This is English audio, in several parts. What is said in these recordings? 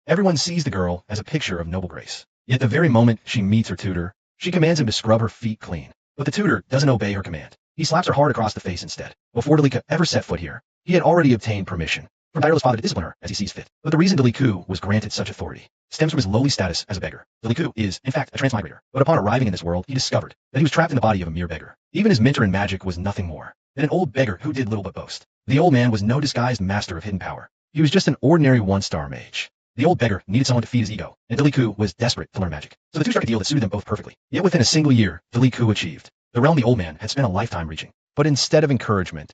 Everyone sees the girl as a picture of noble grace. Yet the very moment she meets her tutor, she commands him to scrub her feet clean. But the tutor doesn't obey her command. He slaps her hard across the face instead. Before Dalika ever set foot here, he had already obtained permission from Dairyla's father to discipline her as he sees fit. But the reason Daliku was granted such authority stems from his lowly status as a beggar. Daliku is, in fact, a transmigrator. But upon arriving in this world, he discovered that he was trapped in the body of a mere beggar. Even his mentor in magic was nothing more than an old beggar who did little but boast. The old man was no disguised master of hidden power. He was just an ordinary one-star mage. The old beggar needed someone to feed his ego, and Daliku was desperate to learn magic. So the two struck a deal that suited them both perfectly. Yet within a single year, Daliku achieved the realm the old man had spent a lifetime reaching. But instead of encouragement,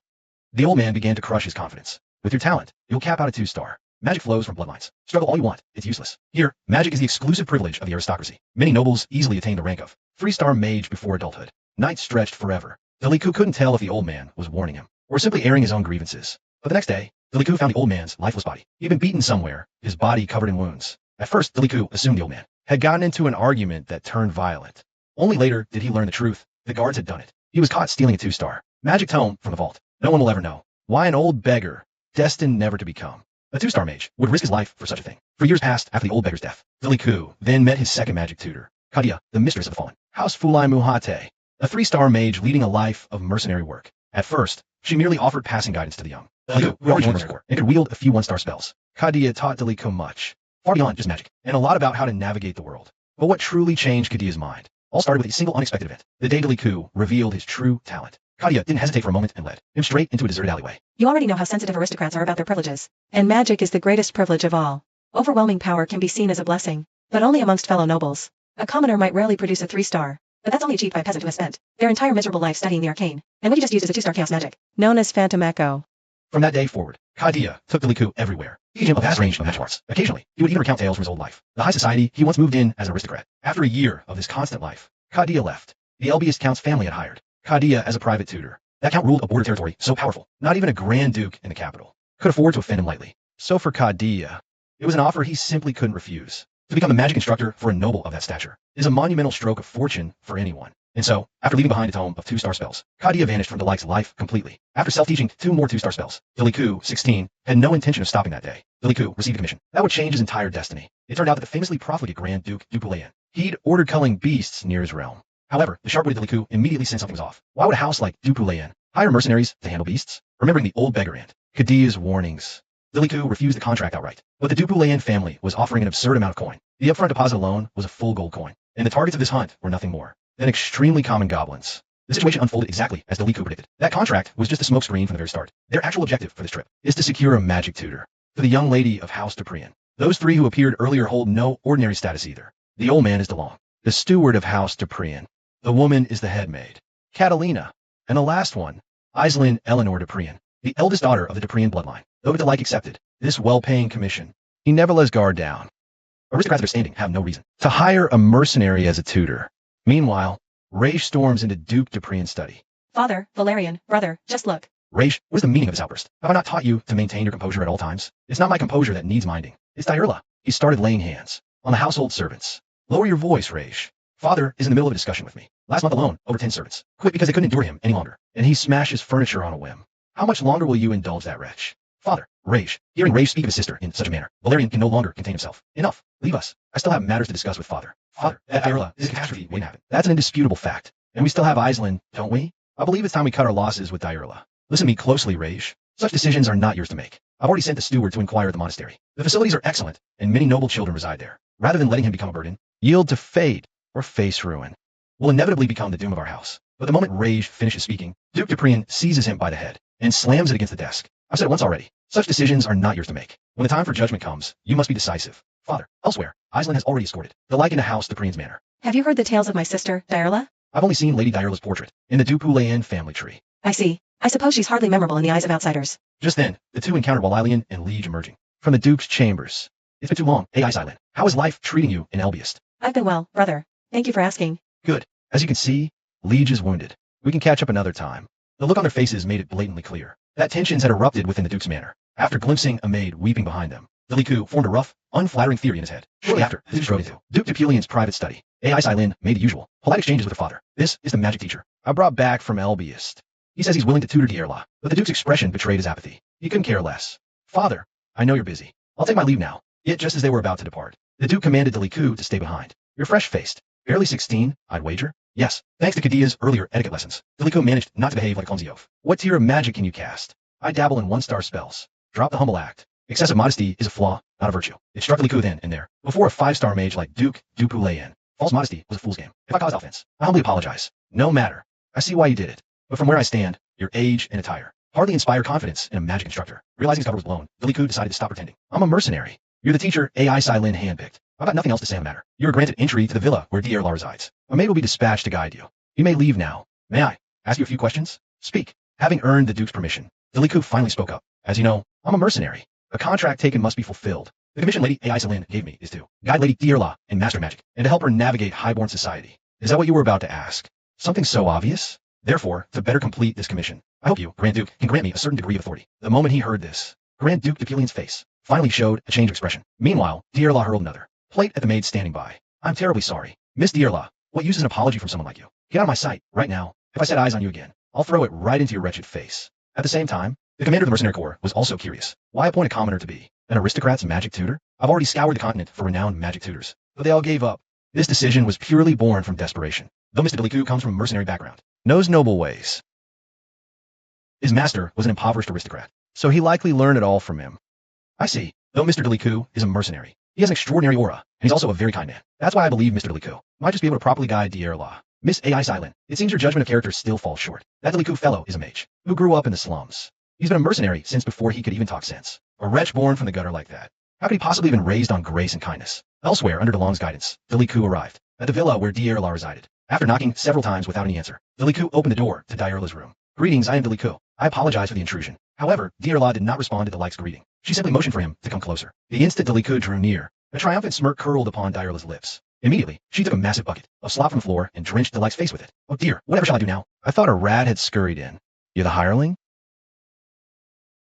the old man began to crush his confidence. With your talent, you'll cap out a 2-star. Magic flows from bloodlines. Struggle all you want, it's useless. Here, magic is the exclusive privilege of the aristocracy. Many nobles easily attain the rank of 3-star mage before adulthood. Nights stretched forever. Daliku couldn't tell if the old man was warning him, or simply airing his own grievances. But the next day, Daliku found the old man's lifeless body. He'd been beaten somewhere, his body covered in wounds. At first, Daliku assumed the old man had gotten into an argument that turned violent. Only later did he learn the truth. The guards had done it. He was caught stealing a 2-star magic tome from the vault. No one will ever know why an old beggar, destined never to become a 2-star mage, would risk his life for such a thing. For years passed after the old beggar's death. Daliku then met his second magic tutor, Kadia, the mistress of the fallen, House Fulai Muhate, a 3-star mage leading a life of mercenary work. At first, she merely offered passing guidance to the young Daliku, who already joined the corps, and could wield a few 1-star spells. Kadia taught Daliku much, far beyond just magic, and a lot about how to navigate the world. But what truly changed Kadia's mind all started with a single unexpected event. The day Daliku revealed his true talent. Kadia didn't hesitate for a moment and led him straight into a deserted alleyway. You already know how sensitive aristocrats are about their privileges. And magic is the greatest privilege of all. Overwhelming power can be seen as a blessing, but only amongst fellow nobles. A commoner might rarely produce a 3-star, but that's only achieved by a peasant who has spent their entire miserable life studying the arcane, and what he just used as a 2-star chaos magic, known as Phantom Echo. From that day forward, Kadia took Daliku everywhere, teaching him a vast range of magic arts. Occasionally, he would even recount tales from his old life, the high society he once moved in as an aristocrat. After a year of this constant life, Kadia left. The Elbiest Count's family had hired Kadia as a private tutor. That count ruled a border territory so powerful, not even a grand duke in the capital could afford to offend him lightly. So for Kadia, it was an offer he simply couldn't refuse. To become a magic instructor for a noble of that stature is a monumental stroke of fortune for anyone. And so, after leaving behind a tome of 2-star spells, Kadia vanished from Dalik's life completely. After self-teaching 2 more 2-star spells, Daliku, 16, had no intention of stopping that day. Daliku received a commission that would change his entire destiny. It turned out that the famously profligate Grand Duke Dupulayan, he'd ordered culling beasts near his realm. However, the sharp-witted Daliku immediately sensed something was off. Why would a house like Dupulayan hire mercenaries to handle beasts? Remembering the old beggar and Kadia's warnings, Daliku refused the contract outright. But the Dupulayan family was offering an absurd amount of coin. The upfront deposit alone was a full gold coin, and the targets of this hunt were nothing more than extremely common goblins. The situation unfolded exactly as Daliku predicted. That contract was just a smokescreen from the very start. Their actual objective for this trip is to secure a magic tutor for the young lady of House Duprian. Those 3 who appeared earlier hold no ordinary status either. The old man is DeLong, the steward of House Duprian. The woman is the head maid, Catalina, and the last one, Iselin Eleanor Duprian, the eldest daughter of the Duprian bloodline. Though Dalike accepted this well-paying commission, he never let his guard down. Aristocrats of their standing have no reason to hire a mercenary as a tutor. Meanwhile, Raish storms into Duke Duprian's study. Father, Valerian, brother, just look. Raish, what is the meaning of this outburst? Have I not taught you to maintain your composure at all times? It's not my composure that needs minding. It's Dairyla. He started laying hands on the household servants. Lower your voice, Raish. Father is in the middle of a discussion with me. Last month alone, over 10 servants quit because they couldn't endure him any longer, and he smashes furniture on a whim. How much longer will you indulge that wretch? Father, Raish. Hearing Raish speak of his sister in such a manner, Valerian can no longer contain himself. Enough. Leave us. I still have matters to discuss with Father. Father, that Dairyla is a catastrophe waiting to happen. That's an indisputable fact. And we still have Iselin, don't we? I believe it's time we cut our losses with Dairyla. Listen to me closely, Raish. Such decisions are not yours to make. I've already sent the steward to inquire at the monastery. The facilities are excellent, and many noble children reside there. Rather than letting him become a burden, yield to fate or face ruin will inevitably become the doom of our house. But the moment Raish finishes speaking, Duke Duprian seizes him by the head and slams it against the desk. I've said it once already. Such decisions are not yours to make. When the time for judgment comes, you must be decisive. Father, elsewhere, Iselin has already escorted Dalike into House Duprian's manor. Have you heard the tales of my sister, Dairyla? I've only seen Lady Dairyla's portrait in the Dupulayan family tree. I see. I suppose she's hardly memorable in the eyes of outsiders. Just then, the two encountered Walilian and Liege emerging from the Duke's chambers. It's been too long. Hey, Iselin, how is life treating you in Elbiest? I've been well, brother. Thank you for asking. Good. As you can see, Liege is wounded. We can catch up another time. The look on their faces made it blatantly clear that tensions had erupted within the Duke's manor. After glimpsing a maid weeping behind them, Daliku formed a rough, unflattering theory in his head. Shortly after, the Duke strode into Duke Dupulian's private study. Iselin made the usual polite exchanges with her father. This is the magic teacher I brought back from Elbiest. He says he's willing to tutor Dairyla, but the Duke's expression betrayed his apathy. He couldn't care less. Father, I know you're busy. I'll take my leave now. Yet just as they were about to depart, the Duke commanded Deliku to stay behind. You're fresh-faced. Barely 16, I'd wager? Yes. Thanks to Kadia's earlier etiquette lessons, Deliku managed not to behave like a clumsy oaf. What tier of magic can you cast? I dabble in 1-star spells. Drop the humble act. Excessive modesty is a flaw, not a virtue. It struck Deliku then and there. Before a 5-star mage like Duke Dupu lay in. False modesty was a fool's game. If I caused offense, I humbly apologize. No matter. I see why you did it. But from where I stand, your age and attire hardly inspire confidence in a magic instructor. Realizing his cover was blown, Deliku decided to stop pretending. I'm a mercenary. You're the teacher AI Silin handpicked. I've got nothing else to say on the matter. You are granted entry to the villa where Dierla resides. A maid will be dispatched to guide you. You may leave now. May I ask you a few questions? Speak. Having earned the Duke's permission, Deliku finally spoke up. As you know, I'm a mercenary. A contract taken must be fulfilled. The commission Lady AI Silin gave me is to guide Lady Dierla in master magic and to help her navigate highborn society. Is that what you were about to ask? Something so obvious? Therefore, to better complete this commission, I hope you, Grand Duke, can grant me a certain degree of authority. The moment he heard this, Grand Duke Dupilian's face finally showed a change of expression. Meanwhile, Dierla hurled another plate at the maid standing by. I'm terribly sorry. Miss Dierla, what use is an apology from someone like you? Get out of my sight, right now. If I set eyes on you again, I'll throw it right into your wretched face. At the same time, the commander of the mercenary corps was also curious. Why appoint a commoner to be an aristocrat's magic tutor? I've already scoured the continent for renowned magic tutors, but they all gave up. This decision was purely born from desperation. Though Mr. Deliku comes from a mercenary background, knows noble ways. His master was an impoverished aristocrat, so he likely learned it all from him. I see. Though Mr. Deliku is a mercenary, he has an extraordinary aura, and he's also a very kind man. That's why I believe Mr. Deliku might just be able to properly guide Dierla. Miss AI Silin, it seems your judgment of character still falls short. That Deliku fellow is a mage, who grew up in the slums. He's been a mercenary since before he could even talk sense. A wretch born from the gutter like that. How could he possibly have been raised on grace and kindness? Elsewhere, under DeLong's guidance, Deliku arrived at the villa where Dierla resided. After knocking several times without any answer, Deliku opened the door to Dierla's room. Greetings, I am Deliku. I apologize for the intrusion. However, Dierla did not respond to the likes greeting. She simply motioned for him to come closer. The instant Deliku drew near, a triumphant smirk curled upon Dierla's lips. Immediately, she took a massive bucket of slop from the floor and drenched Delik's face with it. Oh dear, whatever shall I do now? I thought a rat had scurried in. You're the hireling?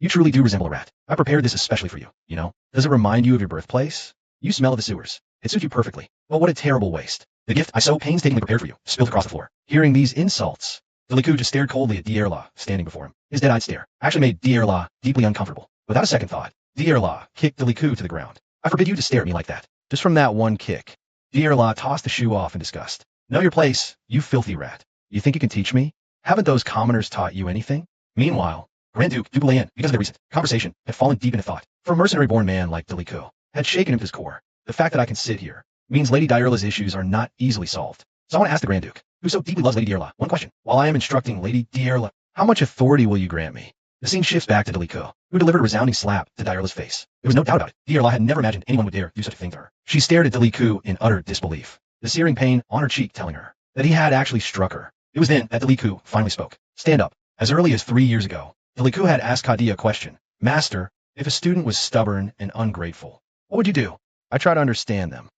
You truly do resemble a rat. I prepared this especially for you, you know. Does it remind you of your birthplace? You smell of the sewers. It suits you perfectly. Well, what a terrible waste. The gift I so painstakingly prepared for you spilled across the floor. Hearing these insults, Deliku just stared coldly at Dierla standing before him. His dead-eyed stare actually made Dierla deeply uncomfortable. Without a second thought, Dierla kicked Deliku to the ground. I forbid you to stare at me like that. Just from that one kick. Dierla tossed the shoe off in disgust. Know your place, you filthy rat. You think you can teach me? Haven't those commoners taught you anything? Meanwhile, Grand Duke Dupulayan, because of the recent conversation, had fallen deep into thought. For a mercenary-born man like Deliku, had shaken him to his core. The fact that I can sit here means Lady Dierla's issues are not easily solved. So I want to ask the Grand Duke, who so deeply loves Lady Dierla, one question. While I am instructing Lady Dierla, how much authority will you grant me? The scene shifts back to Deliku, who delivered a resounding slap to Dierla's face. There was no doubt about it. Dierla had never imagined anyone would dare do such a thing to her. She stared at Deliku in utter disbelief, the searing pain on her cheek telling her that he had actually struck her. It was then that Deliku finally spoke. Stand up. As early as 3 years ago, Deliku had asked Kadia a question. Master, if a student was stubborn and ungrateful, what would you do? I try to understand them.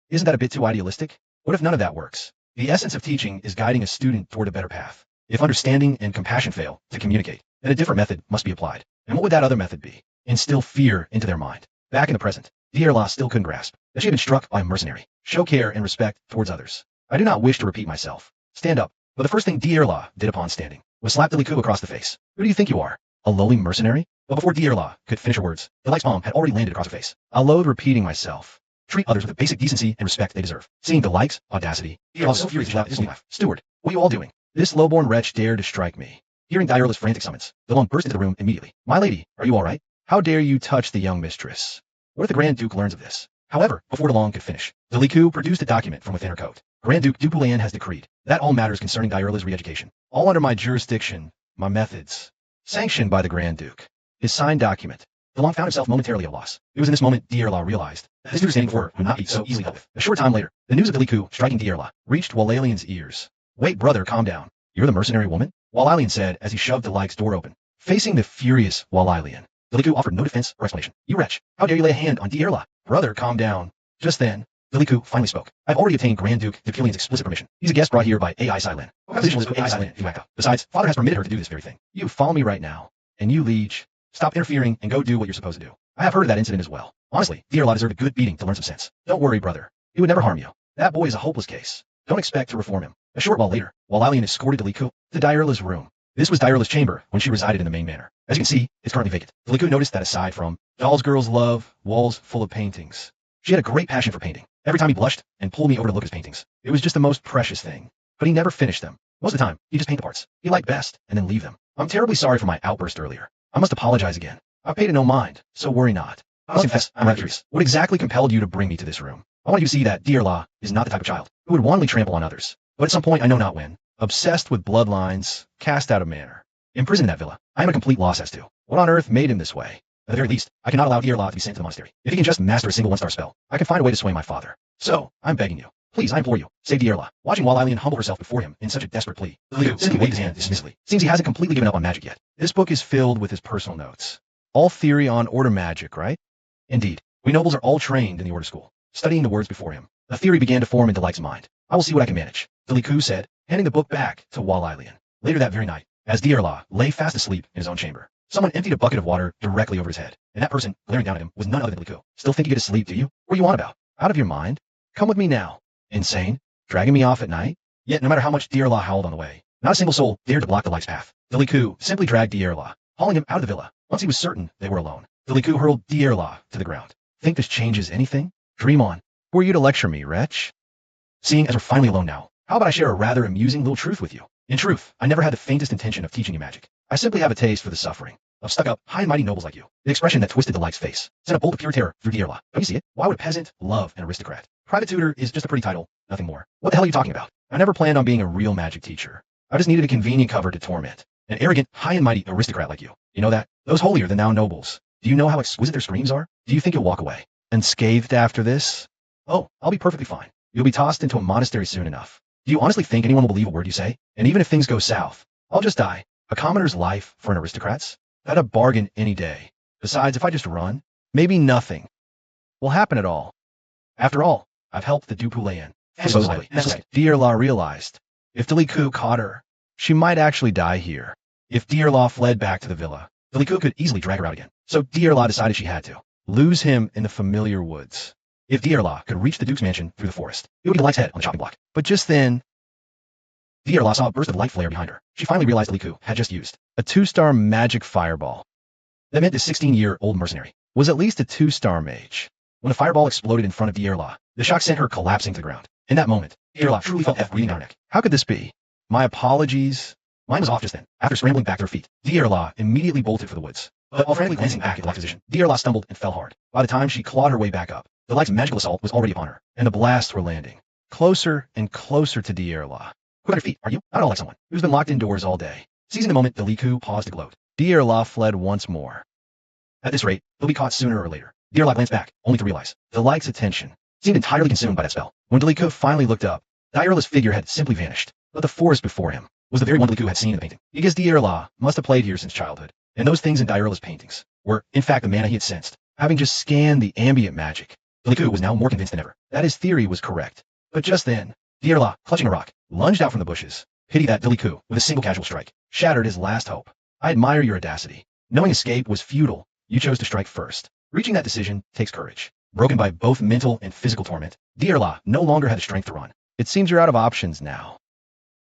Isn't that a bit too idealistic? What if none of that works? The essence of teaching is guiding a student toward a better path. If understanding and compassion fail to communicate, then a different method must be applied. And what would that other method be? Instill fear into their mind. Back in the present, Dierla still couldn't grasp that she had been struck by a mercenary. Show care and respect towards others. I do not wish to repeat myself. Stand up. But the first thing Dierla did upon standing was slap Deliku across the face. Who do you think you are? A lowly mercenary? But before Dierla could finish her words, Delight's palm had already landed across her face. I'll loathe repeating myself. Treat others with the basic decency and respect they deserve. Seeing Delight's audacity, Dierla was so furious she laughed. Steward, what are you all doing? This lowborn wretch dared to strike me. Hearing Dierla's frantic summons, DeLong burst into the room immediately. My lady, are you all right? How dare you touch the young mistress? What if the Grand Duke learns of this? However, before DeLong could finish, Deliku produced a document from within her coat. Grand Duke Dupulayan has decreed that all matters concerning Dierla's re-education, all under my jurisdiction, my methods, sanctioned by the Grand Duke. His signed document. DeLong found himself momentarily at a loss. It was in this moment Dierla realized that his understanding for her would not be so easily dealt with. A short time later, the news of Deliku striking Dierla reached Walalian's ears. Wait, brother, calm down. You're the mercenary woman? Walalian said as he shoved Delik's door open. Facing the furious Walalian, Deliku offered no defense or explanation. You wretch, how dare you lay a hand on Dierla? Brother, calm down. Just then, Deliku finally spoke. I've already obtained Grand Duke Dupilian's explicit permission. He's a guest brought here by AI Silin. What position was AI Silin in Wacko? Besides, Father has permitted her to do this very thing. You follow me right now. And you, liege, stop interfering and go do what you're supposed to do. I have heard of that incident as well. Honestly, Dierla deserved a good beating to learn some sense. Don't worry, brother. He would never harm you. That boy is a hopeless case. Don't expect to reform him. A short while later, Walalian escorted Deliku to Dierla's room. This was Diarla's chamber when she resided in the main manor. As you can see, it's currently vacant. Deliku noticed that aside from dolls girls love, walls full of paintings, she had a great passion for painting. Every time he blushed and pulled me over to look at his paintings, it was just the most precious thing. But he never finished them. Most of the time, he'd just paint the parts he liked best and then leave them. I'm terribly sorry for my outburst earlier. I must apologize again. I paid it no mind, so worry not. I must confess, I'm rather curious. What exactly compelled you to bring me to this room? I want you to see that Diarla is not the type of child who would wantonly trample on others. But at some point, I know not when, obsessed with bloodlines, cast out of manor, imprisoned in that villa. I am a complete loss as to what on earth made him this way. At the very least, I cannot allow Diarla to be sent to the monastery. If he can just master a single one-star spell, I can find a way to sway my father. So, I'm begging you. Please, I implore you, save Diarla. Watching Lillian humble herself before him in such a desperate plea, Deliku simply waved his hand dismissively. Seems he hasn't completely given up on magic yet. This book is filled with his personal notes. All theory on order magic, right? Indeed. We nobles are all trained in the order school, studying the words before him. A theory began to form in Delight's mind. I will see what I can manage, Deliku said, handing the book back to Lillian. Later that very night, as Diarla lay fast asleep in his own chamber, someone emptied a bucket of water directly over his head, and that person, glaring down at him, was none other than Deliku. Still think you get to sleep, do you? What are you on about? Out of your mind? Come with me now. Insane? Dragging me off at night? Yet no matter how much Diarla howled on the way, not a single soul dared to block Delight's path. Deliku simply dragged Diarla, hauling him out of the villa. Once he was certain they were alone, Deliku hurled Diarla to the ground. Think this changes anything? Dream on. Who are you to lecture me, wretch? Seeing as we're finally alone now, how about I share a rather amusing little truth with you? In truth, I never had the faintest intention of teaching you magic. I simply have a taste for the suffering of stuck-up, high and mighty nobles like you. The expression that twisted Delight's face sent a bolt of pure terror through Diarla. Don't you see it? Why would a peasant love an aristocrat? Private tutor is just a pretty title, nothing more. What the hell are you talking about? I never planned on being a real magic teacher. I just needed a convenient cover to torment an arrogant, high and mighty aristocrat like you. You know that? Those holier-than-thou nobles. Do you know how exquisite their screams are? Do you think you'll walk away unscathed after this? Oh, I'll be perfectly fine. You'll be tossed into a monastery soon enough. Do you honestly think anyone will believe a word you say? And even if things go south, I'll just die. A commoner's life for an aristocrat's? That's a bargain any day. Besides, if I just run, maybe nothing will happen at all. After all, I've helped the Dupulean. Supposedly. Diarla realized, if Deliku caught her, she might actually die here. If Diarla fled back to the villa, Deliku could easily drag her out again. So Diarla decided she had to lose him in the familiar woods. If Diarla could reach the Duke's mansion through the forest, it would be Delight's head on the chopping block. But just then, Diarla saw a burst of light flare behind her. She finally realized Deliku had just used a 2-star magic fireball. That meant the 16-year-old mercenary was at least a 2-star mage. When the fireball exploded in front of Diarla, the shock sent her collapsing to the ground. In that moment, Diarla truly felt death breathing down her neck. How could this be? My apologies. Mine was off just then. After scrambling back to her feet, Diarla immediately bolted for the woods. But while frantically glancing back at Delight's position, Diarla stumbled and fell hard. By the time she clawed her way back up, Delight's magical assault was already upon her, and the blasts were landing closer and closer to Diarla. Quick on your feet, are you? I don't like someone who's been locked indoors all day. Seizing the moment, Deliku paused to gloat. Diarla fled once more. At this rate, he'll be caught sooner or later. Diarla glanced back, only to realize Delight's attention seemed entirely consumed by that spell. When Deliku finally looked up, Diarla's figure had simply vanished, but the forest before him was the very one Deliku had seen in the painting. He guessed Diarla must have played here since childhood, and those things in Diarla's paintings were, in fact, the mana he had sensed, having just scanned the ambient magic. Deliku was now more convinced than ever that his theory was correct. But just then, Diarla, clutching a rock, lunged out from the bushes. Pity that Deliku, with a single casual strike, shattered his last hope. I admire your audacity. Knowing escape was futile, you chose to strike first. Reaching that decision takes courage. Broken by both mental and physical torment, Diarla no longer had the strength to run. It seems you're out of options now.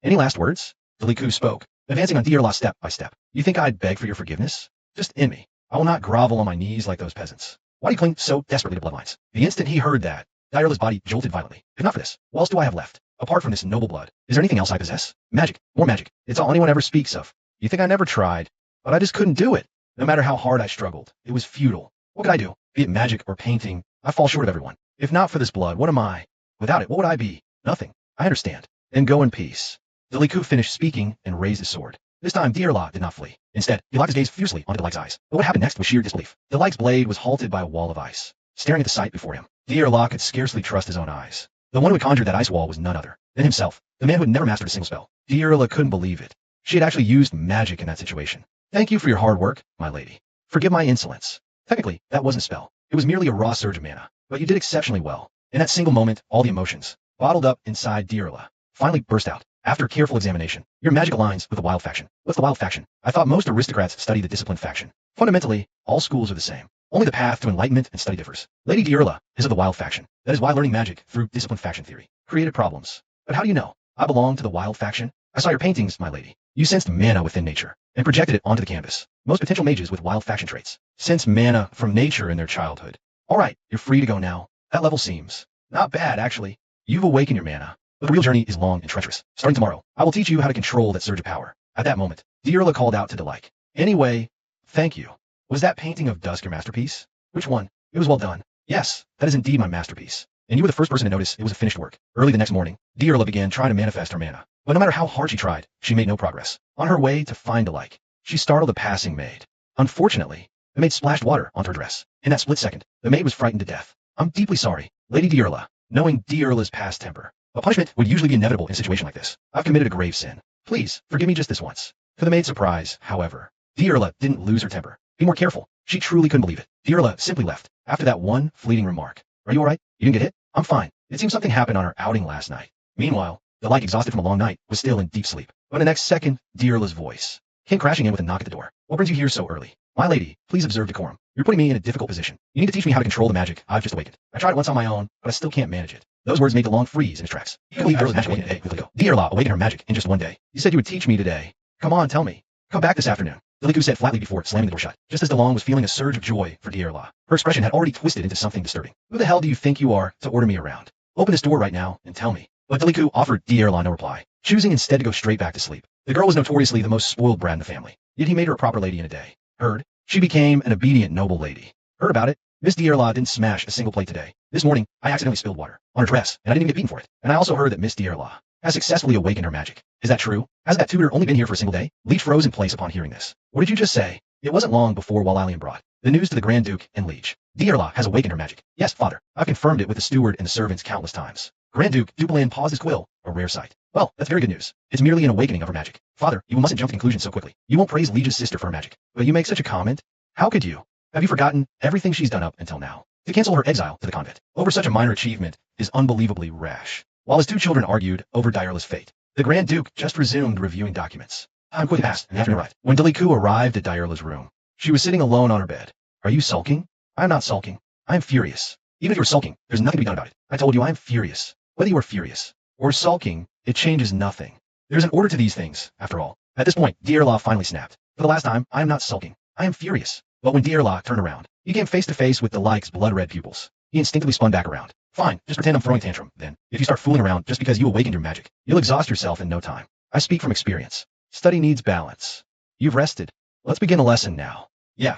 Any last words? Deliku spoke, advancing on Diarla step by step. You think I'd beg for your forgiveness? Just end me. I will not grovel on my knees like those peasants. Why do you cling so desperately to bloodlines? The instant he heard that, Diarla's body jolted violently. If not for this, what else do I have left? Apart from this noble blood, is there anything else I possess? Magic. More magic. It's all anyone ever speaks of. You think I never tried? But I just couldn't do it. No matter how hard I struggled, it was futile. What could I do? Be it magic or painting, I fall short of everyone. If not for this blood, what am I? Without it, what would I be? Nothing. I understand. Then go in peace. Deliku finished speaking and raised his sword. This time, Diarla did not flee. Instead, he locked his gaze fiercely onto Delight's eyes. But what happened next was sheer disbelief. Delight's blade was halted by a wall of ice. Staring at the sight before him, Diarla could scarcely trust his own eyes. The one who had conjured that ice wall was none other than himself, the man who had never mastered a single spell. Diarla couldn't believe it. She had actually used magic in that situation. Thank you for your hard work, my lady. Forgive my insolence. Technically, that wasn't a spell. It was merely a raw surge of mana. But you did exceptionally well. In that single moment, all the emotions, bottled up inside Diarla, finally burst out. After careful examination, your magic aligns with the wild faction. What's the wild faction? I thought most aristocrats study the disciplined faction. Fundamentally, all schools are the same. Only the path to enlightenment and study differs. Lady Diarla is of the wild faction. That is why learning magic through disciplined faction theory created problems. But how do you know? I belong to the wild faction. I saw your paintings, my lady. You sensed mana within nature, and projected it onto the canvas. Most potential mages with wild faction traits sense mana from nature in their childhood. Alright, you're free to go now. That level seems not bad, actually. You've awakened your mana, but the real journey is long and treacherous. Starting tomorrow, I will teach you how to control that surge of power. At that moment, Deirla called out to Delike. Anyway, thank you. Was that painting of dusk your masterpiece? Which one? It was well done. Yes, that is indeed my masterpiece. And you were the first person to notice it was a finished work. Early the next morning, Deirla began trying to manifest her mana. But no matter how hard she tried, she made no progress. On her way to find Delike, she startled a passing maid. Unfortunately, the maid splashed water onto her dress. In that split second, the maid was frightened to death. I'm deeply sorry, Lady Deirla. Knowing Deirla's past temper, a punishment would usually be inevitable in a situation like this. I've committed a grave sin. Please, forgive me just this once. To the maid's surprise, however, Deirla didn't lose her temper. Be more careful. She truly couldn't believe it. Deirla simply left, after that one fleeting remark. Are you alright? You didn't get hit? I'm fine. It seems something happened on our outing last night. Meanwhile, Delike, exhausted from a long night, was still in deep sleep. But in the next second, Deirla's voice came crashing in with a knock at the door. What brings you here so early? My lady, please observe decorum. You're putting me in a difficult position. You need to teach me how to control the magic I've just awakened. I tried it once on my own, but I still can't manage it. Those words made DeLong freeze in his tracks. You can believe Deirla's magic awakened in a day. Deirla awakened her magic in just one day. You said you would teach me today. Come on, tell me. Come back this afternoon. Deliku said flatly before slamming the door shut, just as DeLong was feeling a surge of joy for Deirla. Her expression had already twisted into something disturbing. Who the hell do you think you are to order me around? Open this door right now and tell me. But Deliku offered Deirla no reply, choosing instead to go straight back to sleep. The girl was notoriously the most spoiled brat in the family, yet he made her a proper lady in a day. Heard? She became an obedient noble lady. Heard about it? Miss Deirla didn't smash a single plate today. This morning, I accidentally spilled water on her dress, and I didn't even get beaten for it. And I also heard that Miss Deirla has successfully awakened her magic. Is that true? Hasn't that tutor only been here for a single day? Leech froze in place upon hearing this. What did you just say? It wasn't long before Walalian brought the news to the Grand Duke and Leech. Deirla has awakened her magic. Yes, father. I've confirmed it with the steward and the servants countless times. Grand Duke Dupalan paused his quill, a rare sight. Well, that's very good news. It's merely an awakening of her magic. Father, you mustn't jump to conclusions so quickly. You won't praise Leech's sister for her magic. But you make such a comment? How could you? Have you forgotten everything she's done up until now? To cancel her exile to the convent over such a minor achievement is unbelievably rash. While his two children argued over Deirla's fate, the Grand Duke just resumed reviewing documents. Time quickly passed, and the afternoon arrived. When Deliku arrived at Deirla's room, she was sitting alone on her bed. Are you sulking? I am not sulking. I am furious. Even if you're sulking, there's nothing to be done about it. I told you I am furious. Whether you are furious or sulking, it changes nothing. There's an order to these things, after all. At this point, Deirla finally snapped. For the last time, I am not sulking. I am furious. But when Deirla turned around, he came face to face with Delike's blood-red pupils. He instinctively spun back around. Fine, just pretend I'm throwing a tantrum, then. If you start fooling around just because you awakened your magic, you'll exhaust yourself in no time. I speak from experience. Study needs balance. You've rested. Let's begin a lesson now. Yeah.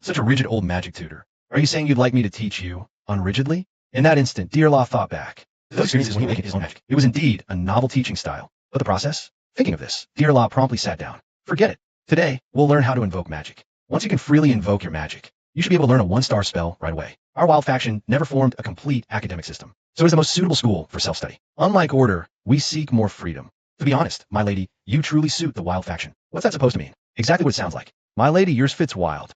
Such a rigid old magic tutor. Are you saying you'd like me to teach you unrigidly? In that instant, Deirla thought back. Those experiences when he awakened his own magic. It was indeed a novel teaching style. But the process? Thinking of this, Deirla promptly sat down. Forget it. Today, we'll learn how to invoke magic. Once you can freely invoke your magic, you should be able to learn a one-star spell right away. Our wild faction never formed a complete academic system, so it is the most suitable school for self-study. Unlike Order, we seek more freedom. To be honest, my lady, you truly suit the wild faction. What's that supposed to mean? Exactly what it sounds like. My lady, yours fits wild.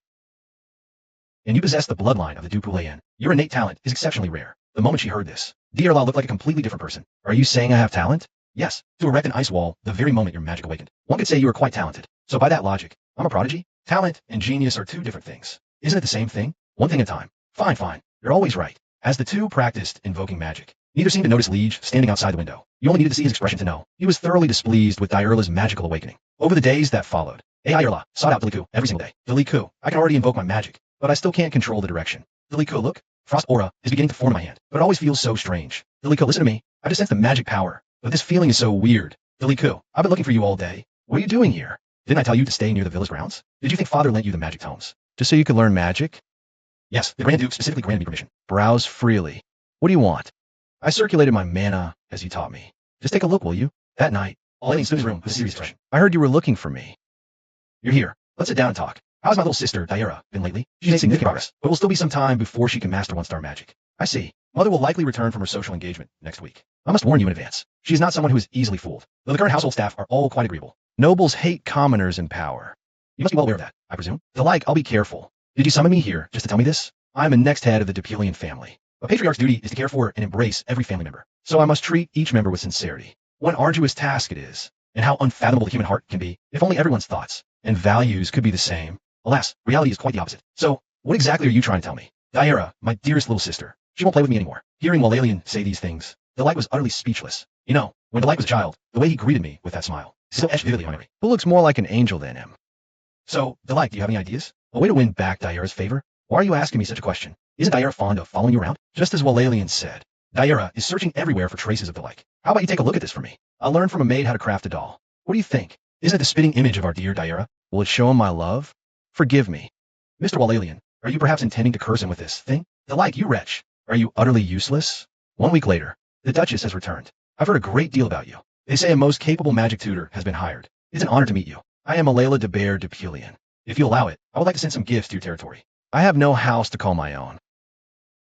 And you possess the bloodline of the Dupulayan. Your innate talent is exceptionally rare. The moment she heard this, Deirla looked like a completely different person. Are you saying I have talent? Yes, to erect an ice wall the very moment your magic awakened. One could say you are quite talented. So by that logic, I'm a prodigy? Talent and genius are two different things. Isn't it the same thing? One thing at a time. Fine. You're always right. As the two practiced invoking magic, neither seemed to notice Liege standing outside the window. You only needed to see his expression to know. He was thoroughly displeased with Deirla's magical awakening. Over the days that followed, Deirla sought out Deliku every single day. Deliku, I can already invoke my magic, but I still can't control the direction. Deliku, look. Frost aura is beginning to form in my hand, but it always feels so strange. Deliku, listen to me. I just sense the magic power, but this feeling is so weird. Deliku, I've been looking for you all day. What are you doing here? Didn't I tell you to stay near the village grounds? Did you think Father lent you the magic tomes just so you could learn magic? Yes, the Grand Duke specifically granted me permission. Browse freely. What do you want? I circulated my mana as you taught me. Just take a look, will you? That night, Alani stood in his room with a serious expression. I heard you were looking for me. You're here. Let's sit down and talk. How's my little sister, Deira, been lately? She's made significant progress, but will still be some time before she can master one-star magic. I see. Mother will likely return from her social engagement next week. I must warn you in advance. She is not someone who is easily fooled, though the current household staff are all quite agreeable. Nobles hate commoners in power. You must be well aware of that, I presume. Like, I'll be careful. Did you summon me here just to tell me this? I am the next head of the Dupulian family. A patriarch's duty is to care for and embrace every family member, so I must treat each member with sincerity. What an arduous task it is, and how unfathomable the human heart can be, if only everyone's thoughts and values could be the same. Alas, reality is quite the opposite. So, what exactly are you trying to tell me? Deira, my dearest little sister. She won't play with me anymore. Hearing Walalian say these things, Delight was utterly speechless. You know, when Delight was a child, the way he greeted me with that smile still etched vividly in my memory. Who looks more like an angel than him? So, Delight, do you have any ideas? A way to win back Daira's favor? Why are you asking me such a question? Isn't Daira fond of following you around? Just as Walalian said, Daira is searching everywhere for traces of Delight. How about you take a look at this for me? I'll learn from a maid how to craft a doll. What do you think? Isn't it the spitting image of our dear Daira? Will it show him my love? Forgive me. Mr. Walalian, are you perhaps intending to curse him with this thing? Delight, you wretch. Are you utterly useless? 1 week later, the Duchess has returned. I've heard a great deal about you. They say a most capable magic tutor has been hired. It's an honor to meet you. I am Alayla de Bear de Pulian. If you allow it, I would like to send some gifts to your territory. I have no house to call my own.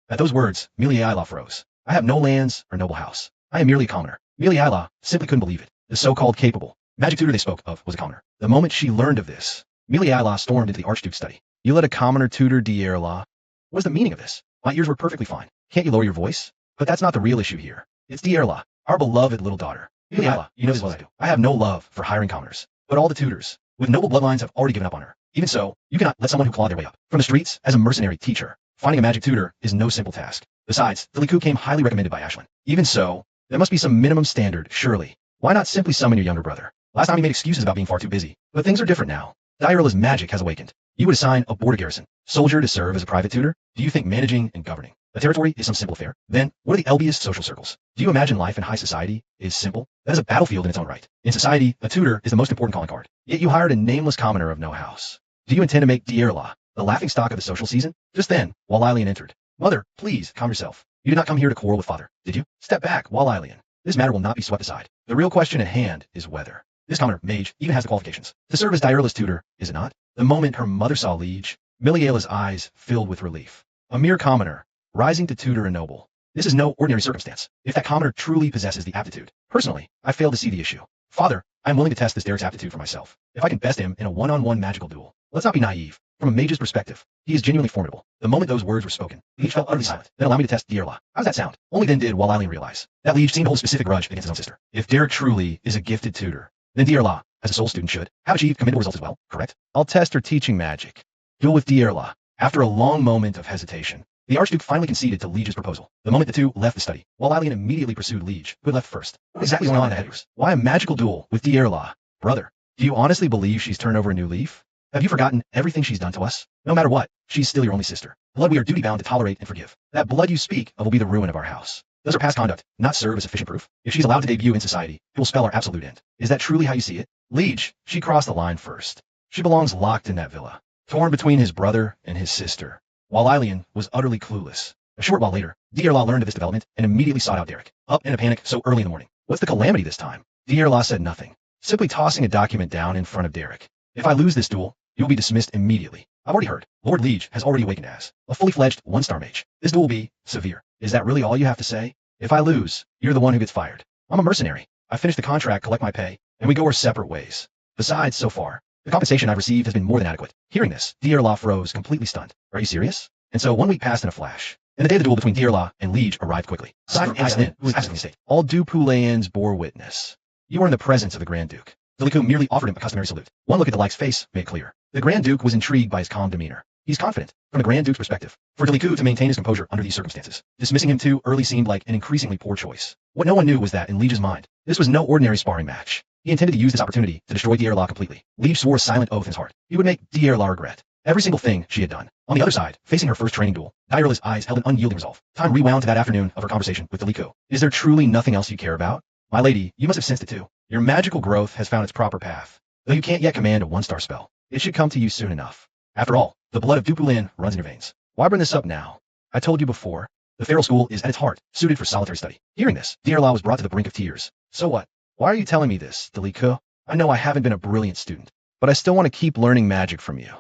At those words, Miliaila froze. I have no lands or noble house. I am merely a commoner. Miliaila simply couldn't believe it. The so-called capable magic tutor they spoke of was a commoner. The moment she learned of this, Miliaila stormed into the Archduke's study. You let a commoner tutor Daira? What is the meaning of this? My ears were perfectly fine. Can't you lower your voice? But that's not the real issue here. It's Daira, our beloved little daughter. Miliaila, you know this well as I do. I have no love for hiring commoners. But all the tutors with noble bloodlines have already given up on her. Even so, you cannot let someone who clawed their way up from the streets as a mercenary teacher. Finding a magic tutor is no simple task. Besides, the Liku came highly recommended by Ashlyn. Even so, there must be some minimum standard, surely. Why not simply summon your younger brother? Last time he made excuses about being far too busy. But things are different now. Daira's magic has awakened. You would assign a border garrison soldier to serve as a private tutor? Do you think managing and governing a territory is some simple affair? Then, what are the LBest social circles? Do you imagine life in high society is simple? That is a battlefield in its own right. In society, a tutor is the most important calling card. Yet you hired a nameless commoner of no house. Do you intend to make Daira the laughingstock of the social season? Just then, Walalian entered. Mother, please, calm yourself. You did not come here to quarrel with father, did you? Step back, Walalian. This matter will not be swept aside. The real question at hand is whether this commoner, mage, even has the qualifications to serve as Daira's tutor, is it not? The moment her mother saw Liege, Miliela's eyes filled with relief. A mere commoner, rising to tutor a noble. This is no ordinary circumstance. If that commoner truly possesses the aptitude. Personally, I fail to see the issue. Father, I am willing to test this Derek's aptitude for myself. If I can best him in a one-on-one magical duel. Let's not be naive. From a mage's perspective, he is genuinely formidable. The moment those words were spoken, Liege fell utterly silent. Then allow me to test Daira. How's that sound? Only then did Walalian realize that Liege seemed to hold a specific grudge against his own sister. If Derek truly is a gifted tutor, then Daira, as a soul student should, have achieved commendable results as well, correct? I'll test her teaching magic. Duel with Daira. After a long moment of hesitation, the Archduke finally conceded to Liege's proposal. The moment the two left the study, Walalian immediately pursued Liege, who had left first. What exactly going on in Heiress? Why a magical duel with Daira? Brother, do you honestly believe she's turned over a new leaf? Have you forgotten everything she's done to us? No matter what, she's still your only sister. Blood we are duty-bound to tolerate and forgive. That blood you speak of will be the ruin of our house. Does her past conduct not serve as sufficient proof? If she's allowed to debut in society, it will spell our absolute end. Is that truly how you see it? Liege, she crossed the line first. She belongs locked in that villa, torn between his brother and his sister. Walalian was utterly clueless. A short while later, Daira learned of this development and immediately sought out Derek, up in a panic so early in the morning. What's the calamity this time? Daira said nothing, simply tossing a document down in front of Derek. If I lose this duel, you will be dismissed immediately. I've already heard. Lord Liege has already awakened as a fully fledged one-star mage. This duel will be severe. Is that really all you have to say? If I lose, you're the one who gets fired. I'm a mercenary. I finish the contract, collect my pay, and we go our separate ways. Besides, so far, the compensation I've received has been more than adequate. Hearing this, Daira froze, completely stunned. Are you serious? And so 1 week passed in a flash. And the day of the duel between Daira and Liege arrived quickly. Aside from Aislinn, who was absent in the state, all Dupuleans bore witness. You were in the presence of the Grand Duke. The Liku merely offered him a customary salute. One look at Delik's face made it clear. The Grand Duke was intrigued by his calm demeanor. He's confident, from the Grand Duke's perspective, for Deliku to maintain his composure under these circumstances. Dismissing him too early seemed like an increasingly poor choice. What no one knew was that, in Liege's mind, this was no ordinary sparring match. He intended to use this opportunity to destroy Daira completely. Liege swore a silent oath in his heart. He would make Daira regret every single thing she had done. On the other side, facing her first training duel, Daira's eyes held an unyielding resolve. Time rewound to that afternoon of her conversation with Deliku. Is there truly nothing else you care about? My lady, you must have sensed it too. Your magical growth has found its proper path. Though you can't yet command a one-star spell, it should come to you soon enough. After all, the blood of Dupulin runs in your veins. Why bring this up now? I told you before, the feral school is at its heart, suited for solitary study. Hearing this, Daira was brought to the brink of tears. So what? Why are you telling me this, Deliku? I know I haven't been a brilliant student, but I still want to keep learning magic from you.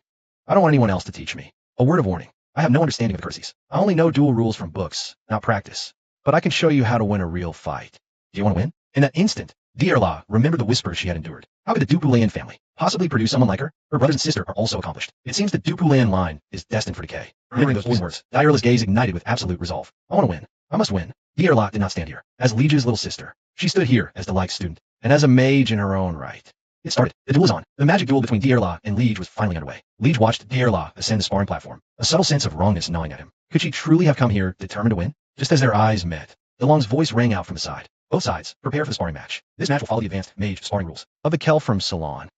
I don't want anyone else to teach me. A word of warning. I have no understanding of the courtesies. I only know duel rules from books, not practice. But I can show you how to win a real fight. Do you want to win? In that instant, Daira remembered the whispers she had endured. How could the Dupulean family possibly produce someone like her? Her brothers and sister are also accomplished. It seems the Dupulean line is destined for decay. Remembering those poison words, Daira's gaze ignited with absolute resolve. I want to win. I must win. Daira did not stand here as Liege's little sister. She stood here as Delik's student, and as a mage in her own right. It started. The duel was on. The magic duel between Daira and Liege was finally underway. Liege watched Daira ascend the sparring platform, a subtle sense of wrongness gnawing at him. Could she truly have come here determined to win? Just as their eyes met, DeLong's voice rang out from the side. Both sides, prepare for the sparring match. This match will follow the advanced mage sparring rules Of the Kel from Ceylon.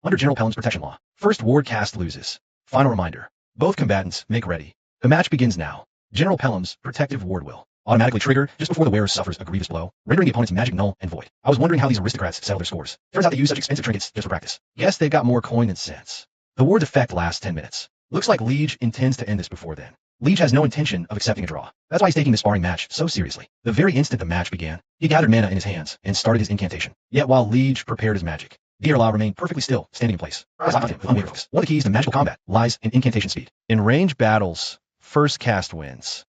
under General Pelham's protection law. First ward cast loses. Final reminder. Both combatants make ready. The match begins now. General Pelham's protective ward will automatically trigger just before the wearer suffers a grievous blow, rendering the opponent's magic null and void. I was wondering how these aristocrats settle their scores. Turns out they use such expensive trinkets just for practice. Guess they got more coin than sense. The ward's effect lasts 10 minutes. Looks like Liege intends to end this before then. Liege has no intention of accepting a draw. That's why he's taking the sparring match so seriously. The very instant the match began, he gathered mana in his hands and started his incantation. Yet while Liege prepared his magic, Dearla remained perfectly still, standing in place. His eyes on him with unwavering focus. One of the keys to magical combat lies in incantation speed. In range battles, first cast wins.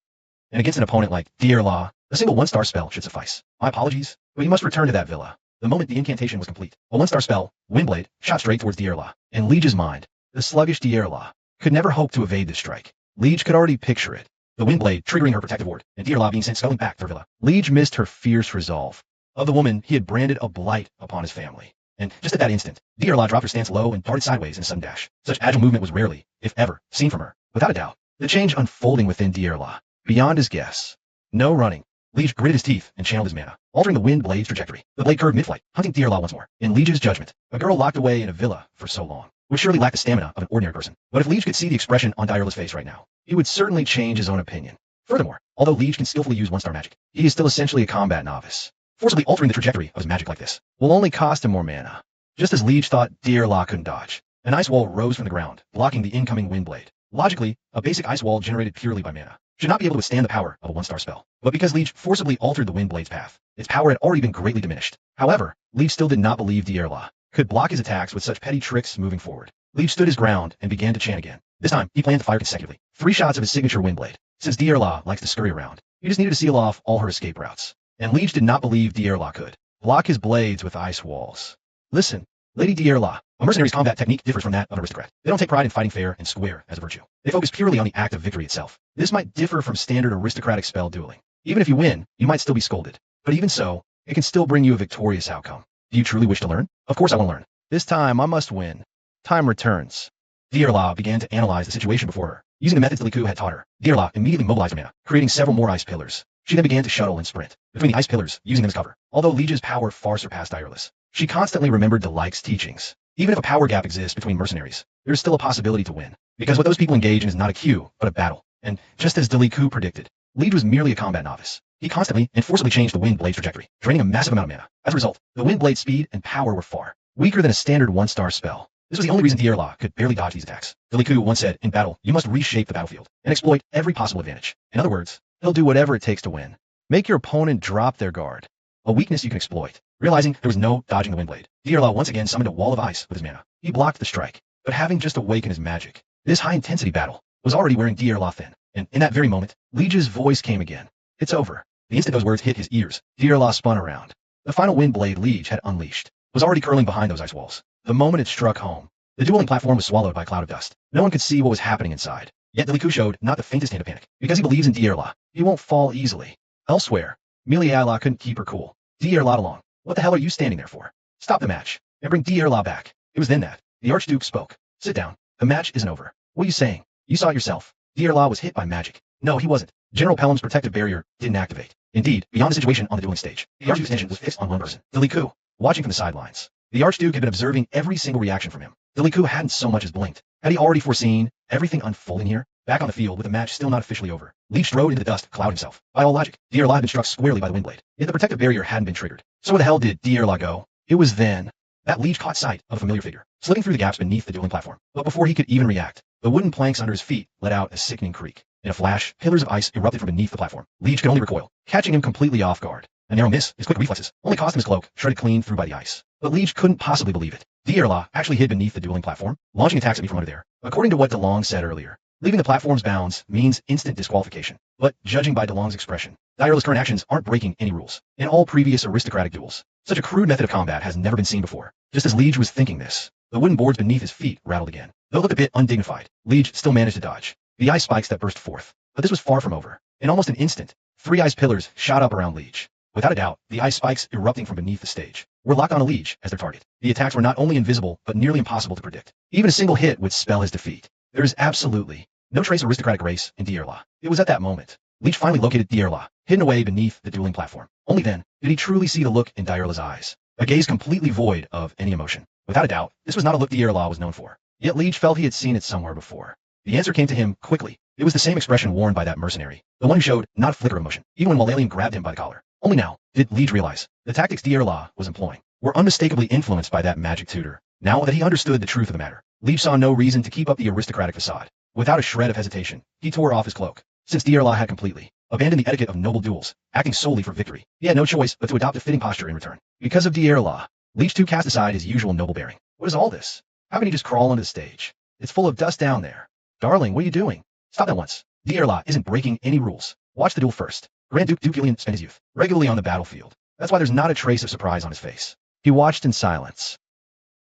And against an opponent like Dearla, a single one-star spell should suffice. My apologies, but you must return to that villa. The moment the incantation was complete, a one-star spell, Windblade, shot straight towards Dearla. In Liege's mind, the sluggish Dearla could never hope to evade this strike. Liege could already picture it. The Windblade triggering her protective ward, and Dearla being sent scuttling back to her villa. Liege missed her fierce resolve. Of the woman, he had branded a blight upon his family. And just at that instant, Dearla dropped her stance low and darted sideways in a sudden dash. Such agile movement was rarely, if ever, seen from her. Without a doubt, the change unfolding within Dearla, beyond his guess. No running. Liege gritted his teeth and channeled his mana, altering the wind blade's trajectory. The blade curved mid-flight, hunting Dearla once more. In Liege's judgment, a girl locked away in a villa for so long would surely lack the stamina of an ordinary person. But if Liege could see the expression on Dearla's face right now, he would certainly change his own opinion. Furthermore, although Liege can skillfully use one-star magic, he is still essentially a combat novice. Forcibly altering the trajectory of his magic like this Will only cost him more mana. just as Liege thought Dearla couldn't dodge. An ice wall rose from the ground, blocking the incoming wind blade. Logically, a basic ice wall generated purely by mana should not be able to withstand the power of a one-star spell. But because Liege forcibly altered the wind blade's path, its power had already been greatly diminished. However, Liege still did not believe Dearla could block his attacks with such petty tricks moving forward. Liege stood his ground and began to chant again. This time, he planned to fire consecutively 3 shots of his signature wind blade. Since Dearla likes to scurry around, he just needed to seal off all her escape routes. And Liege did not believe Dearla could block his blades with ice walls. Listen, Lady Dearla, a mercenary's combat technique differs from that of an aristocrat. They don't take pride in fighting fair and square as a virtue. They focus purely on the act of victory itself. This might differ from standard aristocratic spell dueling. Even if you win, you might still be scolded. But even so, it can still bring you a victorious outcome. Do you truly wish to learn? Of course I want to learn. This time I must win. Time returns. Dearla began to analyze the situation before her. Using the methods Liku had taught her, Dearla immediately mobilized her mana, creating several more ice pillars. She then began to shuttle and sprint between the ice pillars, using them as cover. Although Liege's power far surpassed Heiress, she constantly remembered Delik's teachings. Even if a power gap exists between mercenaries, there is still a possibility to win. Because what those people engage in is not a queue, but a battle. And just as Deliku predicted, Liege was merely a combat novice. He constantly and forcibly changed the wind blade's trajectory, draining a massive amount of mana. As a result, the wind blade's speed and power were far weaker than a standard one-star spell. This was the only reason Dearla could barely dodge these attacks. Deliku once said, in battle, you must reshape the battlefield and exploit every possible advantage. In other words, He'll do whatever it takes to win. Make your opponent drop their guard. a weakness you can exploit. Realizing there was no dodging the wind blade, Dearla once again summoned a wall of ice with his mana. He blocked the strike, but having just awakened his magic, this high-intensity battle was already wearing Dearla thin. And in that very moment, Liege's voice came again. It's over. The instant those words hit his ears, Dearla spun around. The final wind blade Liege had unleashed was already curling behind those ice walls. The moment it struck home, the dueling platform was swallowed by a cloud of dust. No one could see what was happening inside. Yet Deliku showed not the faintest hint of panic. Because he believes in Dearla, he won't fall easily. Elsewhere, Miliala couldn't keep her cool. Dearla along. What the hell are you standing there for? Stop the match, and bring Dearla back. It was then that the Archduke spoke. Sit down. The match isn't over. What are you saying? You saw it yourself. Dearla was hit by magic. No, he wasn't. General Pelham's protective barrier didn't activate. Indeed, beyond the situation on the dueling stage, the Archduke's attention was fixed on one person, Deliku, watching from the sidelines. The Archduke had been observing every single reaction from him. Deliku hadn't so much as blinked. Had he already foreseen everything unfolding here? Back on the field with the match still not officially over, Liege strode into the dust, cloud himself. By all logic, Dearla had been struck squarely by the wind blade. Yet the protective barrier hadn't been triggered. So where the hell did Dearla go? It was then that Liege caught sight of a familiar figure, slipping through the gaps beneath the dueling platform. But before he could even react, the wooden planks under his feet let out a sickening creak. In a flash, pillars of ice erupted from beneath the platform. Liege could only recoil, catching him completely off guard. A narrow miss, his quick reflexes, only cost him his cloak, shredded clean through by the ice. But Liege couldn't possibly believe it. Dearla actually hid beneath the dueling platform, launching attacks at me from under there. According to what DeLong said earlier, leaving the platform's bounds means instant disqualification. But judging by DeLong's expression, Dearla's current actions aren't breaking any rules. In all previous aristocratic duels, such a crude method of combat has never been seen before. Just as Liege was thinking this, the wooden boards beneath his feet rattled again. Though it looked a bit undignified, Liege still managed to dodge the ice spikes that burst forth. But this was far from over. In almost an instant, 3 ice pillars shot up around Liege. Without a doubt, the ice spikes erupting from beneath the stage were locked on a Liege as their target. The attacks were not only invisible, but nearly impossible to predict. Even a single hit would spell his defeat. There is absolutely no trace of aristocratic grace in Dearla. It was at that moment Leech finally located Dierla, hidden away beneath the dueling platform. Only then did he truly see the look in Dierla's eyes, a gaze completely void of any emotion. Without a doubt, this was not a look Dierla was known for. Yet Leech felt he had seen it somewhere before. The answer came to him quickly. It was the same expression worn by that mercenary, the one who showed not a flicker of emotion, even when Malalian grabbed him by the collar. Only now did Leech realize the tactics Dierla was employing were unmistakably influenced by that magic tutor. Now that he understood the truth of the matter, Leech saw no reason to keep up the aristocratic facade. Without a shred of hesitation, he tore off his cloak. Since Dierla had completely abandoned the etiquette of noble duels, acting solely for victory, he had no choice but to adopt a fitting posture in return. Because of Dierla, Leech too cast aside his usual noble bearing. What is all this? How can he just crawl onto the stage? It's full of dust down there. Darling, what are you doing? Stop at once. Dierla isn't breaking any rules. Watch the duel first. Grand Duke Gillian spent his youth regularly on the battlefield. That's why there's not a trace of surprise on his face. He watched in silence.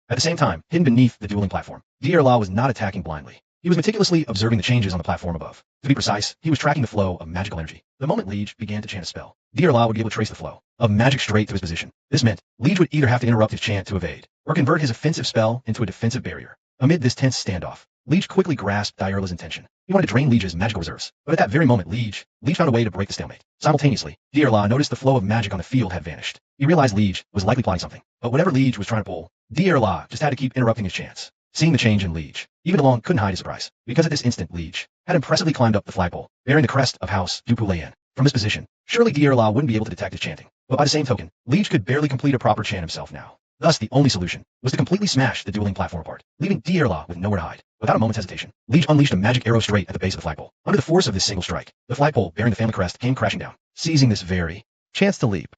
At the same time, hidden beneath the dueling platform, Dierla was not attacking blindly. He was meticulously observing the changes on the platform above. To be precise, he was tracking the flow of magical energy. The moment Leech began to chant a spell, Dierla would be able to trace the flow of magic straight to his position. This meant Leech would either have to interrupt his chant to evade, or convert his offensive spell into a defensive barrier. Amid this tense standoff, Leech quickly grasped Dierla's intention. He wanted to drain Leech's magical reserves, but at that very moment Leech found a way to break the stalemate. Simultaneously, Dierla noticed the flow of magic on the field had vanished. He realized Leech was likely plotting something, but whatever Leech was trying to pull, Dierla just had to keep interrupting his chants. Seeing the change in Leech, even DeLong couldn't hide his surprise, because at this instant Leech had impressively climbed up the flagpole, bearing the crest of House Dupu. From this position, surely Dierla wouldn't be able to detect his chanting, but by the same token, Leech could barely complete a proper chant himself now. Thus, the only solution was to completely smash the dueling platform apart, leaving Dierla with nowhere to hide. Without a moment's hesitation, Leech unleashed a magic arrow straight at the base of the flagpole. Under the force of this single strike, the flagpole bearing the family crest came crashing down, seizing this very chance to leap.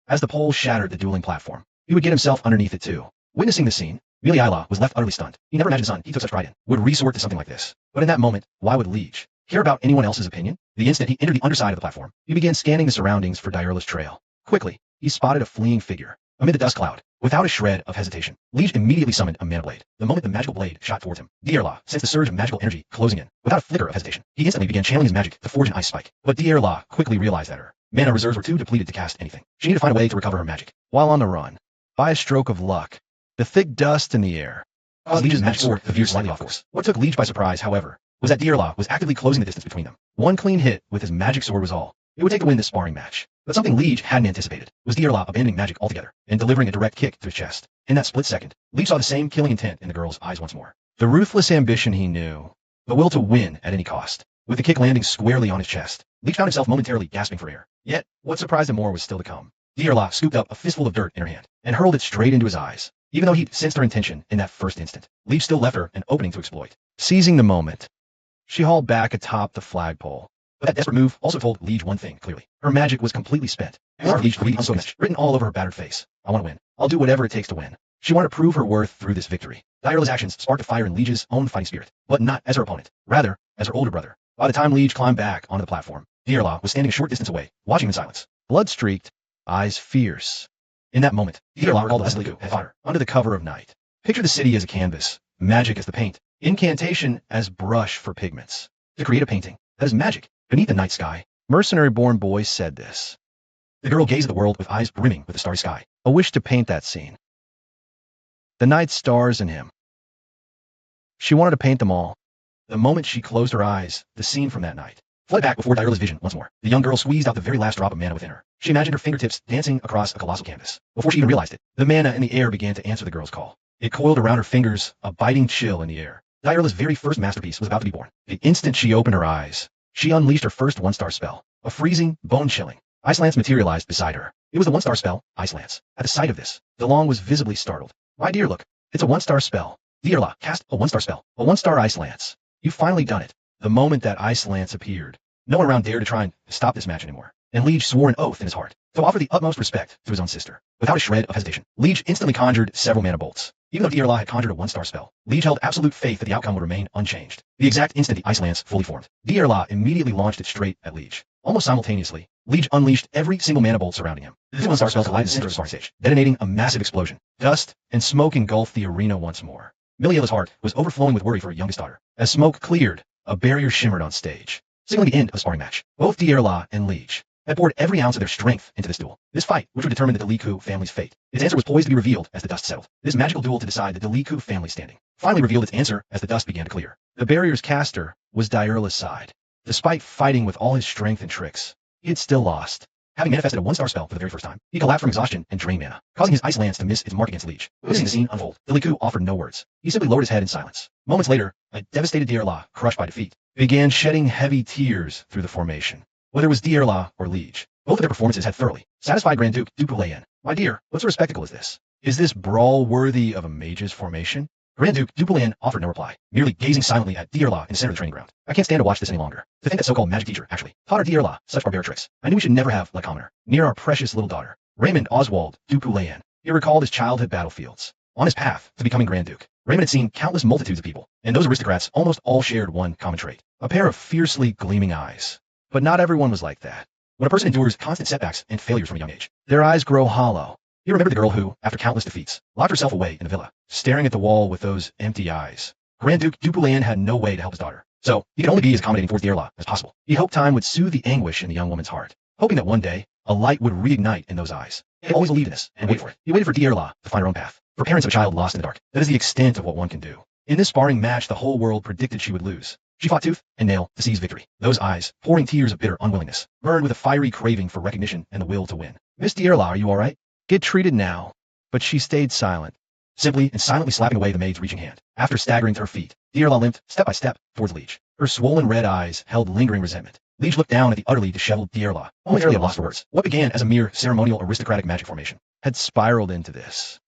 As the pole shattered the dueling platform, he would get himself underneath it too. Witnessing this scene, Miliaila was left utterly stunned. He never imagined the son he took such pride in would resort to something like this. But in that moment, why would Leech care about anyone else's opinion? The instant he entered the underside of the platform, he began scanning the surroundings for Dierla's trail. Quickly, he spotted a fleeing figure amid the dust cloud. Without a shred of hesitation, Leech immediately summoned a mana blade. The moment the magical blade shot towards him, Dierla sensed the surge of magical energy closing in. Without a flicker of hesitation, he instantly began channeling his magic to forge an ice spike. But Dierla quickly realized that her mana reserves were too depleted to cast anything. She needed to find a way to recover her magic. While on the run, by a stroke of luck, the thick dust in the air caused Leech's magic sword to veer slightly off course. What took Leech by surprise, however, was that Dierla was actively closing the distance between them. One clean hit with his magic sword was all it would take to win this sparring match. But something Leech hadn't anticipated was Dierla abandoning magic altogether and delivering a direct kick to his chest. In that split second, Leech saw the same killing intent in the girl's eyes once more. The ruthless ambition he knew, the will to win at any cost. With the kick landing squarely on his chest, Leech found himself momentarily gasping for air. Yet, what surprised him more was still to come. Dierla scooped up a fistful of dirt in her hand and hurled it straight into his eyes. Even though he'd sensed her intention in that first instant, Leech still left her an opening to exploit. Seizing the moment, she hauled back atop the flagpole. But that desperate move also told Leech one thing clearly. Her magic was completely spent. Leech could read the unspoken message written all over her battered face. I want to win. I'll do whatever it takes to win. She wanted to prove her worth through this victory. Dierla's actions sparked a fire in Leech's own fighting spirit, but not as her opponent, rather as her older brother. By the time Leech climbed back onto the platform, Dierla was standing a short distance away, watching in silence. Blood-streaked, eyes fierce. In that moment, Dierla recalled the lesson Liku had taught her under the cover of night. Picture the city as a canvas, magic as the paint, incantation as brush for pigments. To create a painting that is magic beneath the night sky, mercenary-born boy said this. The girl gazed at the world with eyes brimming with the starry sky. A wish to paint that scene. The night stars in him. She wanted to paint them all. The moment she closed her eyes, the scene from that night fled back before Dierla's vision once more. The young girl squeezed out the very last drop of mana within her. She imagined her fingertips dancing across a colossal canvas. Before she even realized it, the mana in the air began to answer the girl's call. It coiled around her fingers, a biting chill in the air. Dierla's very first masterpiece was about to be born. The instant she opened her eyes, she unleashed her first one-star spell. A freezing, bone-chilling ice lance materialized beside her. It was the one-star spell, Ice Lance. At the sight of this, DeLong was visibly startled. My dear, look, it's a one-star spell. Dierla, cast a one-star spell, a one-star Ice Lance. You've finally done it. The moment that Ice Lance appeared, no one around dared to try and stop this match anymore. And Leech swore an oath in his heart to offer the utmost respect to his own sister. Without a shred of hesitation, Leech instantly conjured several mana bolts. Even though Dierla had conjured a one-star spell, Leech held absolute faith that the outcome would remain unchanged. The exact instant the Ice Lance fully formed, Dierla immediately launched it straight at Leech. Almost simultaneously, Leech unleashed every single mana bolt surrounding him. The two one-star spells collided in the center of the sparring stage, detonating a massive explosion. Dust and smoke engulfed the arena once more. Miliela's heart was overflowing with worry for her youngest daughter. As smoke cleared, a barrier shimmered on stage, signaling the end of the sparring match. Both Dierla and Leech had poured every ounce of their strength into this duel. This fight, which would determine the Deliku family's fate. Its answer was poised to be revealed as the dust settled. This magical duel to decide the Deliku family's standing finally revealed its answer as the dust began to clear. The barrier's caster was Dierla's side. Despite fighting with all his strength and tricks, he had still lost. Having manifested a 1-star spell for the very first time, he collapsed from exhaustion and drained mana, causing his ice lance to miss its mark against Leech. Witnessing the scene unfold, Deliku offered no words. He simply lowered his head in silence. Moments later, a devastated Dierla, crushed by defeat, began shedding heavy tears through the formation. Whether it was Dierla or Leech, both of their performances had thoroughly satisfied Grand Duke Dupu Layan. My dear, what sort of spectacle is this? Is this brawl worthy of a mage's formation? Grand Duke Dupu Layan offered no reply, merely gazing silently at Dierla in the center of the training ground. I can't stand to watch this any longer. To think that so-called magic teacher actually taught our Dierla such barbaric tricks. I knew we should never have let commoner near our precious little daughter. Raymond Oswald Dupu Layan. He recalled his childhood battlefields. On his path to becoming Grand Duke, Raymond had seen countless multitudes of people, and those aristocrats almost all shared one common trait, a pair of fiercely gleaming eyes. But not everyone was like that. When a person endures constant setbacks and failures from a young age, their eyes grow hollow. He remembered the girl who, after countless defeats, locked herself away in the villa, staring at the wall with those empty eyes. Grand Duke Dupu Layan had no way to help his daughter, so he could only be as accommodating towards Dierla as possible. He hoped time would soothe the anguish in the young woman's heart, hoping that one day, a light would reignite in those eyes. He always believed in this, and waited for it. He waited for Dierla to find her own path. For parents of a child lost in the dark, that is the extent of what one can do. In this sparring match, the whole world predicted she would lose. She fought tooth and nail to seize victory. Those eyes, pouring tears of bitter unwillingness, burned with a fiery craving for recognition and the will to win. Miss Dierla, are you all right? Get treated now. But she stayed silent, simply and silently slapping away the maid's reaching hand. After staggering to her feet, Dierla limped step by step towards Leech. Her swollen red eyes held lingering resentment. Leech looked down at the utterly disheveled Dierla, momentarily at a loss for words. What began as a mere ceremonial aristocratic magic formation had spiraled into this.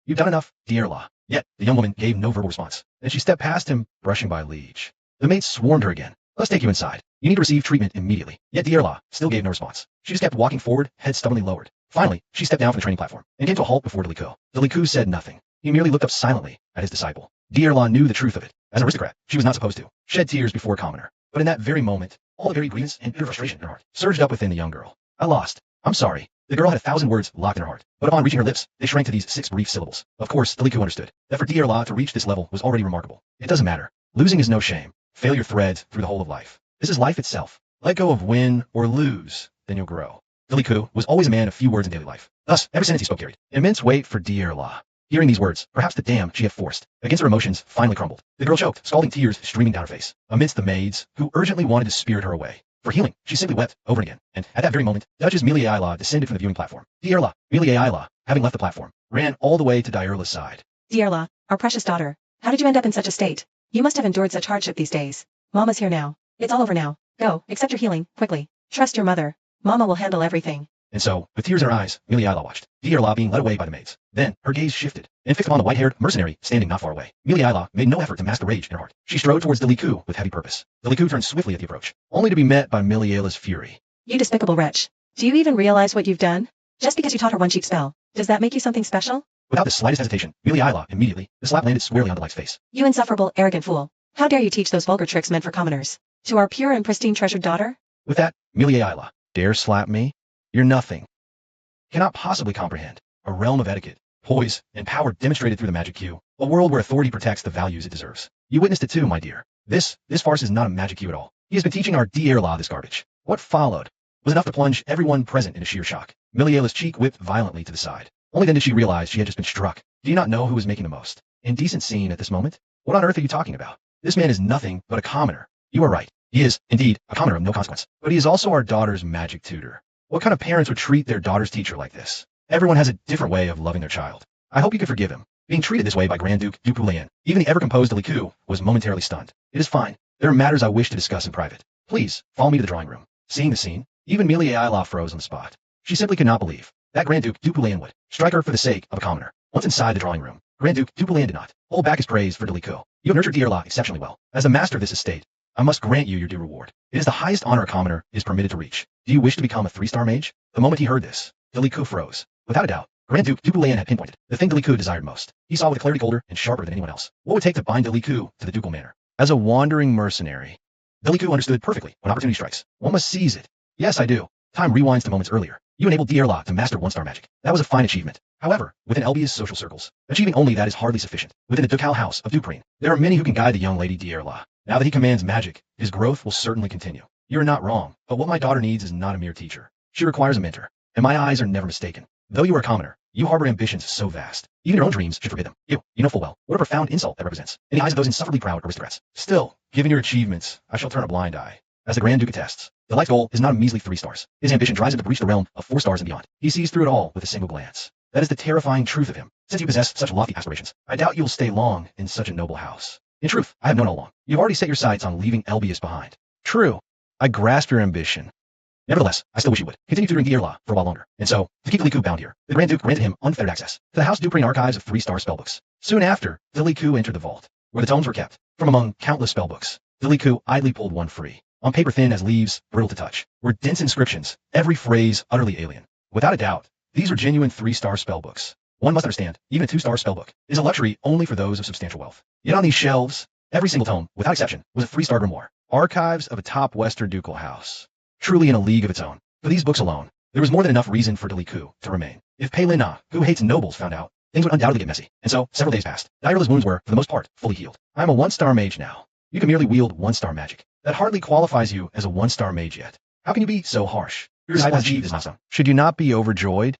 You've done enough, Dierla. Yet the young woman gave no verbal response. Then she stepped past him, brushing by Leech. The maid swarmed her again. Let's take you inside. You need to receive treatment immediately. Yet Dierla still gave no response. She just kept walking forward, head stubbornly lowered. Finally, she stepped down from the training platform and came to a halt before Deliku. Deliku said nothing. He merely looked up silently at his disciple. Dierla knew the truth of it. As an aristocrat, she was not supposed to shed tears before a commoner. But in that very moment, all the very grievance and bitter frustration in her heart surged up within the young girl. I lost. I'm sorry. The girl had 1,000 words locked in her heart, but upon reaching her lips, they shrank to these 6 brief syllables. Of course, Deliku understood that for Dierla to reach this level was already remarkable. It doesn't matter. Losing is no shame. Failure threads through the whole of life. This is life itself. Let go of win or lose, then you'll grow. Deliku was always a man of few words in daily life. Thus, every sentence he spoke carried immense weight for Dierla. Hearing these words, perhaps the dam she had forced against her emotions finally crumbled. The girl choked, scalding tears streaming down her face, amidst the maids who urgently wanted to spirit her away. For healing, she simply wept over and again, and at that very moment, Duchess Miliaila descended from the viewing platform. Dierla, Miliaila, having left the platform, ran all the way to Dierla's side. Dierla, our precious daughter, how did you end up in such a state? You must have endured such hardship these days. Mama's here now. It's all over now. Go, accept your healing, quickly. Trust your mother. Mama will handle everything. And so, with tears in her eyes, Miliaila watched Dierla being led away by the maids. Then, her gaze shifted, and fixed upon the white-haired mercenary standing not far away. Miliaila made no effort to mask the rage in her heart. She strode towards Deliku with heavy purpose. Deliku turned swiftly at the approach, only to be met by Miliaila's fury. You despicable wretch. Do you even realize what you've done? Just because you taught her one cheap spell, does that make you something special? Without the slightest hesitation, Miliaila immediately, the slap landed squarely on Delight's face. You insufferable, arrogant fool. How dare you teach those vulgar tricks meant for commoners? To our pure and pristine treasured daughter? With that, Miliaila Dare slap me? You're nothing. cannot possibly comprehend a realm of etiquette, poise, and power demonstrated through the magic cue, a world where authority protects the values it deserves. You witnessed it too, my dear. This farce is not a magic cue at all. He has been teaching our Dierla this garbage. What followed was enough to plunge everyone present into sheer shock. Miliaila's cheek whipped violently to the side. Only then did she realize she had just been struck. Do you not know who was making the most indecent scene at this moment? What on earth are you talking about? This man is nothing but a commoner. You are right. He is, indeed, a commoner of no consequence. But he is also our daughter's magic tutor. What kind of parents would treat their daughter's teacher like this? Everyone has a different way of loving their child. I hope you can forgive him. Being treated this way by Grand Duke Dupu Layan, even the ever-composed Deliku, was momentarily stunned. It is fine. There are matters I wish to discuss in private. Please, follow me to the drawing room. Seeing the scene, even Miliaila froze on the spot. She simply could not believe that Grand Duke Dupu Layan would strike her for the sake of a commoner. Once inside the drawing room, Grand Duke Dupu Layan did not hold back his praise for Deliku. You have nurtured Dierla exceptionally well. As the master of this estate, I must grant you your due reward. It is the highest honor a commoner is permitted to reach. Do you wish to become a 3-star mage? The moment he heard this, Deliku froze. Without a doubt, Grand Duke Dupu Layan had pinpointed the thing Deliku desired most. He saw with a clarity colder and sharper than anyone else. What would it take to bind Deliku to the ducal manor? As a wandering mercenary, Deliku understood perfectly when opportunity strikes. One must seize it. Yes, I do. Time rewinds to moments earlier. You enabled Dierla to master 1-star magic. That was a fine achievement. However, within Elbia's social circles, achieving only that is hardly sufficient. Within the ducal house of Dupreen, there are many who can guide the young lady Dierla. Now that he commands magic, his growth will certainly continue. You're not wrong, but what my daughter needs is not a mere teacher. She requires a mentor, and my eyes are never mistaken. Though you are a commoner, you harbor ambitions so vast. Even your own dreams should forbid them. You know full well what a profound insult that represents in the eyes of those insufferably proud aristocrats. Still, given your achievements, I shall turn a blind eye. As the Grand Duke attests, the life's goal is not a measly 3 stars. His ambition drives him to reach the realm of 4 stars and beyond. He sees through it all with a single glance. That is the terrifying truth of him. Since you possess such lofty aspirations, I doubt you will stay long in such a noble house. In truth, I have known all along. You've already set your sights on leaving Elbius behind. True. I grasp your ambition. Nevertheless, I still wish you would continue tutoring the Irla for a while longer. And so, to keep Deliku bound here, the Grand Duke granted him unfettered access to the House Duprine archives of 3-star spellbooks. Soon after, Deliku entered the vault, where the tomes were kept. From among countless spellbooks, Deliku idly pulled one free. On paper thin as leaves, brittle to touch, were dense inscriptions, every phrase utterly alien. Without a doubt, these were genuine 3-star spellbooks. One must understand, even a 2-star spellbook is a luxury only for those of substantial wealth. Yet on these shelves, every single tome, without exception, was a 3-star grimoire. Archives of a top Western ducal house. Truly in a league of its own. For these books alone, there was more than enough reason for Deliku to remain. If Pelena, who hates nobles, found out, things would undoubtedly get messy. And so, several days passed. Direla's wounds were, for the most part, fully healed. I am a 1-star mage now. You can merely wield 1-star magic. That hardly qualifies you as a 1-star mage yet. How can you be so harsh? Your disciple has achieved this milestone. Should you not be overjoyed?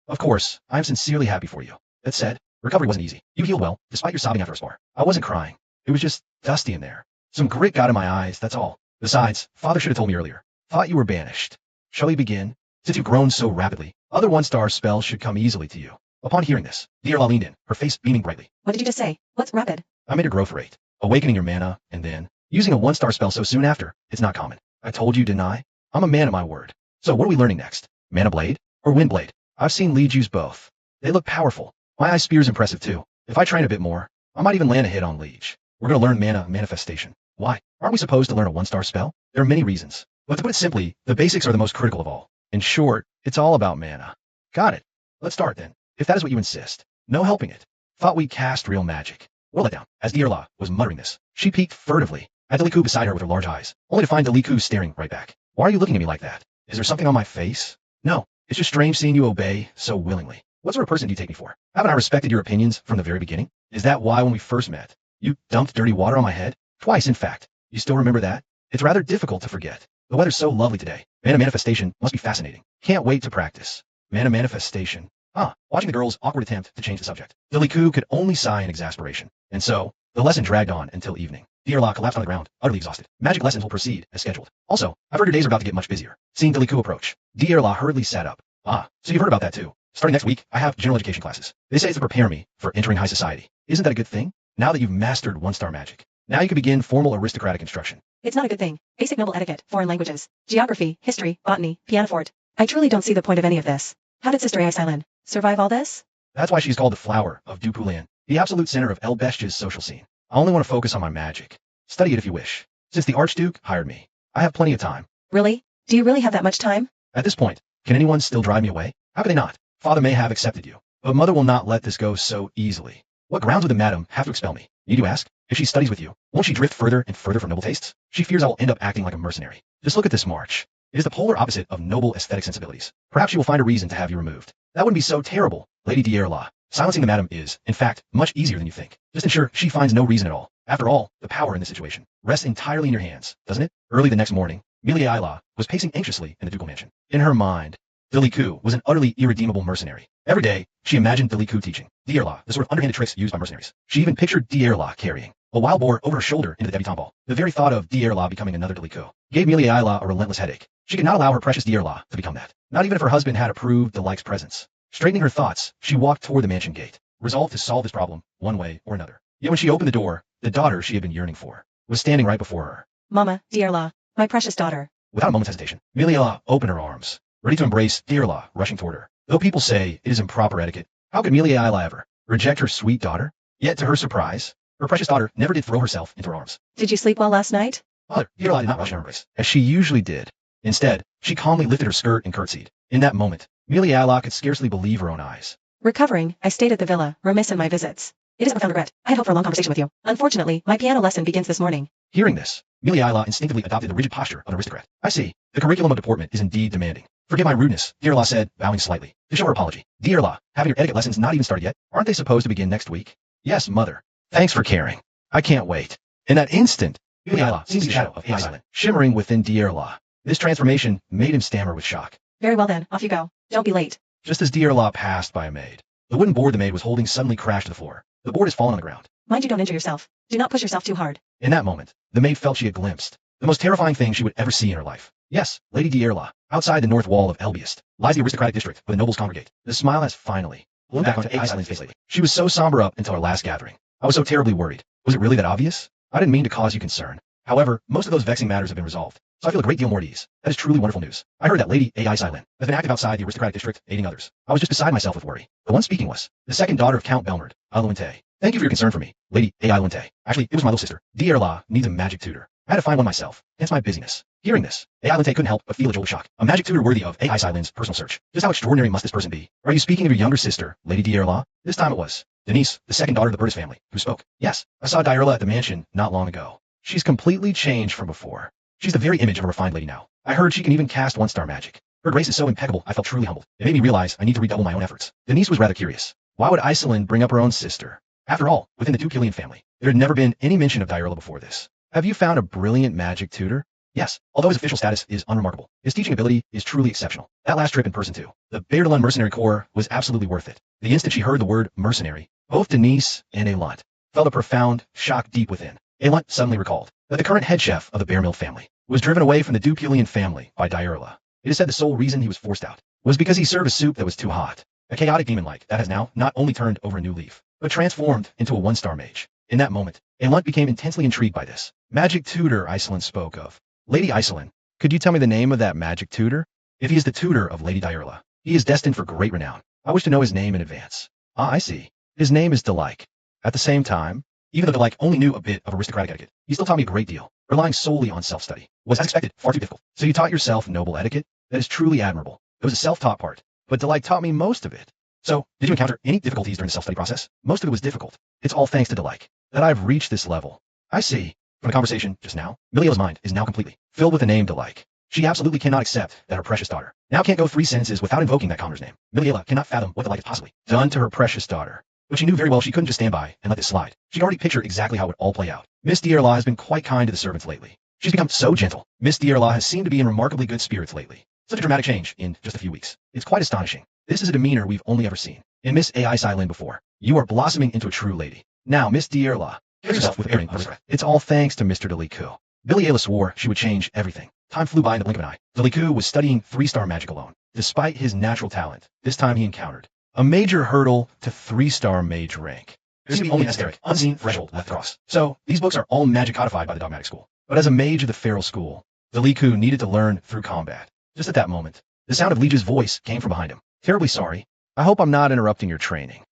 Of course, I am sincerely happy for you. That said, recovery wasn't easy. You healed well, despite your sobbing after a spar. I wasn't crying. It was just dusty in there. Some grit got in my eyes, that's all. Besides, Father should have told me earlier. Thought you were banished. Shall we begin? Since you've grown so rapidly, other 1-star spells should come easily to you. Upon hearing this, the Irla leaned in, her face beaming brightly. What did you just say? What's rapid? I made a growth rate, awakening your mana, and then, using a 1-star spell so soon after, it's not common. I told you, didn't I? I'm a man of my word. So what are we learning next? Mana Blade? Or Wind Blade? I've seen Leeds use both. They look powerful. My Ice Spear's impressive too. If I train a bit more, I might even land a hit on Liege. We're gonna learn Mana Manifestation. Why? Aren't we supposed to learn a 1-star spell? There are many reasons. But to put it simply, the basics are the most critical of all. In short, it's all about mana. Got it. Let's start then, if that is what you insist. No helping it. Thought we cast real magic. What a letdown. As Irla was muttering this, she peeked furtively at Deliku beside her with her large eyes, only to find Deliku staring right back. Why are you looking at me like that? Is there something on my face? No, it's just strange seeing you obey so willingly. What sort of person do you take me for? Haven't I respected your opinions from the very beginning? Is that why when we first met, you dumped dirty water on my head? Twice, in fact. You still remember that? It's rather difficult to forget. The weather's so lovely today. Mana Manifestation must be fascinating. Can't wait to practice. Mana Manifestation. Watching the girl's awkward attempt to change the subject. Deliku could only sigh in exasperation. And so, the lesson dragged on until evening. The Irla collapsed on the ground, utterly exhausted. Magic lessons will proceed as scheduled. Also, I've heard your days are about to get much busier. Seeing Deliku approach, the Irla hurriedly sat up. So you've heard about that too. Starting next week, I have general education classes. They say it's to prepare me for entering high society. Isn't that a good thing? Now that you've mastered 1-star magic, now you can begin formal aristocratic instruction. It's not a good thing. Basic noble etiquette, foreign languages, geography, history, botany, pianoforte. I truly don't see the point of any of this. How did Sister Aislinn survive all this? That's why she's called the flower of Dupulan, the absolute center of El Bestja's social scene. I only want to focus on my magic. Study it if you wish. Since the Archduke hired me, I have plenty of time. Really? Do you really have that much time? At this point, can anyone still drive me away? How could they not? Father may have accepted you, but Mother will not let this go so easily. What grounds would the madam have to expel me? Need you ask? If she studies with you, won't she drift further and further from noble tastes? She fears I will end up acting like a mercenary. Just look at this march. It is the polar opposite of noble aesthetic sensibilities. Perhaps she will find a reason to have you removed. That wouldn't be so terrible, Lady D'Irla. Silencing the madam is, in fact, much easier than you think. Just ensure she finds no reason at all. After all, the power in this situation rests entirely in your hands, doesn't it? Early the next morning, Miliaila was pacing anxiously in the ducal mansion. In her mind, Deliku was an utterly irredeemable mercenary. Every day, she imagined Deliku teaching D'Irla the sort of underhanded tricks used by mercenaries. She even pictured D'Irla carrying a wild boar over her shoulder into the debutante ball. The very thought of D'Irla becoming another Deliku gave Miliaila a relentless headache. She could not allow her precious D'Irla to become that. Not even if her husband had approved the like's presence. Straightening her thoughts, she walked toward the mansion gate, resolved to solve this problem one way or another. Yet when she opened the door, the daughter she had been yearning for was standing right before her. Mama, D'Irla, my precious daughter. Without a moment's hesitation, Miliaila opened her arms, ready to embrace D'Irla rushing toward her. Though people say it is improper etiquette, how could Miliaila ever reject her sweet daughter? Yet to her surprise, her precious daughter never did throw herself into her arms. Did you sleep well last night? Mother, D'Irla did not rush in her embrace, as she usually did. Instead, she calmly lifted her skirt and curtsied. In that moment, Miliaila could scarcely believe her own eyes. Recovering, I stayed at the villa, remiss in my visits. It is a profound regret. I had hoped for a long conversation with you. Unfortunately, my piano lesson begins this morning. Hearing this, Miliaila instinctively adopted the rigid posture of an aristocrat. I see. The curriculum of deportment is indeed demanding. Forgive my rudeness, D'Irla said, bowing slightly. To show her apology. D'Irla, haven't your etiquette lessons not even started yet? Aren't they supposed to begin next week? Yes, Mother. Thanks for caring. I can't wait. In that instant, Miliaila sees the shadow of Aislinn shimmering within D'Irla. This transformation made him stammer with shock. Very well then, off you go. Don't be late. just as Dierla passed by a maid. The wooden board the maid was holding suddenly crashed to the floor. The board has fallen on the ground. Mind you don't injure yourself. Do not push yourself too hard. In that moment, the maid felt she had glimpsed the most terrifying thing she would ever see in her life. Yes, Lady Dierla, outside the north wall of Elbiest, lies the aristocratic district where the nobles congregate. The smile has finally blown back onto Aislin's face lately. She was so somber up until our last gathering. I was so terribly worried. Was it really that obvious? I didn't mean to cause you concern. However, most of those vexing matters have been resolved, so I feel a great deal more at ease. That is truly wonderful news. I heard that Lady Aisling has been active outside the aristocratic district, aiding others. I was just beside myself with worry. The one speaking was the second daughter of Count Belmerd, Aluinte. Thank you for your concern for me, Lady Ailinte. Actually, it was my little sister. Dierla needs a magic tutor. I had to find one myself, hence my busyness. Hearing this, Ailinte couldn't help but feel a jolt of shock. A magic tutor worthy of Aislin's personal search. Just how extraordinary must this person be? Are you speaking of your younger sister, Lady Dierla? This time it was Denise, the second daughter of the Burtis family, who spoke. Yes, I saw Dierla at the mansion not long ago. She's completely changed from before. She's the very image of a refined lady now. I heard she can even cast one-star magic. Her grace is so impeccable, I felt truly humbled. It made me realize I need to redouble my own efforts. Denise was rather curious. Why would Iselin bring up her own sister? After all, within the Dukilian family, there had never been any mention of Dierla before this. Have you found a brilliant magic tutor? Yes, although his official status is unremarkable, his teaching ability is truly exceptional. That last trip in person too, the Beardelon Mercenary Corps was absolutely worth it. The instant she heard the word mercenary, both Denise and Alunt felt a profound shock deep within. Alunt suddenly recalled that the current head chef of the Bear Mill family was driven away from the Dukilian family by Dierla. It is said the sole reason he was forced out was because he served a soup that was too hot. A chaotic demon-like that has now not only turned over a new leaf, but transformed into a one-star mage. In that moment, Alunt became intensely intrigued by this magic tutor Iselin spoke of. Lady Iselin, could you tell me the name of that magic tutor? If he is the tutor of Lady Dierla, he is destined for great renown. I wish to know his name in advance. Ah, I see. His name is Delike. At the same time, even though Delike only knew a bit of aristocratic etiquette, he still taught me a great deal. Relying solely on self-study was, as expected, far too difficult. So you taught yourself noble etiquette? That is truly admirable. It was a self-taught part, but Delike taught me most of it. So, did you encounter any difficulties during the self-study process? Most of it was difficult. It's all thanks to Delike that I've reached this level. I see. From the conversation just now, Miliela's mind is now completely filled with the name Delike. She absolutely cannot accept that her precious daughter now can't go 3 sentences without invoking that commoner's name. Miliela cannot fathom what Delike has possibly done to her precious daughter. But she knew very well she couldn't just stand by and let this slide. She could already picture exactly how it would all play out. Miss Dierla has been quite kind to the servants lately. She's become so gentle. Miss Dierla has seemed to be in remarkably good spirits lately. Such a dramatic change in just a few weeks. It's quite astonishing. This is a demeanor we've only ever seen in Miss A.I. Silin before. You are blossoming into a true lady. Now, Miss Dierla, carry yourself with airing under breath. It's all thanks to Mr. Deliku. Biliela swore she would change everything. Time flew by in the blink of an eye. Deliku was studying 3-star magic alone. Despite his natural talent, this time he encountered a major hurdle to 3-star mage rank. There seemed to be only an esoteric, unseen threshold left to cross. So, these books are all magic codified by the dogmatic school. But as a mage of the feral school, Deliku needed to learn through combat. Just at that moment, the sound of Liege's voice came from behind him. Terribly sorry. I hope I'm not interrupting your training.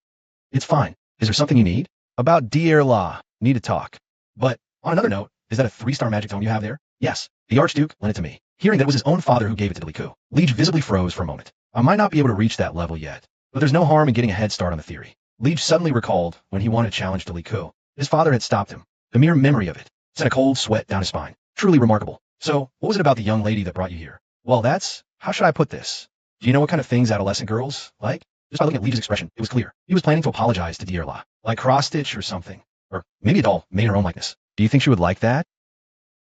It's fine. Is there something you need? About Dierla. Need to talk. But, on another note, is that a 3-star magic tome you have there? Yes. The Archduke lent it to me. Hearing that it was his own father who gave it to Deliku, Liege visibly froze for a moment. I might not be able to reach that level yet, but there's no harm in getting a head start on the theory. Liege suddenly recalled when he wanted to challenge Deliku. His father had stopped him. The mere memory of it sent a cold sweat down his spine. Truly remarkable. So, what was it about the young lady that brought you here? Well, that's... how should I put this? Do you know what kind of things adolescent girls like? Just by looking at Liege's expression, it was clear. He was planning to apologize to Dierla, like cross-stitch or something. Or maybe a doll made her own likeness. Do you think she would like that?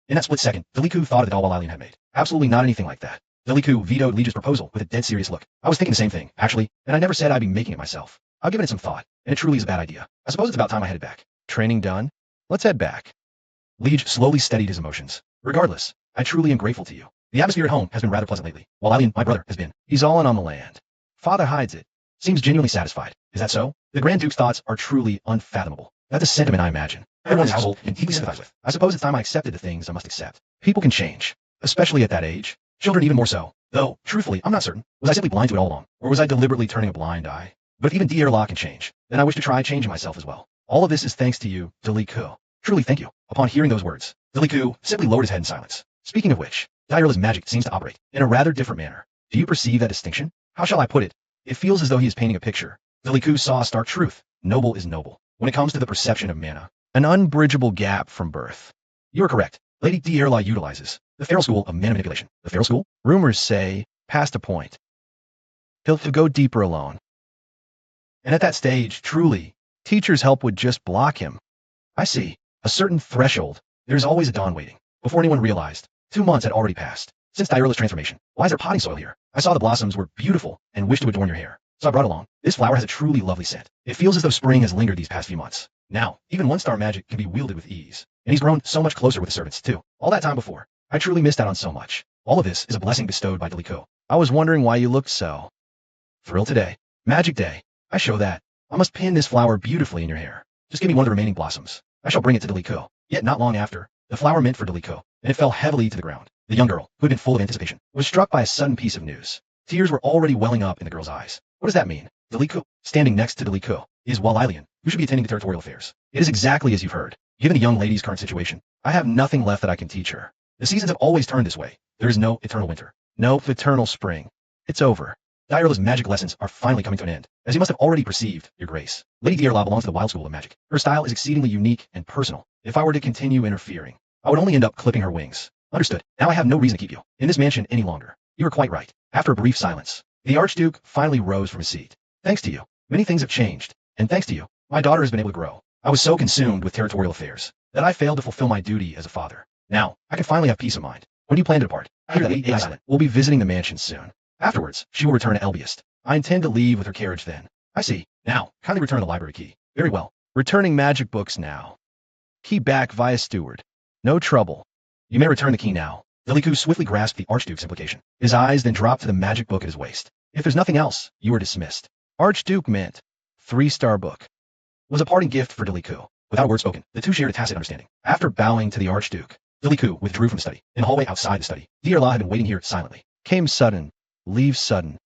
In that split second, Deliku thought of the doll Lilian had made. Absolutely not anything like that. Deliku vetoed Liege's proposal with a dead serious look. I was thinking the same thing, actually, and I never said I'd be making it myself. I've given it some thought, and it truly is a bad idea. I suppose it's about time I headed back. Training done? Let's head back. Liege slowly steadied his emotions. Regardless, I truly am grateful to you. The atmosphere at home has been rather pleasant lately, while Lilian, my brother, has been. He's all in on the land. Father hides it. Seems genuinely satisfied. Is that so? The Grand Duke's thoughts are truly unfathomable. That's a sentiment I imagine everyone's household can deeply sympathize with. I suppose it's time I accepted the things I must accept. People can change, especially at that age. Children even more so. Though, truthfully, I'm not certain. Was I simply blind to it all along? Or was I deliberately turning a blind eye? But if even Dierla can change, then I wish to try changing myself as well. All of this is thanks to you, Deliku. Truly thank you. Upon hearing those words, Deliku simply lowered his head in silence. Speaking of which, Dierla's magic seems to operate in a rather different manner. Do you perceive that distinction? How shall I put it? It feels as though he is painting a picture. Deliku saw a stark truth. Noble is noble. When it comes to the perception of mana, an unbridgeable gap from birth. You are correct. Lady Dierla utilizes the feral school of mana manipulation. The feral school? Rumors say, past a point. He'll to go deeper alone. And at that stage, truly, teacher's help would just block him. I see. A certain threshold. There's always a dawn waiting. Before anyone realized, 2 months had already passed. Since Diurla's transformation, why is there potting soil here? I saw the blossoms were beautiful and wished to adorn your hair. So I brought along. This flower has a truly lovely scent. It feels as though spring has lingered these past few months. Now, even one-star magic can be wielded with ease. And he's grown so much closer with the servants, too. All that time before. I truly missed out on so much. All of this is a blessing bestowed by Delico. I was wondering why you looked so thrilled today. Magic Day. I show that. I must pin this flower beautifully in your hair. Just give me one of the remaining blossoms. I shall bring it to Delico. Yet not long after, the flower meant for Delico, and it fell heavily to the ground. The young girl, who had been full of anticipation, was struck by a sudden piece of news. Tears were already welling up in the girl's eyes. What does that mean? Delico, standing next to Delico, is Walilian, who should be attending to territorial affairs. It is exactly as you've heard. Given the young lady's current situation, I have nothing left that I can teach her. The seasons have always turned this way. There is no eternal winter. No eternal spring. It's over. Diurla's magic lessons are finally coming to an end, as you must have already perceived, Your Grace. Lady Diurla belongs to the wild school of magic. Her style is exceedingly unique and personal. If I were to continue interfering, I would only end up clipping her wings. Understood. Now I have no reason to keep you in this mansion any longer. You are quite right. After a brief silence, the Archduke finally rose from his seat. Thanks to you, many things have changed, and thanks to you, my daughter has been able to grow. I was so consumed with territorial affairs that I failed to fulfill my duty as a father. Now, I can finally have peace of mind. When do you plan to depart? I hear that Lady Island will be visiting the mansion soon. Afterwards, she will return to Elbiest. I intend to leave with her carriage then. I see. Now, kindly return the library key. Very well. Returning magic books now. Key back via steward. No trouble. You may return the key now. Delico swiftly grasped the Archduke's implication. His eyes then dropped to the magic book at his waist. If there's nothing else, you are dismissed. Archduke meant 3-star book. Was a parting gift for Delico. Without a word spoken, the two shared a tacit understanding. After bowing to the Archduke, Delico withdrew from the study. In the hallway outside the study, Diurla had been waiting here silently. Came sudden. Leave sudden.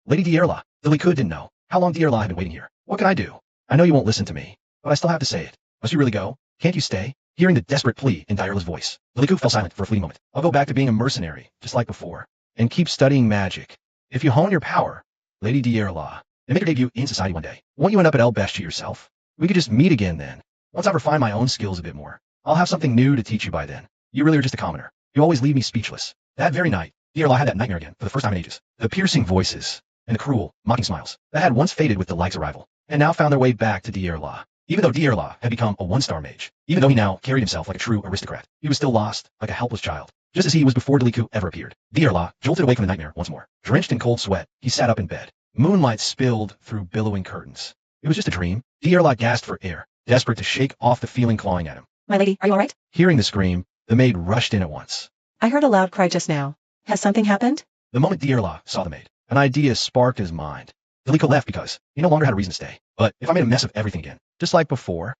Lady Diurla. Delico didn't know how long Diurla had been waiting here. What can I do? I know you won't listen to me, but I still have to say it. Must you really go? Can't you stay? Hearing the desperate plea in Diurla's voice, Delico fell silent for a fleeting moment. I'll go back to being a mercenary, just like before, and keep studying magic. If you hone your power, Lady Diurla, and make your debut in society one day, won't you end up at Elbest yourself? We could just meet again then. Once I've refined my own skills a bit more, I'll have something new to teach you by then. You really are just a commoner. You always leave me speechless. That very night, Diurla had that nightmare again for the first time in ages. The piercing voices, and the cruel, mocking smiles that had once faded with the light's arrival, and now found their way back to Diurla. Even though Diurla had become a 1-star mage, even though he now carried himself like a true aristocrat, he was still lost, like a helpless child, just as he was before Delico ever appeared. Diurla jolted awake from the nightmare once more. Drenched in cold sweat, he sat up in bed. Moonlight spilled through billowing curtains. It was just a dream. Diurla gasped for air, desperate to shake off the feeling clawing at him. My lady, are you all right? Hearing the scream, the maid rushed in at once. I heard a loud cry just now. Has something happened? The moment Diurla saw the maid, an idea sparked his mind. Delico left because he no longer had a reason to stay. But if I made a mess of everything again, just like before?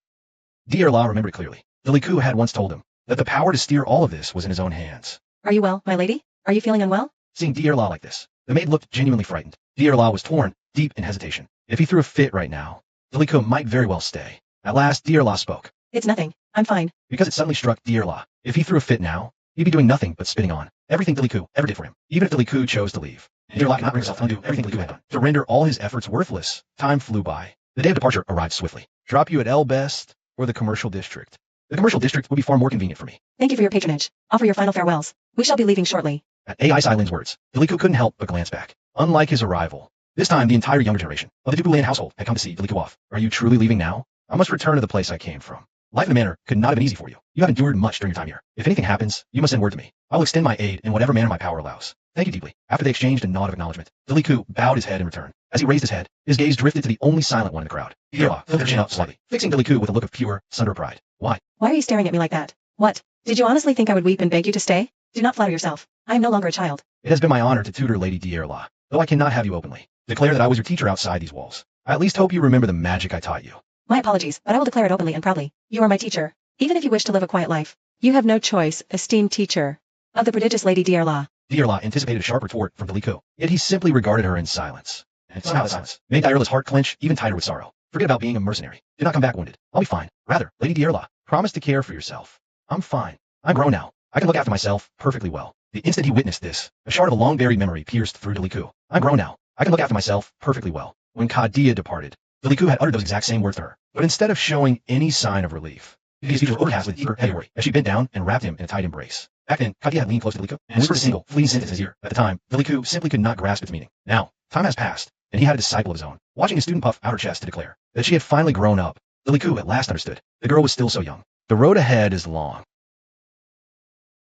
Diurla remembered it clearly. Delico had once told him that the power to steer all of this was in his own hands. Are you well, my lady? Are you feeling unwell? Seeing Diurla like this, the maid looked genuinely frightened. Diurla was torn, deep in hesitation. If he threw a fit right now, Delico might very well stay. At last, Diurla spoke. It's nothing. I'm fine. Because it suddenly struck Diurla. If he threw a fit now, he'd be doing nothing but spitting on everything Delico ever did for him, even if Delico chose to leave. Diurla could not bring himself to undo everything Delico had done, to render all his efforts worthless. Time flew by. The day of departure arrived swiftly. Drop you at Elbest or the commercial district. The commercial district would be far more convenient for me. Thank you for your patronage. Offer your final farewells. We shall be leaving shortly. At A.I. Silen's words, Delico couldn't help but glance back. Unlike his arrival, this time the entire younger generation of the Dupulan household had come to see Delico off. Are you truly leaving now? I must return to the place I came from. Life in the manor could not have been easy for you. You have endured much during your time here. If anything happens, you must send word to me. I will extend my aid in whatever manner my power allows. Thank you deeply. After they exchanged a nod of acknowledgement, Delico bowed his head in return. As he raised his head, his gaze drifted to the only silent one in the crowd. Diurla flipped her chin up slightly, fixing Delico with a look of pure, sunder pride. Why? Why are you staring at me like that? What? Did you honestly think I would weep and beg you to stay? Do not flatter yourself. I am no longer a child. It has been my honor to tutor Lady Diurla, though I cannot have you openly declare that I was your teacher outside these walls. I at least hope you remember the magic I taught you. My apologies, but I will declare it openly and proudly. You are my teacher. Even if you wish to live a quiet life, you have no choice, esteemed teacher of the prodigious Lady Diurla. Diurla anticipated a sharp retort from Delico, yet he simply regarded her in silence. And somehow the silence made Diurla's heart clench even tighter with sorrow. Forget about being a mercenary. Do not come back wounded. I'll be fine. Rather, Lady Diurla, promise to care for yourself. I'm fine. I'm grown now. I can look after myself perfectly well. The instant he witnessed this, a shard of a long-buried memory pierced through Delico. I'm grown now. I can look after myself perfectly well. When Kadia departed, Delico had uttered those exact same words to her, but instead of showing any sign of relief, his features were overcast with deeper, heavy worry as she bent down and wrapped him in a tight embrace. Back then, Kadia had leaned close to Delico and whispered a single, fleeting sentence in his ear. At the time, Delico simply could not grasp its meaning. Now, time has passed, and he had a disciple of his own, watching his student puff out her chest to declare that she had finally grown up. Delico at last understood. The girl was still so young. The road ahead is long.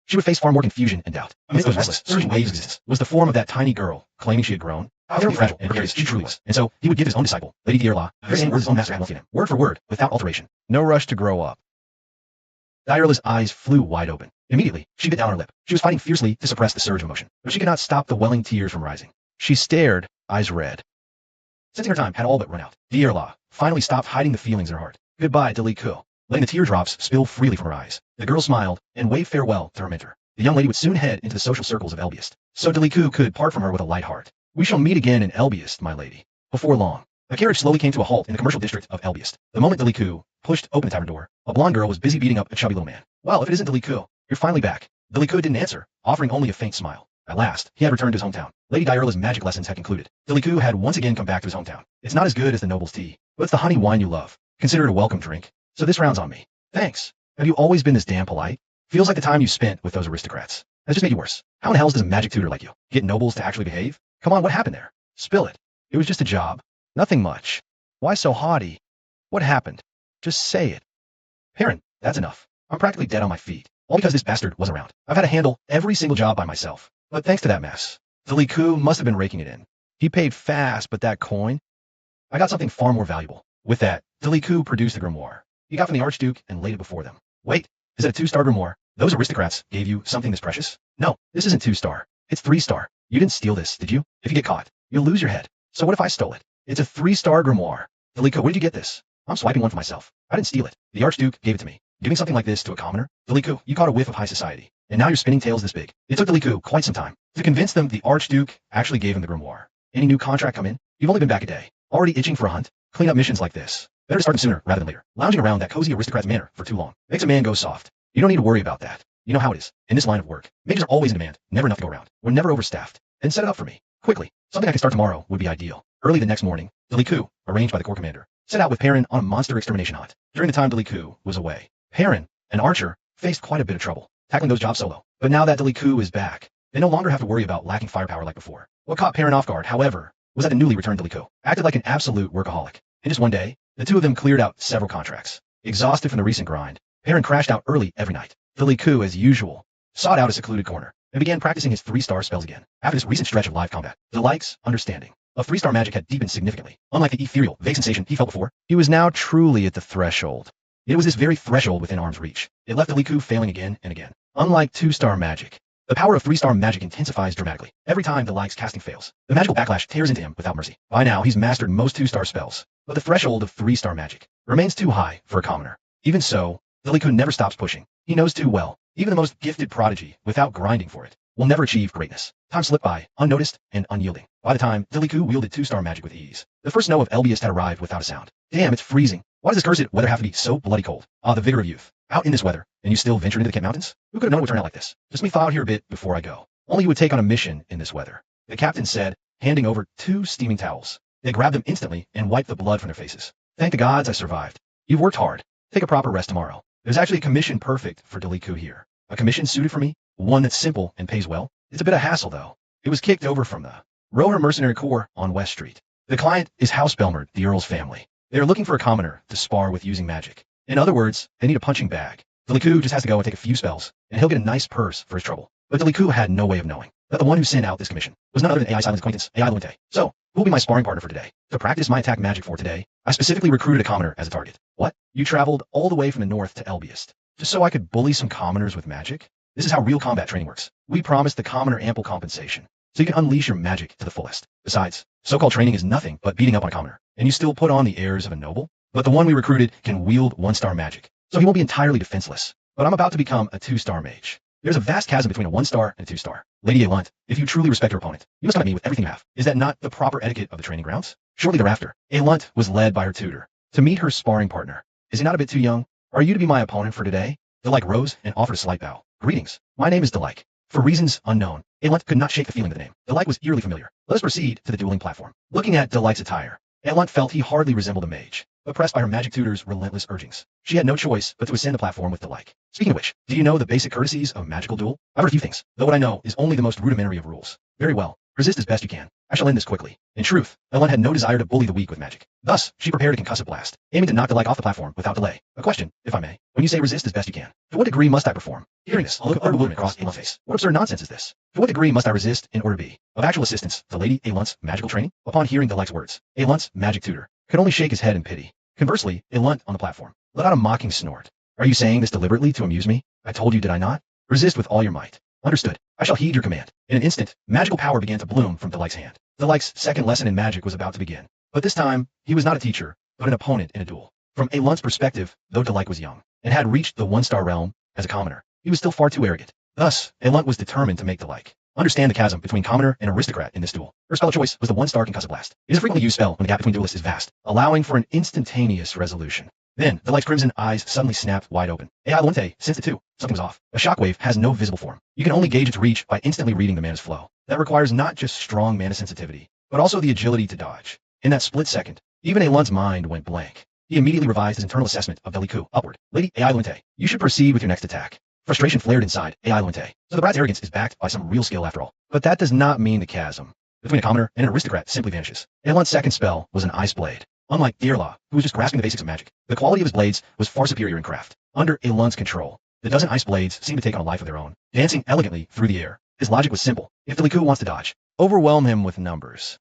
she would face far more confusion and doubt. Amidst those restless, surging waves of existence was the form of that tiny girl, claiming she had grown. How very fragile and precarious she truly was. And so, he would give his own disciple, Lady Dearla, the very same words his own master had left in him, word for word, without alteration. No rush to grow up. Dearla's eyes flew wide open. Immediately, she bit down her lip. She was fighting fiercely to suppress the surge of emotion, but she could not stop the welling tears from rising. She stared, eyes red. Sensing her time had all but run out, Dearla finally stopped hiding the feelings in her heart. Goodbye, Deliku. Letting the teardrops spill freely from her eyes, the girl smiled and waved farewell to her mentor. The young lady would soon head into the social circles of Elbiest, so Deliku could part from her with a light heart. We shall meet again in Elbiest, my lady. Before long, a carriage slowly came to a halt in the commercial district of Elbiest. The moment Deliku pushed open the tavern door, a blonde girl was busy beating up a chubby little man. Well, if it isn't Deliku, you're finally back. Deliku didn't answer, offering only a faint smile. At last, he had returned to his hometown. Lady Dearla's magic lessons had concluded. Deliku had once again come back to his hometown. It's not as good as the noble's tea, but it's the honey wine you love. Consider it a welcome drink. So this round's on me. Thanks. Have you always been this damn polite? Feels like the time you spent with those aristocrats has just made you worse. How in the hell does a magic tutor like you get nobles to actually behave? Come on, what happened there? Spill it. It was just a job. Nothing much. Why so haughty? What happened? Just say it. Perrin, that's enough. I'm practically dead on my feet. All because this bastard was around. I've had to handle every single job by myself. But thanks to that mess, Deliku must have been raking it in. He paid fast, but that coin? I got something far more valuable. With that, Deliku produced the grimoire he got from the Archduke and laid it before them. Wait, is it a 2-star grimoire? Those aristocrats gave you something this precious? No, this isn't 2-star. It's 3-star. You didn't steal this, did you? If you get caught, you'll lose your head. So what if I stole it? It's a 3-star grimoire. Deliku, where did you get this? I'm swiping one for myself. I didn't steal it. The Archduke gave it to me. Giving something like this to a commoner? Deliku, you caught a whiff of high society. And now you're spinning tales this big. It took Deliku quite some time to convince them the Archduke actually gave him the grimoire. Any new contract come in? You've only been back a day. Already itching for a hunt? Clean up missions like this. Better to start them sooner rather than later. Lounging around that cozy aristocrat's manor for too long makes a man go soft. You don't need to worry about that. You know how it is. In this line of work, mages are always in demand, never enough to go around. We're never overstaffed. Then set it up for me. Quickly. Something I can start tomorrow would be ideal. Early the next morning, Deliku, arranged by the corps commander, set out with Perrin on a monster extermination hunt. During the time Deliku was away, Perrin, an archer, faced quite a bit of trouble tackling those jobs solo. But now that Deliku is back, they no longer have to worry about lacking firepower like before. What caught Perrin off guard, however, was that the newly returned Deliku acted like an absolute workaholic. In just one day, the two of them cleared out several contracts. Exhausted from the recent grind, Perrin crashed out early every night. Deliku, as usual, sought out a secluded corner and began practicing his 3-star spells again. After this recent stretch of live combat, Delik's understanding of 3-star magic had deepened significantly. Unlike the ethereal, vague sensation he felt before, he was now truly at the threshold. It was this very threshold within arm's reach. It left Deliku failing again and again. Unlike 2-star magic, the power of 3-star magic intensifies dramatically. Every time Delik's casting fails, the magical backlash tears into him without mercy. By now, he's mastered most 2-star spells, but the threshold of 3-star magic remains too high for a commoner. Even so, Deliku never stops pushing. He knows too well, even the most gifted prodigy, without grinding for it, will never achieve greatness. Time slipped by, unnoticed and unyielding. By the time Deliku wielded 2-star magic with ease, the first snow of Elbiest had arrived without a sound. Damn, it's freezing. Why does this cursed weather have to be so bloody cold? Ah, the vigor of youth. Out in this weather, and you still venture into the Kent Mountains? Who could have known it would turn out like this? Just let me thaw out here a bit before I go. Only you would take on a mission in this weather, the captain said, handing over 2 steaming towels. They grabbed them instantly and wiped the blood from their faces. Thank the gods I survived. You've worked hard. Take a proper rest tomorrow. There's actually a commission perfect for Deliku here. A commission suited for me? One that's simple and pays well? It's a bit of hassle, though. It was kicked over from the Roher Mercenary Corps on West Street. The client is House Belmerd, the Earl's family. They are looking for a commoner to spar with using magic. In other words, they need a punching bag. Deliku just has to go and take a few spells, and he'll get a nice purse for his trouble. But Deliku had no way of knowing that the one who sent out this commission was none other than AI Silent's acquaintance, AI Lunte. So, who will be my sparring partner for today? To practice my attack magic for today, I specifically recruited a commoner as a target. What? You traveled all the way from the north to Elbiest, just so I could bully some commoners with magic? This is how real combat training works. We promised the commoner ample compensation, so you can unleash your magic to the fullest. Besides, so-called training is nothing but beating up on a commoner, and you still put on the airs of a noble? But the one we recruited can wield 1-star magic, so he won't be entirely defenseless. But I'm about to become a 2-star mage. There's a vast chasm between a 1-star and a 2-star. Lady Alunt, if you truly respect your opponent, you must come at me with everything you have. Is that not the proper etiquette of the training grounds? Shortly thereafter, Alunt was led by her tutor to meet her sparring partner. Is he not a bit too young? Are you to be my opponent for today? Delik rose and offered a slight bow. Greetings. My name is Delik. For reasons unknown, Alunt could not shake the feeling of the name. Delik was eerily familiar. Let us proceed to the dueling platform. Looking at Delik's attire, Alunt felt he hardly resembled a mage, but pressed by her magic tutor's relentless urgings, she had no choice but to ascend the platform with Delik. Speaking of which, do you know the basic courtesies of magical duel? I've heard a few things, though what I know is only the most rudimentary of rules. Very well. Resist as best you can. I shall end this quickly. In truth, Elunt had no desire to bully the weak with magic. Thus, she prepared a concussive blast, aiming to knock the like off the platform without delay. A question, if I may. When you say resist as best you can, to what degree must I perform? Hearing this, a look of utter bewilderment crossed Elunt's face. What absurd nonsense is this? To what degree must I resist in order to be of actual assistance to Lady Elunt's magical training? Upon hearing the like's words, Elunt's magic tutor could only shake his head in pity. Conversely, Elunt on the platform let out a mocking snort. Are you saying this deliberately to amuse me? I told you, did I not? Resist with all your might. Understood. I shall heed your command. In an instant, magical power began to bloom from Delight's hand. Delight's second lesson in magic was about to begin. But this time, he was not a teacher, but an opponent in a duel. From Elunt's perspective, though Delight was young, and had reached the one-star realm as a commoner, he was still far too arrogant. Thus, Elunt was determined to make Delight understand the chasm between commoner and aristocrat in this duel. Her spell of choice was the one-star concussive blast. It is a frequently used spell when the gap between duelists is vast, allowing for an instantaneous resolution. Then, Delight's crimson eyes suddenly snapped wide open. AI Lunte sensed it too. Something was off. A shockwave has no visible form. You can only gauge its reach by instantly reading the mana's flow. That requires not just strong mana sensitivity, but also the agility to dodge. In that split second, even Elunt's mind went blank. He immediately revised his internal assessment of Deliku upward. Lady AI Lunte, you should proceed with your next attack. Frustration flared inside AI Lunte. So the brat's arrogance is backed by some real skill after all. But that does not mean the chasm between a commoner and an aristocrat simply vanishes. Elunt's second spell was an ice blade. Unlike Dearlaw, who was just grasping the basics of magic, the quality of his blades was far superior in craft. Under Elunt's control, the dozen ice blades seemed to take on a life of their own, dancing elegantly through the air. His logic was simple. If Deliku wants to dodge, overwhelm him with numbers.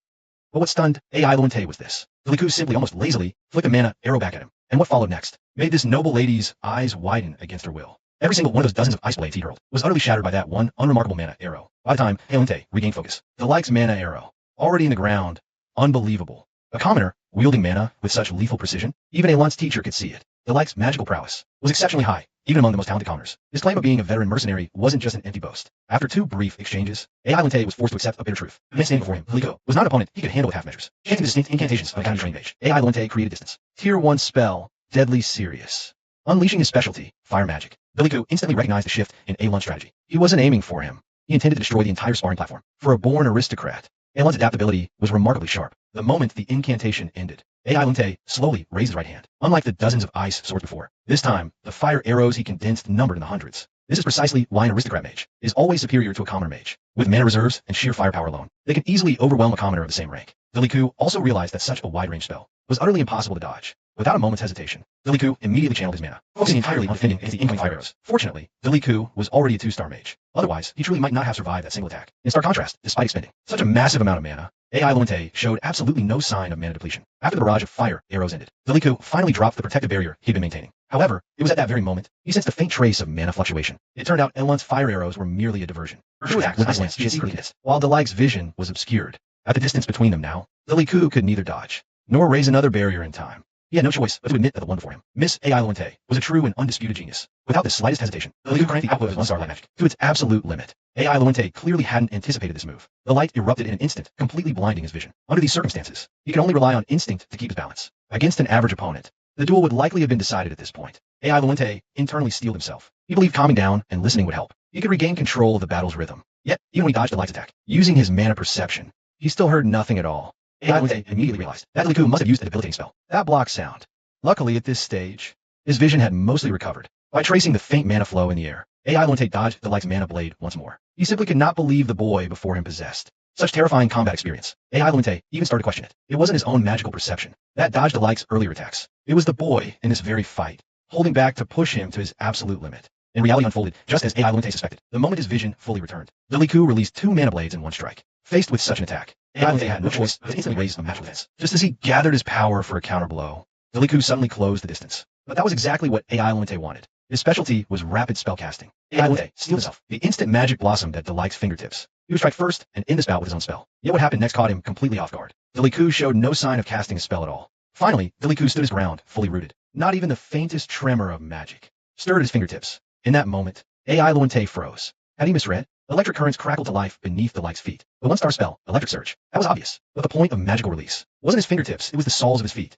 But what stunned AI Lunte was this. Deliku simply almost lazily flicked a mana arrow back at him, and what followed next made this noble lady's eyes widen against her will. Every single one of those dozens of ice blades he hurled was utterly shattered by that one unremarkable mana arrow. By the time Lunte regained focus, the likes mana arrow, already in the ground, unbelievable. A commoner, wielding mana with such lethal precision, even Elunt's teacher could see it. The like's magical prowess was exceptionally high, even among the most talented commoners. His claim of being a veteran mercenary wasn't just an empty boast. After two brief exchanges, AI Lunte was forced to accept a bitter truth. The man standing before him, Deliku, was not an opponent he could handle with half measures. Chanting distinct incantations of a county-trained mage, AI Lunte created distance. Tier 1 spell, Deadly Serious. Unleashing his specialty, fire magic, Deliku instantly recognized the shift in Elunt's strategy. He wasn't aiming for him. He intended to destroy the entire sparring platform. For a born aristocrat, Elunt's adaptability was remarkably sharp. The moment the incantation ended, AI Lunte slowly raised his right hand. Unlike the dozens of ice swords before, this time, the fire arrows he condensed numbered in the hundreds. This is precisely why an aristocrat mage is always superior to a commoner mage. With mana reserves and sheer firepower alone, they can easily overwhelm a commoner of the same rank. Deliku also realized that such a wide-range spell was utterly impossible to dodge. Without a moment's hesitation, Deliku immediately channeled his mana, focusing entirely on defending against the incoming fire arrows. Fortunately, Deliku was already a 2-star mage. Otherwise, he truly might not have survived that single attack. In stark contrast, despite expending such a massive amount of mana, AI Lunte showed absolutely no sign of mana depletion. After the barrage of fire arrows ended, Deliku finally dropped the protective barrier he'd been maintaining. However, it was at that very moment he sensed a faint trace of mana fluctuation. It turned out Elunt's fire arrows were merely a diversion. Her true attack was ice lance she had secretly hissed, while Delight's vision was obscured. At the distance between them now, Deliku could neither dodge nor raise another barrier in time. He had no choice but to admit that the one before him, Miss AI Lunte, was a true and undisputed genius. Without the slightest hesitation, Deliku cranked the output of his 1-star light magic to its absolute limit. AI Lunte clearly hadn't anticipated this move. The light erupted in an instant, completely blinding his vision. Under these circumstances, he could only rely on instinct to keep his balance. Against an average opponent, the duel would likely have been decided at this point. AI Lunte internally steeled himself. He believed calming down and listening would help. He could regain control of the battle's rhythm. Yet, even when he dodged the light's attack, using his mana perception, he still heard nothing at all. AI Lunte immediately realized that Deliku must have used a debilitating spell. That block sound. Luckily, at this stage, his vision had mostly recovered. By tracing the faint mana flow in the air, AI Lunte dodged the light's mana blade once more. He simply could not believe the boy before him possessed such terrifying combat experience. AI Lunte even started to question it. It wasn't his own magical perception that dodged the light's earlier attacks. It was the boy in this very fight, holding back to push him to his absolute limit. And reality unfolded just as AI Lunte suspected. The moment his vision fully returned, Deliku released 2 mana blades in one strike. Faced with such an attack, AI Lunte had no choice but to instantly raise a magical defense. Just as he gathered his power for a counterblow, Deliku suddenly closed the distance. But that was exactly what AI Lunte wanted. His specialty was rapid spellcasting. AI Lunte steeled himself. The instant magic blossomed at Delight's fingertips. He would strike first and end this bout with his own spell. Yet what happened next caught him completely off guard. Deliku showed no sign of casting a spell at all. Finally, Deliku stood his ground, fully rooted. Not even the faintest tremor of magic stirred his fingertips. In that moment, AI Lunte froze. Had he misread? Electric currents crackled to life beneath Delight's feet. The 1-star spell, Electric Surge, that was obvious. But the point of magical release wasn't his fingertips, it was the soles of his feet.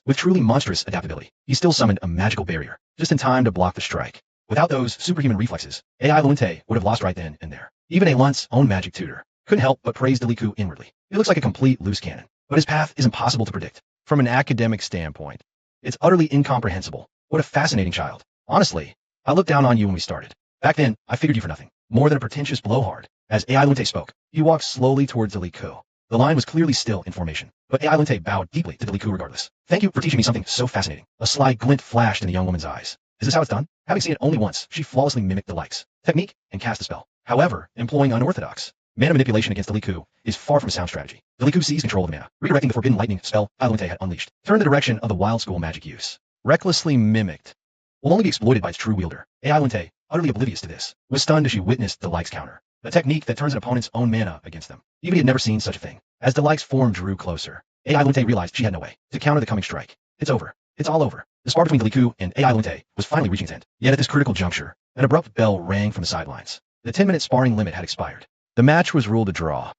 With truly monstrous adaptability, he still summoned a magical barrier, just in time to block the strike. Without those superhuman reflexes, AI Lunte would have lost right then and there. Even Elunt's own magic tutor couldn't help but praise Deliku inwardly. He looks like a complete loose cannon, but his path is impossible to predict. From an academic standpoint, it's utterly incomprehensible. What a fascinating child. Honestly, I looked down on you when we started. Back then, I figured you for nothing more than a pretentious blowhard. As AI Lunte spoke, he walked slowly towards Deliku. The line was clearly still in formation, but AI Lunte bowed deeply to Deliku regardless. Thank you for teaching me something so fascinating. A sly glint flashed in the young woman's eyes. Is this how it's done? Having seen it only once, she flawlessly mimicked the likes, technique, and cast a spell. However, employing unorthodox mana manipulation against Deliku is far from a sound strategy. Deliku seized control of the mana, redirecting the forbidden lightning spell AI Lunte had unleashed, turned the direction of the wild school magic use. Recklessly mimicked will only be exploited by its true wielder. AI Lunte, utterly oblivious to this, was stunned as she witnessed the likes counter, a technique that turns an opponent's own mana against them. Even he had never seen such a thing. As the likes form drew closer, AI Lunte realized she had no way to counter the coming strike. It's over. It's all over. The spar between Deliku and AI Lunte was finally reaching its end. Yet at this critical juncture, an abrupt bell rang from the sidelines. The 10-minute sparring limit had expired. The match was ruled a draw.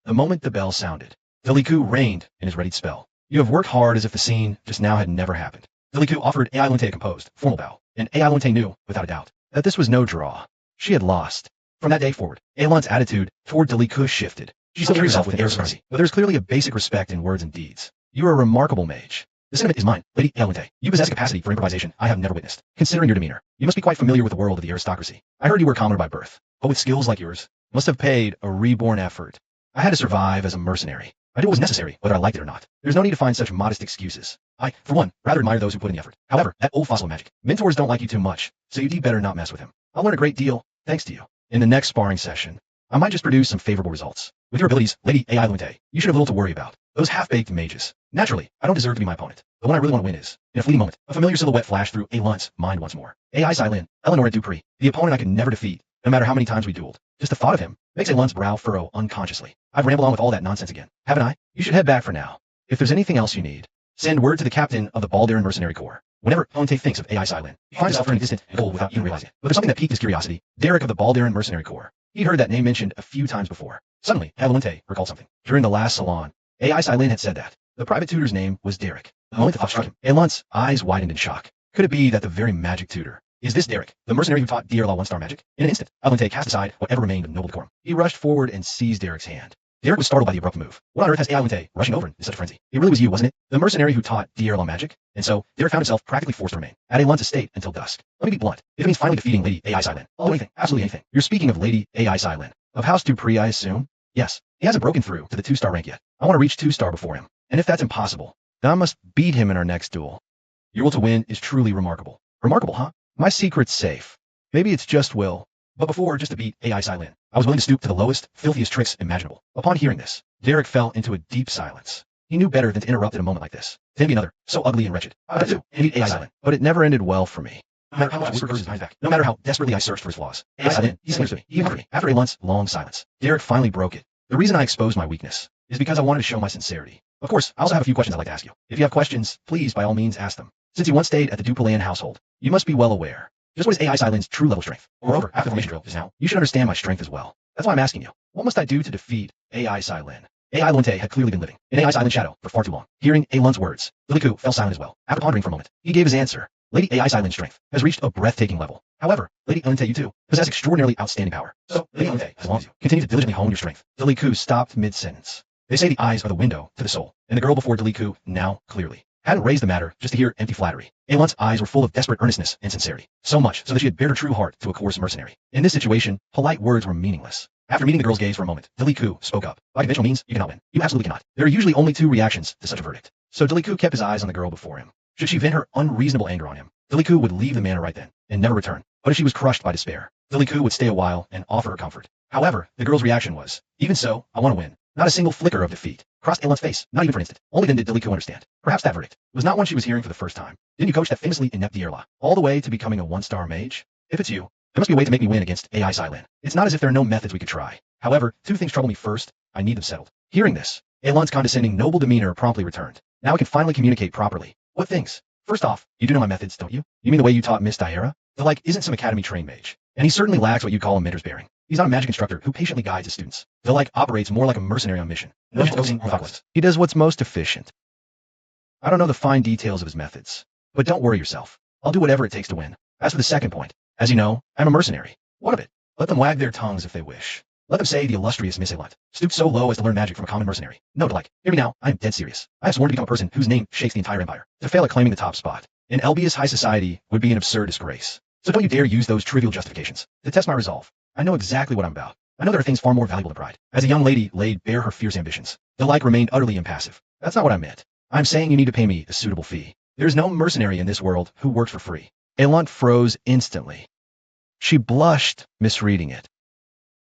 The moment the bell sounded, Deliku reined in his readied spell. You have worked hard as if the scene just now had never happened. Deliku offered AI Lunte a composed, formal bow, and AI Lunte knew, without a doubt, that this was no draw. She had lost. From that day forward, Aelon's attitude toward Deliku shifted. She still carried herself with an air of supremacy, but there's clearly a basic respect in words and deeds. You are a remarkable mage. The sentiment is mine, Lady Aelonte. You possess a capacity for improvisation I have never witnessed. Considering your demeanor, you must be quite familiar with the world of the aristocracy. I heard you were a commoner by birth, but with skills like yours, must have paid a reborn effort. I had to survive as a mercenary. I did what was necessary, whether I liked it or not. There's no need to find such modest excuses. I, for one, rather admire those who put in the effort. However, that old fossil magic. Mentors don't like you too much, so you'd better not mess with him. I'll learn a great deal, thanks to you. In the next sparring session, I might just produce some favorable results. With your abilities, Lady AI Lunte, you should have little to worry about. Those half-baked mages. Naturally, I don't deserve to be my opponent. The one I really want to win is, in a fleeting moment, a familiar silhouette flashed through Aelon's mind once more. AI Silin, Eleanor Dupree, the opponent I could never defeat, no matter how many times we dueled. Just the thought of him makes Aelon's brow furrow unconsciously. I've rambled on with all that nonsense again, haven't I? You should head back for now. If there's anything else you need, send word to the captain of the Baldaran Mercenary Corps. Whenever Ponte thinks of AI Silin, he finds himself turning distant gold without even realizing it. But there's something that piqued his curiosity. Derek of the Baldaran Mercenary Corps. He'd heard that name mentioned a few times before. Suddenly, Aelonte recalled something. During the last salon, AI Silin had said that the private tutor's name was Derek. The moment the thought struck him, Aelon's eyes widened in shock. Could it be that the very magic tutor is this Derek, the mercenary who taught Dierla one-star magic? In an instant, Aelonte cast aside whatever remained of noble decorum. He rushed forward and seized Derek's hand. Derek was startled by the abrupt move. What on earth has Aelonte rushing over in such a frenzy? It really was you, wasn't it? The mercenary who taught Dierla magic? And so, Derek found himself practically forced to remain at Aelon's estate until dusk. Let me be blunt. If it means finally defeating Lady AI Silin, I'll do anything, absolutely anything. You're speaking of Lady AI Silin. Of House Dupree, I assume? Yes. He hasn't broken through to the 2-star rank yet. I want to reach 2-star before him. And if that's impossible, then I must beat him in our next duel. Your will to win is truly remarkable. Remarkable, huh? My secret's safe. Maybe it's just will. But before, just to beat AI Silin, I was willing to stoop to the lowest, filthiest tricks imaginable. Upon hearing this, Derek fell into a deep silence. He knew better than to interrupt at a moment like this. To envy another, so ugly and wretched. I too, envied AI Silin. But it never ended well for me. No matter how much I whispered curses behind his back, no matter how desperately I searched for his flaws, AI Silin, he sneers to me. He comforted me. After a month's long silence, Derek finally broke it. The reason I exposed my weakness is because I wanted to show my sincerity. Of course, I also have a few questions I'd like to ask you. If you have questions, please by all means ask them. Since you once stayed at the Dupulan household, you must be well aware. Just what is AI Silin's true level strength? Moreover, after the formation drill just now, you should understand my strength as well. That's why I'm asking you. What must I do to defeat AI Silin? AI Lunte had clearly been living in AI Silin's shadow for far too long. Hearing Aelon's words, Deliku fell silent as well. After pondering for a moment, he gave his answer. Lady AI Silin's strength has reached a breathtaking level. However, Lady Lunte, you too, possess extraordinarily outstanding power. So, Lady Lunte, as long as you continue to diligently hone your strength. Deliku stopped mid-sentence. They say the eyes are the window to the soul, and the girl before Deliku now clearly hadn't raised the matter just to hear empty flattery. Aelon's eyes were full of desperate earnestness and sincerity, so much so that she had bared her true heart to a coarse mercenary. In this situation, polite words were meaningless. After meeting the girl's gaze for a moment, Deliku spoke up. By conventional means, you cannot win. You absolutely cannot. There are usually only two reactions to such a verdict. So Deliku kept his eyes on the girl before him. Should she vent her unreasonable anger on him, Deliku would leave the manor right then and never return. But if she was crushed by despair, Deliku would stay a while and offer her comfort. However, the girl's reaction was, even so, I want to win. Not a single flicker of defeat crossed Aelon's face, not even for an instant. Only then did Deliku understand. Perhaps that verdict was not one she was hearing for the first time. Didn't you coach that famously inept Dierla all the way to becoming a 1-star mage? If it's you, there must be a way to make me win against AI Silin. It's not as if there are no methods we could try. However, two things trouble me first. I need them settled. Hearing this, Aelon's condescending noble demeanor promptly returned. Now I can finally communicate properly. What things? First off, you do know my methods, don't you? You mean the way you taught Miss Diera? The like isn't some academy-trained mage. And he certainly lacks what you call a mentor's bearing. He's not a magic instructor who patiently guides his students. The like operates more like a mercenary on mission. No thoughtless. He does what's most efficient. I don't know the fine details of his methods. But don't worry yourself. I'll do whatever it takes to win. As for the second point, as you know, I'm a mercenary. What of it? Let them wag their tongues if they wish. Let them say the illustrious Miss Aelont stooped so low as to learn magic from a common mercenary. No, like, hear me now, I am dead serious. I have sworn to become a person whose name shakes the entire empire. To fail at claiming the top spot in Elbia's high society would be an absurd disgrace. So don't you dare use those trivial justifications to test my resolve. I know exactly what I'm about. I know there are things far more valuable than pride. As a young lady laid bare her fierce ambitions, Delight remained utterly impassive. That's not what I meant. I'm saying you need to pay me a suitable fee. There's no mercenary in this world who works for free. Elunt froze instantly. She blushed, misreading it.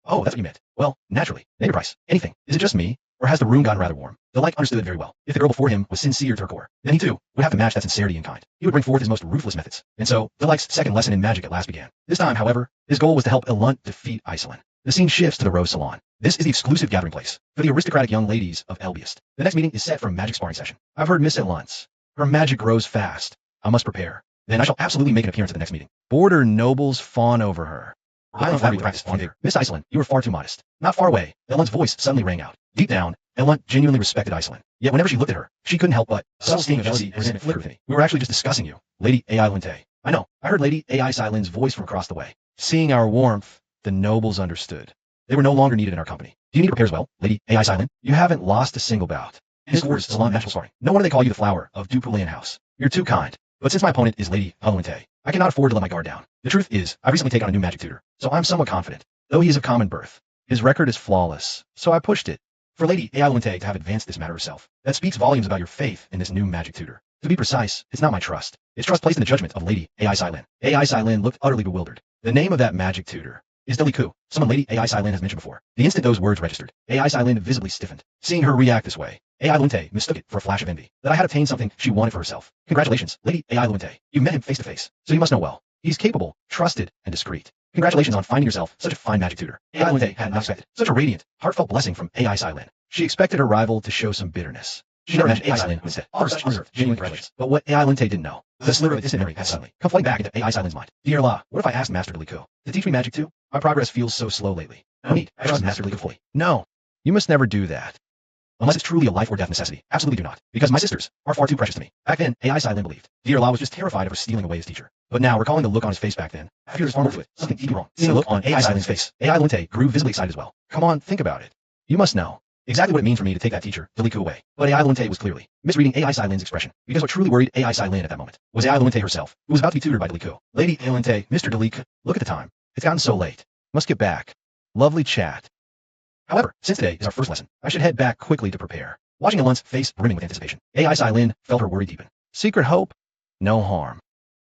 Oh, that's what you meant. Well, naturally. Name your price. Anything. Is it just me? Or has the room gotten rather warm? Delight understood it very well. If the girl before him was sincere to her core, then he too would have to match that sincerity in kind. He would bring forth his most ruthless methods. And so, Delight's second lesson in magic at last began. This time, however, his goal was to help Elunt defeat Iselin. The scene shifts to the Rose Salon. This is the exclusive gathering place for the aristocratic young ladies of Elbiest. The next meeting is set for a magic sparring session. I've heard Miss Elunt's. Her magic grows fast. I must prepare. Then I shall absolutely make an appearance at the next meeting. Border nobles fawn over her. I am flattered with practice on Beggar. Miss Iselin, you are far too modest. Not far away, Elunt's voice suddenly rang out. Deep down, Elunt genuinely respected Iselin. Yet whenever she looked at her, she couldn't help but a subtle sting of jealousy and resentment flickered within me. We were actually just discussing you, Lady Ai Lunte. I know. I heard Lady Ai Silin's voice from across the way. Seeing our warmth, the nobles understood. They were no longer needed in our company. Do you need to prepare as well, Lady Ai Silin? You haven't lost a single bout. His words, salon natural sparring. No wonder they call you the flower of Dupulian House. You're too kind. But since my opponent is Lady Halunte, I cannot afford to let my guard down. The truth is, I've recently taken on a new magic tutor, so I'm somewhat confident. Though he is of common birth, his record is flawless, so I pushed it. For Lady Ai Lunte to have advanced this matter herself, that speaks volumes about your faith in this new magic tutor. To be precise, it's not my trust. It's trust placed in the judgment of Lady Ai Silin. Ai Silin looked utterly bewildered. The name of that magic tutor is Deliku, someone Lady Ai Silin has mentioned before. The instant those words registered, Ai Silin visibly stiffened. Seeing her react this way, Ai Lunte mistook it for a flash of envy, that I had obtained something she wanted for herself. Congratulations, Lady Ai Lunte. You met him face to face, so you must know well. He's capable, trusted, and discreet. Congratulations on finding yourself such a fine magic tutor. Ai Lunte had not expected such a radiant, heartfelt blessing from Ai Silin. She expected her rival to show some bitterness. She never imagined Ai Silin would instead offer such unreserved, genuine congratulations. But what Ai Lunte didn't know, the sliver of distant memory had suddenly come flooding back into Ai Silin's mind. Dear La, what if I asked Master Deliku to teach me magic too? My progress feels so slow lately. No need. I trust Master Deliku fully. No, you must never do that. Unless it's truly a life or death necessity. Absolutely do not. Because my sisters are far too precious to me. Back then, Ai Silin believed. Dear La was just terrified of her stealing away his teacher. But now, recalling the look on his face back then, I fear there's far more to it. Something deeply wrong. Seeing the look on Ai Silin's face, Ai Lunte grew visibly excited as well. Come on, think about it. You must know exactly what it means for me to take that teacher, Deliku, away. But Ai Lunte was clearly misreading Ai Silin's expression. Because what truly worried Ai Silin at that moment was Ai Lunte herself, who was about to be tutored by Deliku. Lady Ai Lunte, Mr. Deliku, look at the time. It's gotten so late. Must get back. Lovely chat. However, since today is our first lesson, I should head back quickly to prepare. Watching Elunt's face brimming with anticipation, Ai Silin felt her worry deepen. Secret hope? No harm.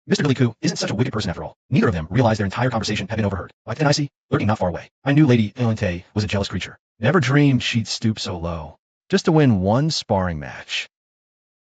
Mr. Deliku isn't such a wicked person after all. Neither of them realized their entire conversation had been overheard. Like then I see, lurking not far away. I knew Lady Ai Lunte was a jealous creature. Never dreamed she'd stoop so low. Just to win one sparring match.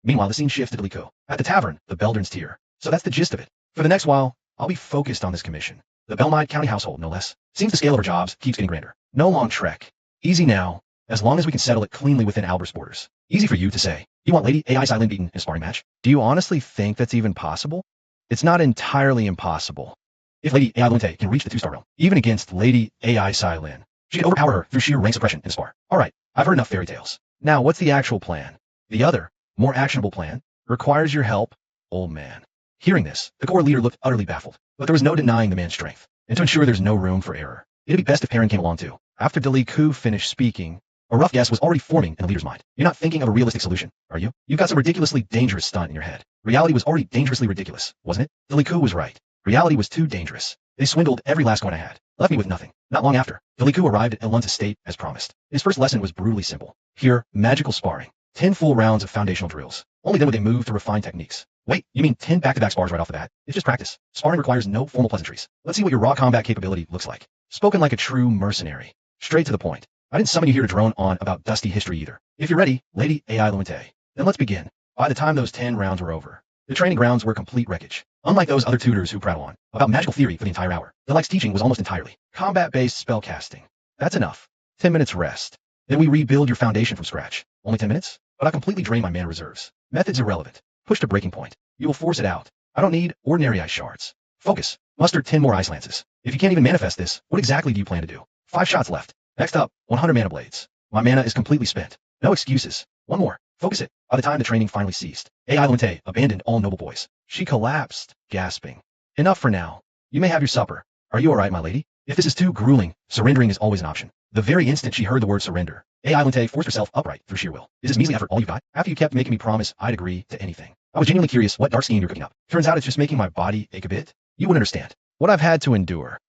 Meanwhile, the scene shifts to Deliku. At the tavern, the Beldern's tier. So that's the gist of it. For the next while, I'll be focused on this commission. The Belmide County household, no less. Seems the scale of our jobs keeps getting grander. No long trek. Easy now, as long as we can settle it cleanly within Albert's borders. Easy for you to say. You want Lady Ai Silin beaten in a sparring match? Do you honestly think that's even possible? It's not entirely impossible. If Lady Ai Lunte can reach the 2-star realm, even against Lady Ai Silin, she can overpower her through sheer rank suppression in a spar. Alright, I've heard enough fairy tales. Now, what's the actual plan? The other, more actionable plan, requires your help, old man. Hearing this, the core leader looked utterly baffled, but there was no denying the man's strength. And to ensure there's no room for error, it'd be best if Perrin came along too. After Deliku finished speaking, a rough guess was already forming in the leader's mind. You're not thinking of a realistic solution, are you? You've got some ridiculously dangerous stunt in your head. Reality was already dangerously ridiculous, wasn't it? Deliku was right. Reality was too dangerous. They swindled every last coin I had, left me with nothing. Not long after, Deliku arrived at Elunt's estate as promised. His first lesson was brutally simple. Here, magical sparring. 10 full rounds of foundational drills. Only then would they move to refine techniques. Wait, you mean 10 back-to-back spars right off the bat? It's just practice. Sparring requires no formal pleasantries. Let's see what your raw combat capability looks like. Spoken like a true mercenary. Straight to the point. I didn't summon you here to drone on about dusty history either. If you're ready, Lady Ai Lunte, then let's begin. By the time those 10 rounds were over, the training grounds were complete wreckage. Unlike those other tutors who prattle on about magical theory for the entire hour, Delight's teaching was almost entirely combat-based spellcasting. That's enough. 10 minutes rest. Then we rebuild your foundation from scratch. Only 10 minutes? But I completely drain my mana reserves. Methods irrelevant. Push to breaking point. You will force it out. I don't need ordinary ice shards. Focus. Muster 10 more ice lances. If you can't even manifest this, what exactly do you plan to do? 5 shots left. Next up, 100 mana blades. My mana is completely spent. No excuses. One more. Focus it. By the time the training finally ceased, Ai Lunte abandoned all noble boys. She collapsed, gasping. Enough for now. You may have your supper. Are you alright, my lady? If this is too grueling, surrendering is always an option. The very instant she heard the word surrender, Ai Lunte forced herself upright through sheer will. Is this measly effort all you got? After you kept making me promise I'd agree to anything. I was genuinely curious what dark scheme you're cooking up. Turns out it's just making my body ache a bit. You wouldn't understand what I've had to endure.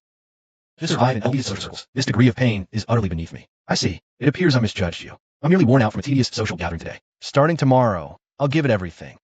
to survive in elitist social circles. This degree of pain is utterly beneath me. I see. It appears I misjudged you. I'm merely worn out from a tedious social gathering today. Starting tomorrow, I'll give it everything.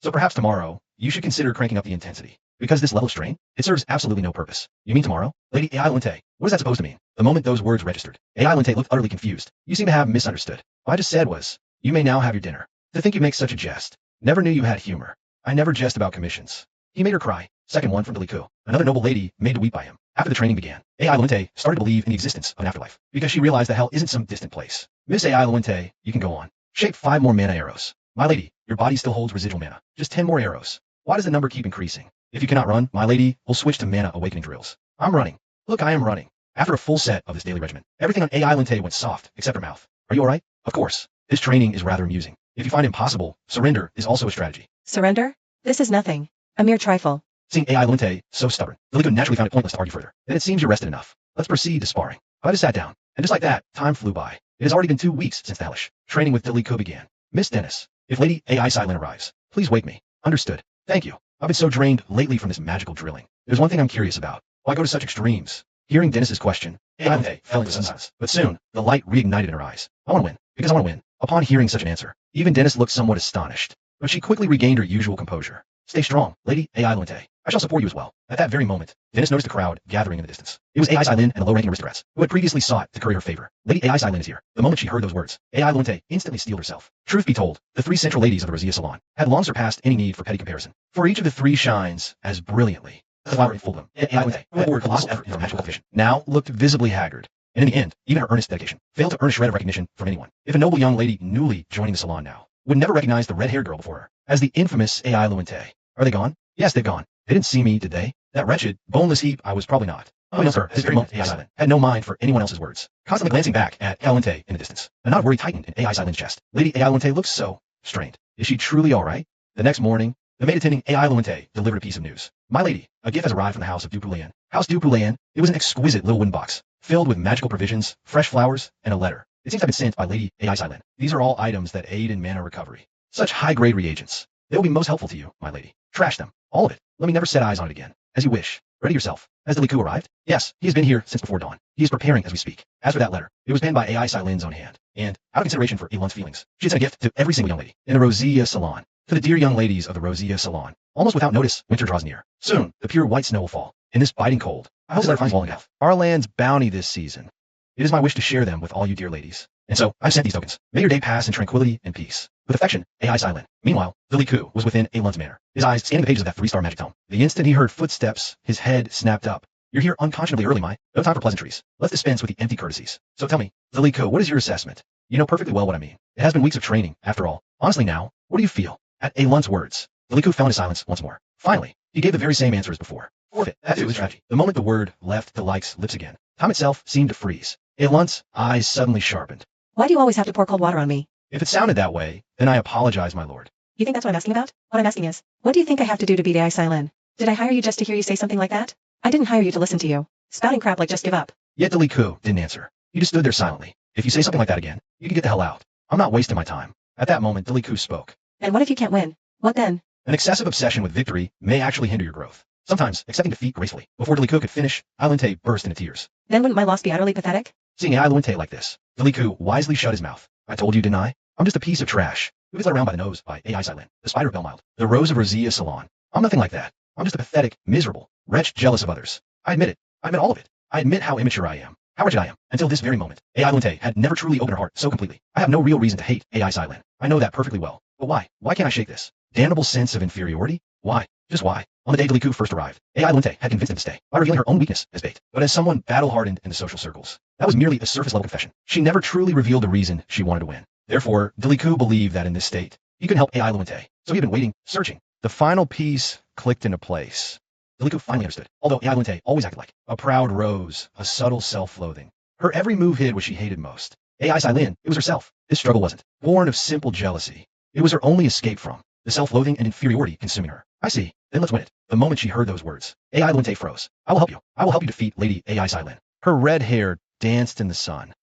So perhaps tomorrow, you should consider cranking up the intensity. Because this level of strain, it serves absolutely no purpose. You mean tomorrow? Lady Ai Lente, what is that supposed to mean? The moment those words registered, Ai Lente looked utterly confused. You seem to have misunderstood. What I just said was, you may now have your dinner. To think you make such a jest. Never knew you had humor. I never jest about commissions. He made her cry. Second one from Deliku. Another noble lady made to weep by him. After the training began, Ai Lente started to believe in the existence of an afterlife, because she realized that hell isn't some distant place. Miss Ai Lente, you can go on. Shape 5 more mana arrows. My lady, your body still holds residual mana. Just 10 more arrows. Why does the number keep increasing? If you cannot run, my lady, we'll switch to mana awakening drills. I'm running. Look, I am running. After a full set of this daily regimen, everything on Ai Lente went soft, except her mouth. Are you alright? Of course. This training is rather amusing. If you find it impossible, surrender is also a strategy. Surrender? This is nothing. A mere trifle. Seeing Ai Lente so stubborn, Deliku naturally found it pointless to argue further. Then it seems you're rested enough. Let's proceed to sparring. I just sat down, and just like that, time flew by. It has already been 2 weeks since the hellish training with Deliku began. Miss Dennis, if Lady Ai Silent arrives, please wake me. Understood. Thank you. I've been so drained lately from this magical drilling. There's one thing I'm curious about. Why go to such extremes? Hearing Dennis's question, Ai Lente fell into silence. But soon, the light reignited in her eyes. I want to win, because I want to win. Upon hearing such an answer, even Dennis looked somewhat astonished. But she quickly regained her usual composure. Stay strong, Lady Ai Lente. I shall support you as well. At that very moment, Dennis noticed a crowd gathering in the distance. It was Ai Silin and the low-ranking aristocrats, who had previously sought to curry her favor. Lady Ai Silin is here. The moment she heard those words, Ai Lente instantly steeled herself. Truth be told, the 3 central ladies of the Rosea Salon had long surpassed any need for petty comparison. For each of the 3 shines as brilliantly. The flower enfolded them. Yet Ai Lente, who had poured colossal effort into her magical vision, now looked visibly haggard. And in the end, even her earnest dedication failed to earn a shred of recognition from anyone. If a noble young lady newly joining the salon now would never recognize the red-haired girl before her as the infamous Ai Lente. Are they gone? Yes, they've gone. They didn't see me, did they? That wretched, boneless heap I was probably not. Oh no, sir, at this very moment, Ai Silent had no mind for anyone else's words, constantly glancing back at Ai Lente in the distance. A knot of worry tightened in Ai Silent's chest. Lady Ai Lente looks so strained. Is she truly all right? The next morning, the maid attending Ai Lente delivered a piece of news. My lady, a gift has arrived from the house of Dupulan. House Dupulan, it was an exquisite little wooden box, filled with magical provisions, fresh flowers, and a letter. It seems to have been sent by Lady Ai Silent. These are all items that aid in mana recovery. Such high-grade reagents. They will be most helpful to you, my lady. Trash them. All of it. Let me never set eyes on it again. As you wish. Ready yourself. Has Deliku arrived? Yes, he has been here since before dawn. He is preparing as we speak. As for that letter, it was penned by Ai Silin's own hand. And, out of consideration for Elon's feelings, she had sent a gift to every single young lady in the Rosea Salon. To the dear young ladies of the Rosea Salon. Almost without notice, winter draws near. Soon, the pure white snow will fall. In this biting cold, I hope the letter finds walling health. Our land's bounty this season. It is my wish to share them with all you dear ladies. And so, I've sent these tokens. May your day pass in tranquility and peace. With affection, Ai Silent. Meanwhile, Deliku was within Elon's manor, his eyes scanning the pages of that 3-star magic tome. The instant he heard footsteps, his head snapped up. You're here unconscionably early, no time for pleasantries. Let's dispense with the empty courtesies. So tell me, Deliku, what is your assessment? You know perfectly well what I mean. It has been weeks of training, after all. Honestly now, what do you feel? At Elon's words, Deliku fell into silence once more. Finally, he gave the very same answer as before. Forfeit. That too is strategy. The moment the word left Delik's lips again, time itself seemed to freeze. Elon's eyes suddenly sharpened. Why do you always have to pour cold water on me? If it sounded that way, then I apologize, my lord. You think that's what I'm asking about? What I'm asking is, what do you think I have to do to beat Ai Silin? Did I hire you just to hear you say something like that? I didn't hire you to listen to you. Spouting crap like just give up. Yet Deliku didn't answer. He just stood there silently. If you say something like that again, you can get the hell out. I'm not wasting my time. At that moment, Deliku spoke. And what if you can't win? What then? An excessive obsession with victory may actually hinder your growth. Sometimes, accepting defeat gracefully, before Deliku could finish, Ai Lente burst into tears. Then wouldn't my loss be utterly pathetic? Seeing Ai Lente like this, Deliku wisely shut his mouth. I told you, didn't I? I'm just a piece of trash. Who gets led around by the nose by Ai Silent, the spider of Belmild, the rose of Rosea Salon. I'm nothing like that. I'm just a pathetic, miserable wretch jealous of others. I admit it. I admit all of it. I admit how immature I am. How wretched I am. Until this very moment, Ai Lente had never truly opened her heart so completely. I have no real reason to hate Ai Silent. I know that perfectly well. But why? Why can't I shake this damnable sense of inferiority? Why? Just why? On the day Deliku first arrived, Ai Lente had convinced him to stay by revealing her own weakness as bait. But as someone battle-hardened in the social circles, that was merely a surface-level confession. She never truly revealed the reason she wanted to win. Therefore, Deliku believed that in this state, he couldn't help Ai Lente. So he had been waiting, searching. The final piece clicked into place. Deliku finally understood, although Ai Lente always acted like a proud rose, a subtle self-loathing. Her every move hid what she hated most. Ai Silin, it was herself. This struggle wasn't born of simple jealousy. It was her only escape from the self-loathing and inferiority consuming her. I see. Then let's win it. The moment she heard those words, Ai Lente froze. I will help you. I will help you defeat Lady Ai Silin. Her red hair danced in the sun.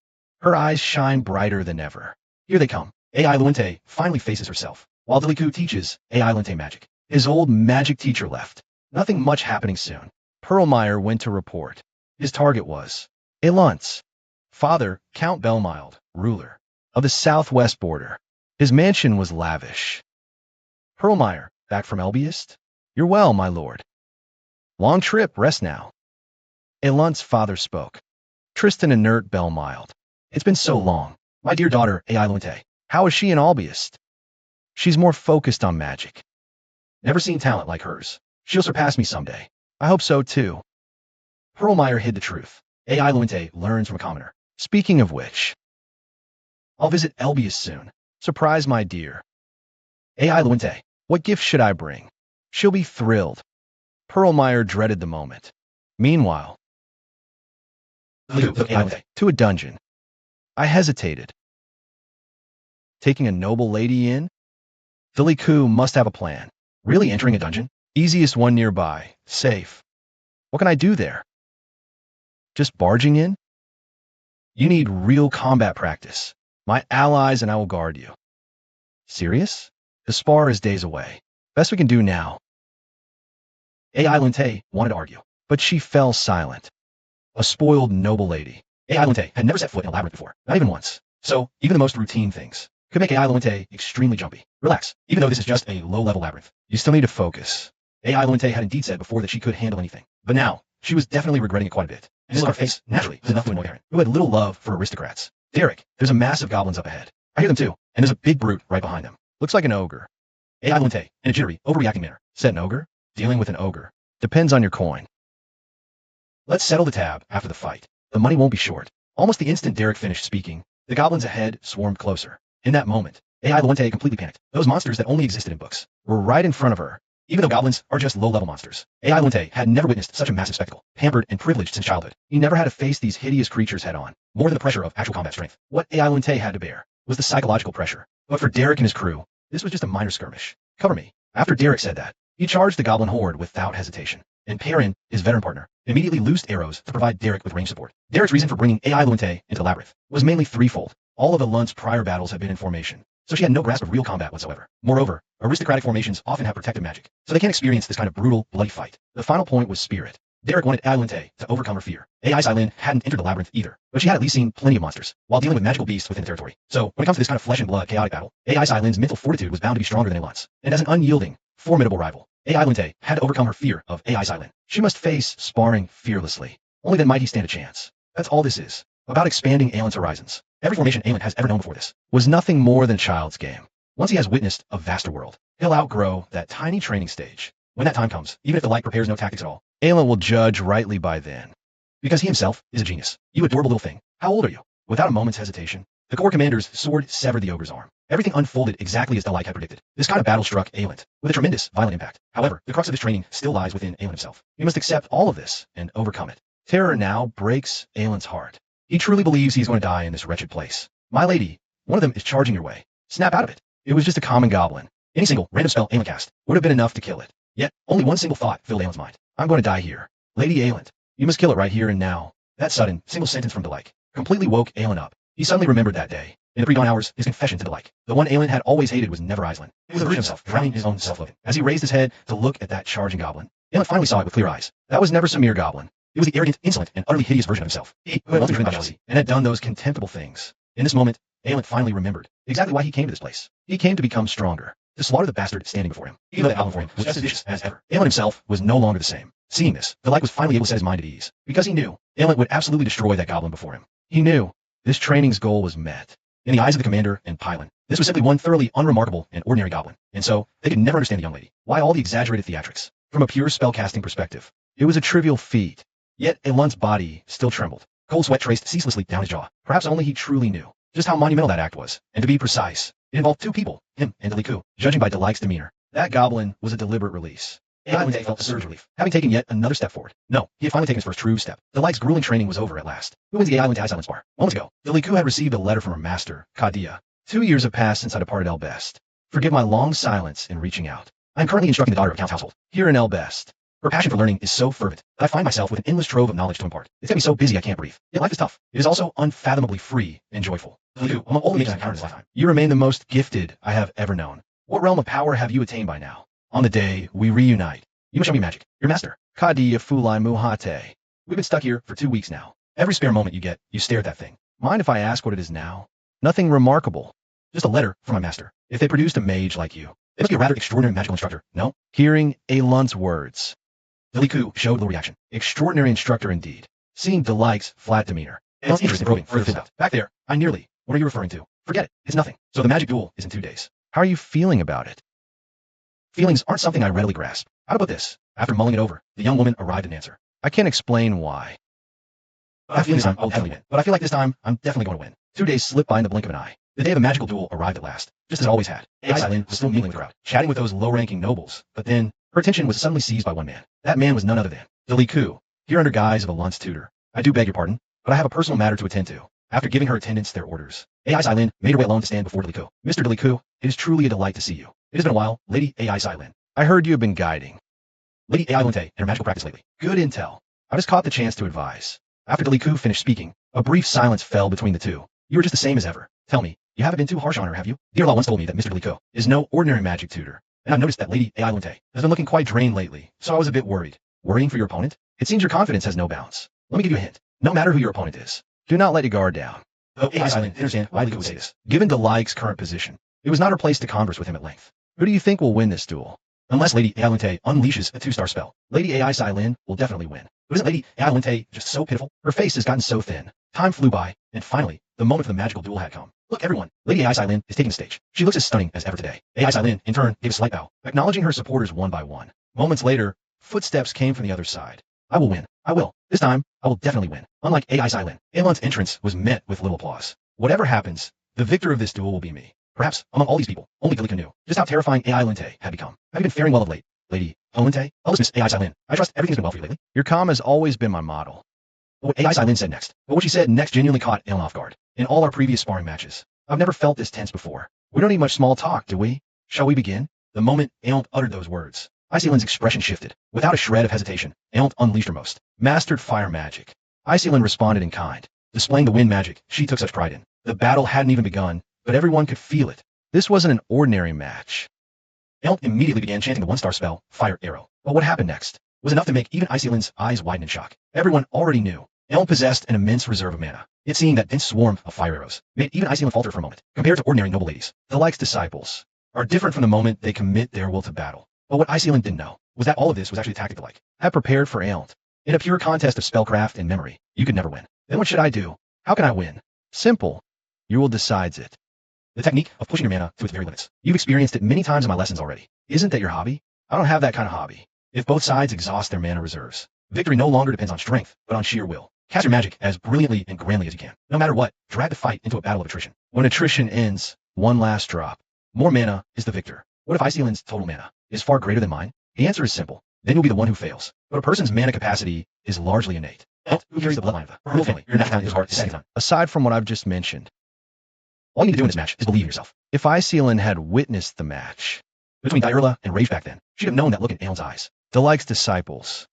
Her eyes shine brighter than ever. Here they come. Ai Lente finally faces herself, while Deliku teaches Ai Lente magic. His old magic teacher left. Nothing much happening soon. Perlmeyer went to report. His target was Elunce, father, Count Belmild, ruler of the southwest border. His mansion was lavish. Perlmeyer, back from Elbiest? You're well, my lord. Long trip, rest now. Elunce's father spoke. Tristan inert Belmild. It's been so long. My dear daughter, Ailunte. How is she in Albiest? She's more focused on magic. Never seen talent like hers. She'll surpass me someday. I hope so too. Perlmeyer hid the truth. Ailunte learns from a commoner. Speaking of which, I'll visit Elbius soon. Surprise my dear. Ailunte, what gift should I bring? She'll be thrilled. Perlmeyer dreaded the moment. Meanwhile, to a dungeon. I hesitated. Taking a noble lady in? Filiku must have a plan. Really entering a dungeon? Easiest one nearby. Safe. What can I do there? Just barging in? You need real combat practice. My allies and I will guard you. Serious? The spar is days away. Best we can do now. Ailunte wanted to argue, but she fell silent. A spoiled noble lady. Ailunte had never set foot in a labyrinth before, not even once. So, even the most routine things could make Ailunte extremely jumpy. Relax, even though this is just a low-level labyrinth. You still need to focus. Ailunte had indeed said before that she could handle anything, but now, she was definitely regretting it quite a bit. And this look on her face, naturally, was enough to annoy Aaron, who had little love for aristocrats. Derek, there's a mass of goblins up ahead. I hear them too, and there's a big brute right behind them. Looks like an ogre. Ailunte, in a jittery, overreacting manner, said an ogre? Dealing with an ogre. Depends on your coin. Let's settle the tab after the fight. The money won't be short. Almost the instant Derek finished speaking, the goblins ahead swarmed closer. In that moment, Ailunte completely panicked. Those monsters that only existed in books were right in front of her. Even though goblins are just low-level monsters, Ailunte had never witnessed such a massive spectacle. Pampered and privileged since childhood, he never had to face these hideous creatures head-on. More than the pressure of actual combat strength, what Ailunte had to bear was the psychological pressure. But for Derek and his crew, this was just a minor skirmish. Cover me. After Derek said that, he charged the goblin horde without hesitation. And Perrin, his veteran partner, immediately loosed arrows to provide Derek with range support. Derek's reason for bringing Ailunte into the labyrinth was mainly threefold. All of Elunce's prior battles had been in formation, so she had no grasp of real combat whatsoever. Moreover, aristocratic formations often have protective magic, so they can't experience this kind of brutal, bloody fight. The final point was spirit. Derek wanted Ailunte to overcome her fear. Ailunte hadn't entered the labyrinth either, but she had at least seen plenty of monsters, while dealing with magical beasts within the territory. So, when it comes to this kind of flesh and blood chaotic battle, Ailunte's mental fortitude was bound to be stronger than Elunce. And as an unyielding, formidable rival, Ailunte had to overcome her fear of Ailunte. She must face sparring fearlessly. Only then might he stand a chance. That's all this is. About expanding Aelin's horizons. Every formation Aelin has ever known before this was nothing more than child's game. Once he has witnessed a vaster world, he'll outgrow that tiny training stage. When that time comes, even if the light prepares no tactics at all, Aelin will judge rightly by then. Because he himself is a genius. You adorable little thing. How old are you? Without a moment's hesitation, the Corps commander's sword severed the ogre's arm. Everything unfolded exactly as Delik had predicted. This kind of battle struck Aelin with a tremendous, violent impact. However, the crux of his training still lies within Aelin himself. He must accept all of this and overcome it. Terror now breaks Aelin's heart. He truly believes he's going to die in this wretched place. My lady, one of them is charging your way. Snap out of it. It was just a common goblin. Any single random spell Aelin cast would have been enough to kill it. Yet, only one single thought filled Aelin's mind. I'm going to die here. Lady Aelin, you must kill it right here and now. That sudden, single sentence from Delik completely woke Aelin up. He suddenly remembered that day. In the pre-dawn hours, his confession to Delik. The one Aelin had always hated was never Aislinn. He was a version of himself, drowning his own self-loathing. As he raised his head to look at that charging goblin, Aelin finally saw it with clear eyes. That was never some mere goblin. It was the arrogant, insolent, and utterly hideous version of himself. He who had once been driven by jealousy and had done those contemptible things. In this moment, Aelin finally remembered exactly why he came to this place. He came to become stronger, to slaughter the bastard standing before him. Even though the goblin for him was just as vicious as ever. Aelin himself was no longer the same. Seeing this, Delik was finally able to set his mind at ease, because he knew Aelin would absolutely destroy that goblin before him. He knew this training's goal was met. In the eyes of the commander and Pylon, this was simply one thoroughly unremarkable and ordinary goblin, and so they could never understand the young lady. Why all the exaggerated theatrics? From a pure spellcasting perspective, it was a trivial feat. Yet Elunce's body still trembled. Cold sweat traced ceaselessly down his jaw. Perhaps only he truly knew just how monumental that act was. And to be precise, it involved two people, him and Deliku. Judging by Delik's demeanor, that goblin was a deliberate release. Aelin felt a surge of relief, having taken yet another step forward. No, he had finally taken his first true step. Delik's grueling training was over at last. Who wins the Aelin Silence Bar? Moments ago, Deliku had received a letter from her master, Kadia. 2 years have passed since I departed Elbest. Forgive my long silence in reaching out. I am currently instructing the daughter of Count's household, here in Elbest. Her passion for learning is so fervent that I find myself with an endless trove of knowledge to impart. It's got me so busy I can't breathe. Yet life is tough. It is also unfathomably free and joyful. Deliku, among all the mages I've encountered in this lifetime, you remain the most gifted I have ever known. What realm of power have you attained by now? On the day we reunite, you must show me magic. Your master, Kadia Fulai Muhate. We've been stuck here for 2 weeks now. Every spare moment you get, you stare at that thing. Mind if I ask what it is now? Nothing remarkable. Just a letter from my master. If they produced a mage like you, it must be a rather extraordinary magical instructor, no? Hearing Alunt's words, Deliku showed little reaction. Extraordinary instructor indeed. Seeing Delik's flat demeanor, Alunt's interest in probing further out. Back there, I nearly. What are you referring to? Forget it. It's nothing. So the magic duel is in 2 days. How are you feeling about it? Feelings aren't something I readily grasp. How about this? After mulling it over, the young woman arrived at an answer. I can't explain why. I feel this time I'll definitely win. But I feel like this time I'm definitely going to win. 2 days slipped by in the blink of an eye. The day of the magical duel arrived at last, just as it always had. Aislinn was still mingling with the crowd, chatting with those low-ranking nobles. But then, her attention was suddenly seized by one man. That man was none other than Deliku, here under guise of Alunt's tutor. I do beg your pardon, but I have a personal matter to attend to. After giving her attendants their orders, Aislinn made her way alone to stand before Deliku. Mr. Deliku, it is truly a delight to see you. It has been a while, Lady Aislinn. I heard you have been guiding Lady Aislinn in her magical practice lately. Good intel. I just caught the chance to advise. After Deliku finished speaking, a brief silence fell between the two. You are just the same as ever. Tell me, you haven't been too harsh on her, have you? Dear Law once told me that Mr. Deliku is no ordinary magic tutor, and I've noticed that Lady Aislinn has been looking quite drained lately, so I was a bit worried. Worrying for your opponent? It seems your confidence has no bounds. Let me give you a hint. No matter who your opponent is, do not let your guard down. Oh, Aislinn, understand why Deliku would say this. Given Delik's current position, it was not her place to converse with him at length. Who do you think will win this duel? Unless Lady Aislinn unleashes a 2-star spell, Lady Aislinn will definitely win. But isn't Lady Aislinn just so pitiful? Her face has gotten so thin. Time flew by, and finally, the moment for the magical duel had come. Look, everyone, Lady Aislinn is taking the stage. She looks as stunning as ever today. Aislinn, in turn, gave a slight bow, acknowledging her supporters one by one. Moments later, footsteps came from the other side. I will win. I will. This time, I will definitely win. Unlike Aislinn, Alunt's entrance was met with little applause. Whatever happens, the victor of this duel will be me. Perhaps, among all these people, only Deliku knew just how terrifying Aislinn had become. Have you been faring well of late, Lady Aislinn? I'll dismiss Aislinn. I trust everything's been well for you lately. Your calm has always been my model. But what Aislinn said next, but what she said next genuinely caught Alunt off guard. In all our previous sparring matches, I've never felt this tense before. We don't need much small talk, do we? Shall we begin? The moment Alunt uttered those words, Aislinn's expression shifted. Without a shred of hesitation, Alunt unleashed her most mastered fire magic. Aislinn responded in kind, displaying the wind magic she took such pride in. The battle hadn't even begun, but everyone could feel it. This wasn't an ordinary match. Alunt immediately began chanting the 1-star spell, Fire Arrow. But what happened next was enough to make even Aislinn's eyes widen in shock. Everyone already knew Alunt possessed an immense reserve of mana. Yet seeing that dense swarm of fire arrows made even Aislinnn falter for a moment. Compared to ordinary noble ladies, Delik's disciples are different from the moment they commit their will to battle. But what Aislinnn didn't know was that all of this was actually a tactic Delik had prepared for Alunt. In a pure contest of spellcraft and memory, you could never win. Then what should I do? How can I win? Simple. Your will decides it. The technique of pushing your mana to its very limits. You've experienced it many times in my lessons already. Isn't that your hobby? I don't have that kind of hobby. If both sides exhaust their mana reserves, victory no longer depends on strength, but on sheer will. Cast your magic as brilliantly and grandly as you can. No matter what, drag the fight into a battle of attrition. When attrition ends, one last drop. More mana is the victor. What if Aislinn's total mana is far greater than mine? The answer is simple. Then you'll be the one who fails. But a person's mana capacity is largely innate. Who carries the bloodline of the royal family? Your next heart is second. Aside from what I've just mentioned, all you need to do in this match is believe in yourself. If Aislinnn had witnessed the match between Dyrla and Rage back then, she'd have known that look in Aelon's eyes. Delik's disciples.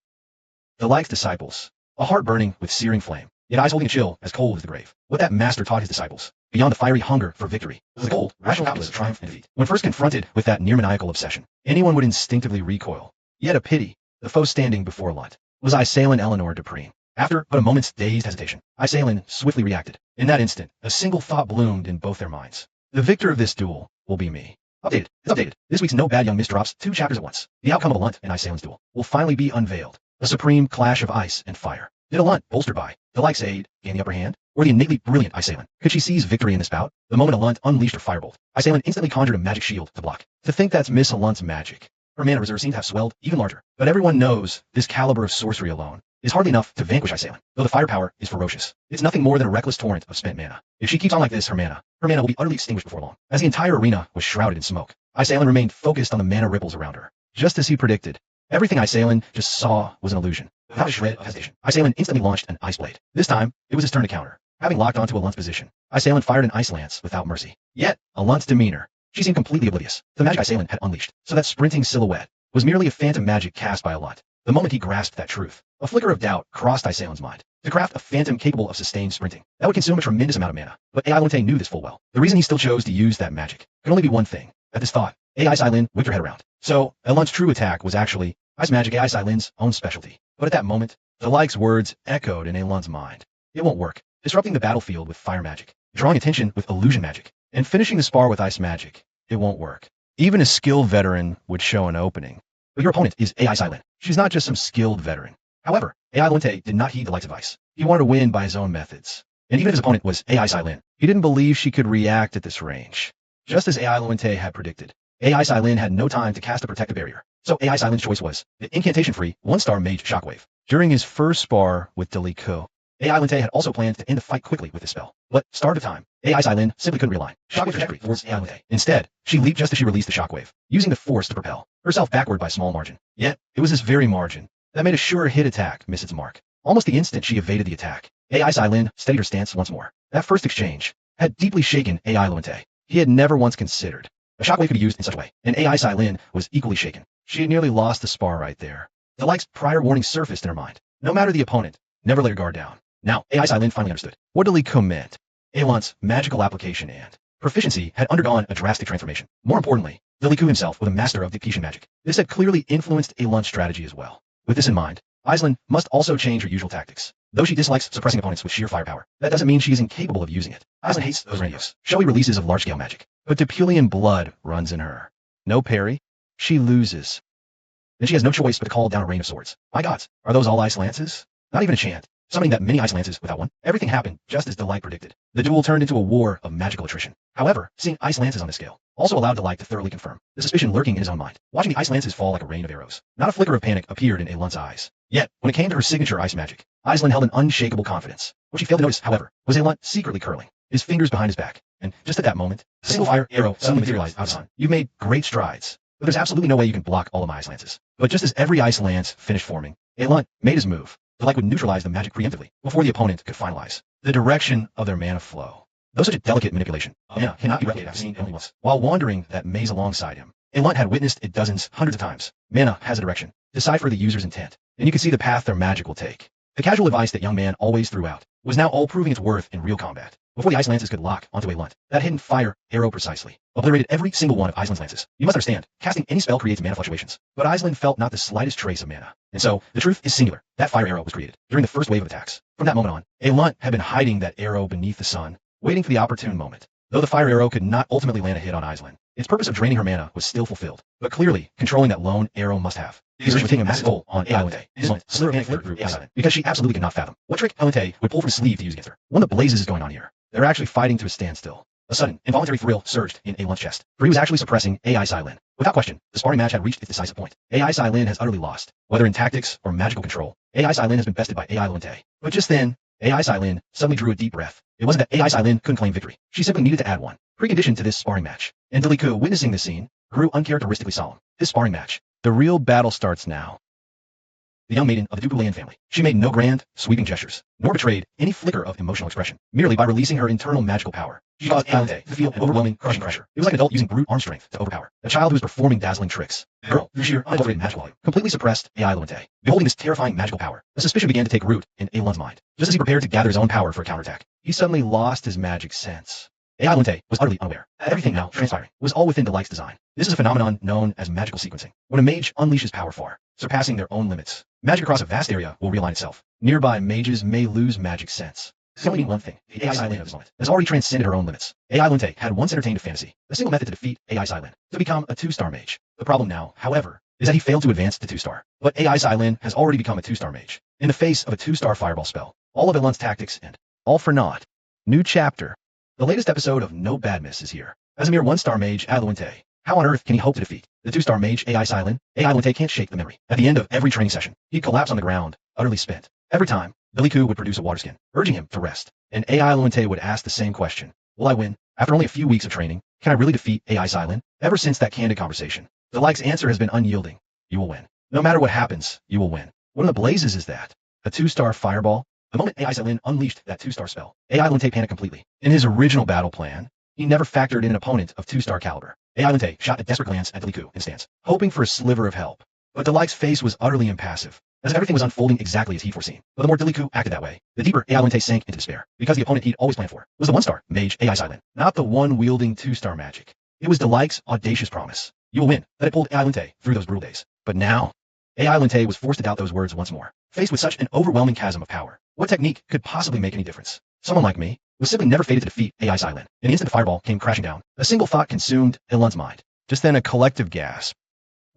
Delik's disciples. A heart burning with searing flame, yet eyes holding a chill as cold as the grave. What that master taught his disciples, beyond the fiery hunger for victory, was the cold, rational calculus of triumph and defeat. When first confronted with that near-maniacal obsession, anyone would instinctively recoil. Yet a pity, the foe standing before Alunt was Aislinnn Eleanor Dupree. After but a moment's dazed hesitation, Aislinnn swiftly reacted. In that instant, a single thought bloomed in both their minds. The victor of this duel will be me. Updated. It's updated. This week's No Bad Young Miss drops 2 chapters at once. The outcome of Alunt and Aislinn's duel will finally be unveiled. A supreme clash of ice and fire. Did Alunt, bolstered by Delik's aid, gain the upper hand? Or the innately brilliant Aislinnn? Could she seize victory in this bout? The moment Alunt unleashed her firebolt, Aislinnn instantly conjured a magic shield to block. To think that's Miss Alunt's magic. Her mana reserve seemed to have swelled even larger. But everyone knows this caliber of sorcery alone is hardly enough to vanquish Aislinnn, though the firepower is ferocious. It's nothing more than a reckless torrent of spent mana. If she keeps on like this, her mana will be utterly extinguished before long. As the entire arena was shrouded in smoke, Aislinnn remained focused on the mana ripples around her. Just as he predicted, everything Aislinnn just saw was an illusion. Without a shred of hesitation, Aislinnn instantly launched an ice blade. This time, it was his turn to counter. Having locked onto Alunt's position, Aislinnn fired an ice lance without mercy. Yet, Alunt's demeanor, she seemed completely oblivious to the magic Aislinnn had unleashed. So that sprinting silhouette was merely a phantom magic cast by Alunt. The moment he grasped that truth, a flicker of doubt crossed Aislinn's mind. To craft a phantom capable of sustained sprinting, that would consume a tremendous amount of mana. But Aislinnn knew this full well. The reason he still chose to use that magic could only be one thing. At this thought, Aislinnn whipped her head around. So, Alunt's true attack was actually ice magic, Aislinn's own specialty. But at that moment, The like's words echoed in Alun's mind. It won't work. Disrupting the battlefield with fire magic, drawing attention with illusion magic, and finishing the spar with ice magic. It won't work. Even a skilled veteran would show an opening. But your opponent is AI Silent. She's not just some skilled veteran. However, AI Luente did not heed the like's advice. He wanted to win by his own methods. And even if his opponent was AI Silent, he didn't believe she could react at this range. Just as AI Luente had predicted, AI Silent had no time to cast a protective barrier. So AI Silent's choice was the incantation-free 1-star mage Shockwave. During his first spar with Delico, AI Luente had also planned to end the fight quickly with this spell. But start of time, AI Silent simply couldn't realign Shockwave trajectory towards AI Luente. Instead, she leaped just as she released the Shockwave, using the force to propel herself backward by a small margin. Yet, it was this very margin that made a sure hit attack miss its mark. Almost the instant she evaded the attack, AI Silent steadied her stance once more. That first exchange had deeply shaken AI Luente. He had never once considered a Shockwave could be used in such a way, and AI Silent was equally shaken. She had nearly lost the spar right there. The like's prior warning surfaced in her mind. No matter the opponent, never let your guard down. Now, AI Silent finally understood what Delico meant. Alun's magical application and proficiency had undergone a drastic transformation. More importantly, Delico himself was a master of Dictation magic. This had clearly influenced Alun's strategy as well. With this in mind, Aislinn must also change her usual tactics. Though she dislikes suppressing opponents with sheer firepower, that doesn't mean she is incapable of using it. Aislinn hates those grandiose, showy releases of large-scale magic. But Depulian blood runs in her. No parry, she loses. Then she has no choice but to call down a rain of swords. My gods, are those all ice lances? Not even a chant. Summoning that many ice lances without one. Everything happened just as Delight predicted. The duel turned into a war of magical attrition. However, seeing ice lances on this scale also allowed Delight to thoroughly confirm the suspicion lurking in his own mind. Watching the ice lances fall like a rain of arrows. Not a flicker of panic appeared in Alun's eyes. Yet, when it came to her signature ice magic, Aislinn held an unshakable confidence. What she failed to notice, however, was Alun secretly curling his fingers behind his back. And just at that moment, a single fire arrow suddenly materialized out of the sun. You've made great strides, but there's absolutely no way you can block all of my ice lances. But just as every ice lance finished forming, Alun made his move. Delight would neutralize the magic preemptively before the opponent could finalize the direction of their mana flow. Though such a delicate manipulation cannot be replicated, I've seen only once. While wandering that maze alongside him, Alun had witnessed it dozens, hundreds of times. Mana has a direction. Decipher the user's intent, and you can see the path their magic will take. The casual advice that young man always threw out was now all proving its worth in real combat. Before the ice lances could lock onto Alun, that hidden fire arrow precisely obliterated every single one of Aislinn's lances. You must understand, casting any spell creates mana fluctuations, but Aislinn felt not the slightest trace of mana. And so, the truth is singular. That fire arrow was created during the first wave of attacks. From that moment on, Alun had been hiding that arrow beneath the sun, waiting for the opportune moment. Though the fire arrow could not ultimately land a hit on Aislinn, its purpose of draining her mana was still fulfilled. But clearly, controlling that lone arrow must have. These are taking a massive toll on AI Luente. Slither panic flirt through AI Silent, because she absolutely could not fathom what trick Luente would pull from his sleeve to use against her. One of the blazes is going on here. They're actually fighting to a standstill. A sudden, involuntary thrill surged in Alun's chest, for he was actually suppressing AI Silent. Without question, the sparring match had reached its decisive point. AI Silent has utterly lost, whether in tactics or magical control. AI Silent has been bested by AI Luente. But just then, AI Silent suddenly drew a deep breath. It wasn't that AI Silent couldn't claim victory. She simply needed to add one precondition to this sparring match. And Delico, witnessing this scene, grew uncharacteristically solemn. This sparring match, the real battle starts now. The young maiden of the Dupulian family. She made no grand, sweeping gestures, nor betrayed any flicker of emotional expression. Merely by releasing her internal magical power, she caused Luente to feel overwhelming, crushing pressure. It was like an adult using brute arm strength to overpower a child who was performing dazzling tricks. The girl, through sheer unadulterated magical volume, completely suppressed AI Luente. Beholding this terrifying magical power, a suspicion began to take root in Alun's mind. Just as he prepared to gather his own power for a counterattack, he suddenly lost his magic sense. AI Luente was utterly unaware. Everything now transpiring was all within Delight's design. This is a phenomenon known as magical sequencing. When a mage unleashes power far, surpassing their own limits, magic across a vast area will realign itself. Nearby mages may lose magic sense. This only means one thing. The AI Silent of this moment has already transcended her own limits. AI Luente had once entertained a fantasy, a single method to defeat AI Silent, to become a 2-star mage. The problem now, however, is that he failed to advance to 2-star. But AI Silent has already become a 2-star mage. In the face of a 2-star fireball spell, all of Alun's tactics and all for naught. New chapter. The latest episode of No Badness is here. As a mere 1-star mage, AI Luente, how on earth can he hope to defeat the 2-star mage AI Silent? AI Luente can't shake the memory. At the end of every training session, he'd collapse on the ground, utterly spent. Every time, Delico would produce a water skin, urging him to rest. And AI Luente would ask the same question. Will I win? After only a few weeks of training, can I really defeat AI Silent? Ever since that candid conversation, Delight's answer has been unyielding. You will win. No matter what happens, you will win. One of the blazes is that a 2-star fireball. The moment AI Silent unleashed that 2-star spell, AI Luente panicked completely. In his original battle plan, he never factored in an opponent of 2-star caliber. AI Luente shot a desperate glance at Delico in stance, hoping for a sliver of help. But Delight's face was utterly impassive, as if everything was unfolding exactly as he'd foreseen. But the more Delico acted that way, the deeper AI Luente sank into despair, because the opponent he'd always planned for was the 1-star mage AI Silent, not the one wielding 2-star magic. It was Delight's audacious promise. You will win, that it pulled AI Luente through those brutal days. But now, AI Luente was forced to doubt those words once more. Faced with such an overwhelming chasm of power, what technique could possibly make any difference? Someone like me was simply never fated to defeat AI Silent. In the instant the fireball came crashing down, a single thought consumed Ilan's mind. Just then a collective gasp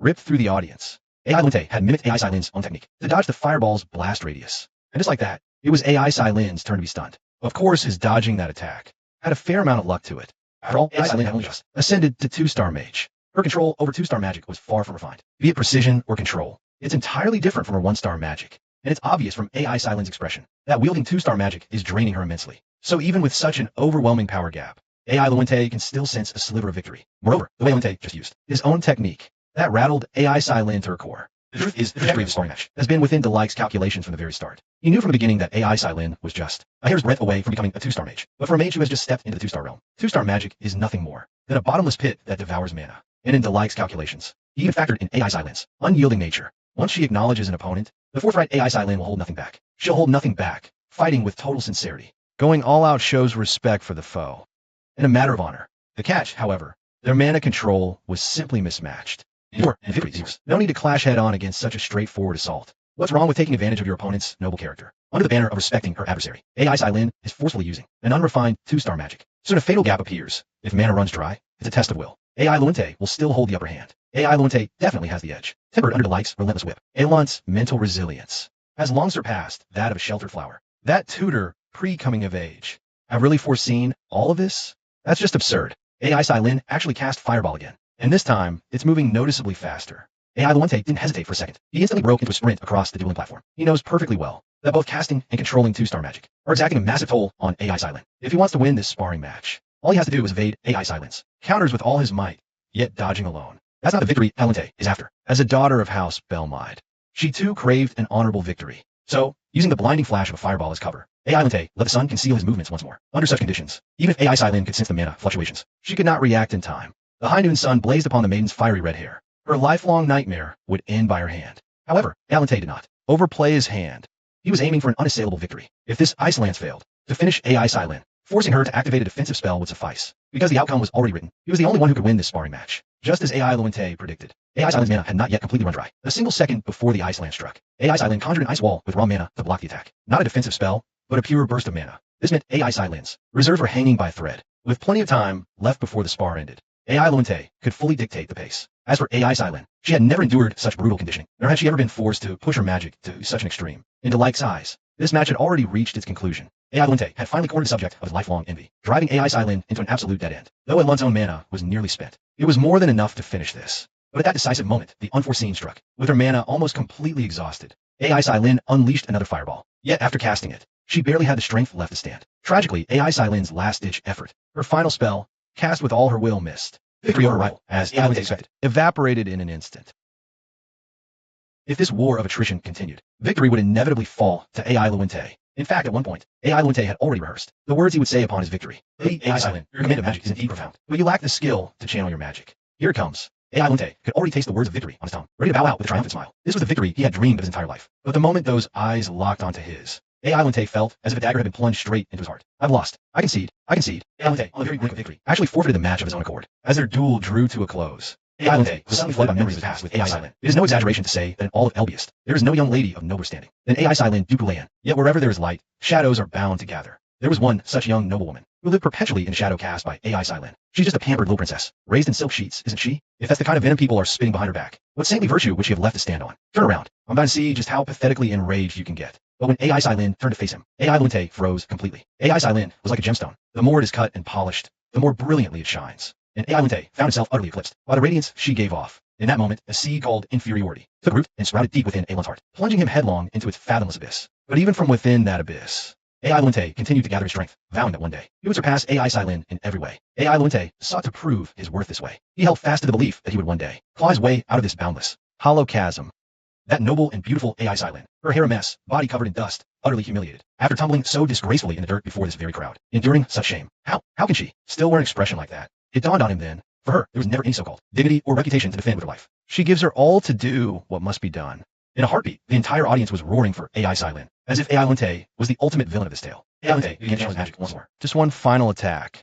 ripped through the audience. AI Lunte had mimicked AI Silin's own technique to dodge the fireball's blast radius. And just like that, it was AI Silin's turn to be stunned. Of course, his dodging that attack had a fair amount of luck to it. After all, AI Silin had only just ascended to 2-star mage. Her control over 2-star magic was far from refined. Be it precision or control, it's entirely different from her 1-star magic. And it's obvious from AI Silin's expression that wielding 2-star magic is draining her immensely. So even with such an overwhelming power gap, AI Lunte can still sense a sliver of victory. Moreover, the way Lunte just used his own technique, that rattled AI Silin to her core. The truth is, the trajectory of the sparring match has been within Delik's calculations from the very start. He knew from the beginning that AI Silin was just a hair's breadth away from becoming a 2-star mage. But for a mage who has just stepped into the 2-star realm, 2-star magic is nothing more than a bottomless pit that devours mana. And in Delik's calculations, he even factored in AI Silin's unyielding nature. Once she acknowledges an opponent, the forthright AI Silin will hold nothing back. She'll hold nothing back, fighting with total sincerity. Going all out shows respect for the foe. And a matter of honor. The catch, however, their mana control was simply mismatched. And victories. No need to clash head-on against such a straightforward assault. What's wrong with taking advantage of your opponent's noble character? Under the banner of respecting her adversary, AI Silin is forcefully using an unrefined 2-star magic. Soon a fatal gap appears. If mana runs dry, it's a test of will. AI Lunte will still hold the upper hand. AI Lunte definitely has the edge, tempered under Delik's relentless whip. Ilan's mental resilience has long surpassed that of a sheltered flower. That tutor, pre-coming of age, have really foreseen all of this? That's just absurd. AI Silin actually cast Fireball again. And this time, it's moving noticeably faster. AI Lunte didn't hesitate for a second. He instantly broke into a sprint across the dueling platform. He knows perfectly well that both casting and controlling 2-star magic are exacting a massive toll on AI Silin. If he wants to win this sparring match, all he has to do is evade AI Silin's counters with all his might, yet dodging alone. That's not the victory Lunte is after. As a daughter of House Belmide, she too craved an honorable victory. So, using the blinding flash of a fireball as cover, AI Lunte let the sun conceal his movements once more. Under such conditions, even if AI Silin could sense the mana fluctuations, she could not react in time. The high noon sun blazed upon the maiden's fiery red hair. Her lifelong nightmare would end by her hand. However, Lunte did not overplay his hand. He was aiming for an unassailable victory. If this ice lance failed, to finish AI Silin, forcing her to activate a defensive spell would suffice. Because the outcome was already written, he was the only one who could win this sparring match. Just as AI Lunte predicted, AI Silin's mana had not yet completely run dry. A single second before the ice lance struck, AI Silin conjured an ice wall with raw mana to block the attack. Not a defensive spell, but a pure burst of mana. This meant AI Silin's reserves were hanging by a thread. With plenty of time left before the spar ended, AI Lunte could fully dictate the pace. As for AI Silin, she had never endured such brutal conditioning, nor had she ever been forced to push her magic to such an extreme. In Delik's eyes, this match had already reached its conclusion. AI Lunte had finally cornered the subject of his lifelong envy, driving AI Silin into an absolute dead end. Though Ilan's own mana was nearly spent, it was more than enough to finish this. But at that decisive moment, the unforeseen struck. With her mana almost completely exhausted, AI Silin unleashed another fireball. Yet after casting it, she barely had the strength left to stand. Tragically, AI Silin's last-ditch effort, her final spell, cast with all her will, missed. Victory over rival, as AI Lunte expected, evaporated in an instant. If this war of attrition continued, victory would inevitably fall to AI Lunte. In fact, at one point, AI Lunte had already rehearsed the words he would say upon his victory. Hey, AI Silin, your command of magic is indeed profound, but you lack the skill to channel your magic. Here it comes. AI Lunte could already taste the words of victory on his tongue, ready to bow out with a triumphant smile. This was the victory he had dreamed of his entire life. But the moment those eyes locked onto his, AI Lunte felt as if a dagger had been plunged straight into his heart. I've lost. I concede. AI Lunte, on the very brink of victory, actually forfeited the match of his own accord. As their duel drew to a close, AI Lunte was suddenly flooded by memories of his past with AI Silin. It is no exaggeration to say that in all of Elbiest, there is no young lady of nobler standing than AI Silin Dupulayan. Yet wherever there is light, shadows are bound to gather. There was one such young noblewoman who lived perpetually in the shadow cast by AI Silin. She's just a pampered little princess, raised in silk sheets, isn't she? If that's the kind of venom people are spitting behind her back, what saintly virtue would she have left to stand on? Turn around. I'm about to see just how pathetically enraged you can get. But when AI Silin turned to face him, AI Lunte froze completely. AI Silin was like a gemstone. The more it is cut and polished, the more brilliantly it shines. And AI Lunte found itself utterly eclipsed by the radiance she gave off. In that moment, a seed called inferiority took root and sprouted deep within Ilan's heart, plunging him headlong into its fathomless abyss. But even from within that abyss, AI Lunte continued to gather his strength, vowing that one day he would surpass AI Silin in every way. AI Lunte sought to prove his worth this way. He held fast to the belief that he would one day claw his way out of this boundless, hollow chasm. That noble and beautiful AI Silin, her hair a mess, body covered in dust, utterly humiliated, after tumbling so disgracefully in the dirt before this very crowd, enduring such shame. How can she still wear an expression like that? It dawned on him then. For her, there was never any so-called dignity or reputation to defend with her life. She gives her all to do what must be done. In a heartbeat, the entire audience was roaring for AI Silin, as if AI Lunte was the ultimate villain of this tale. AI Lunte began to channel his magic once more. Just one final attack.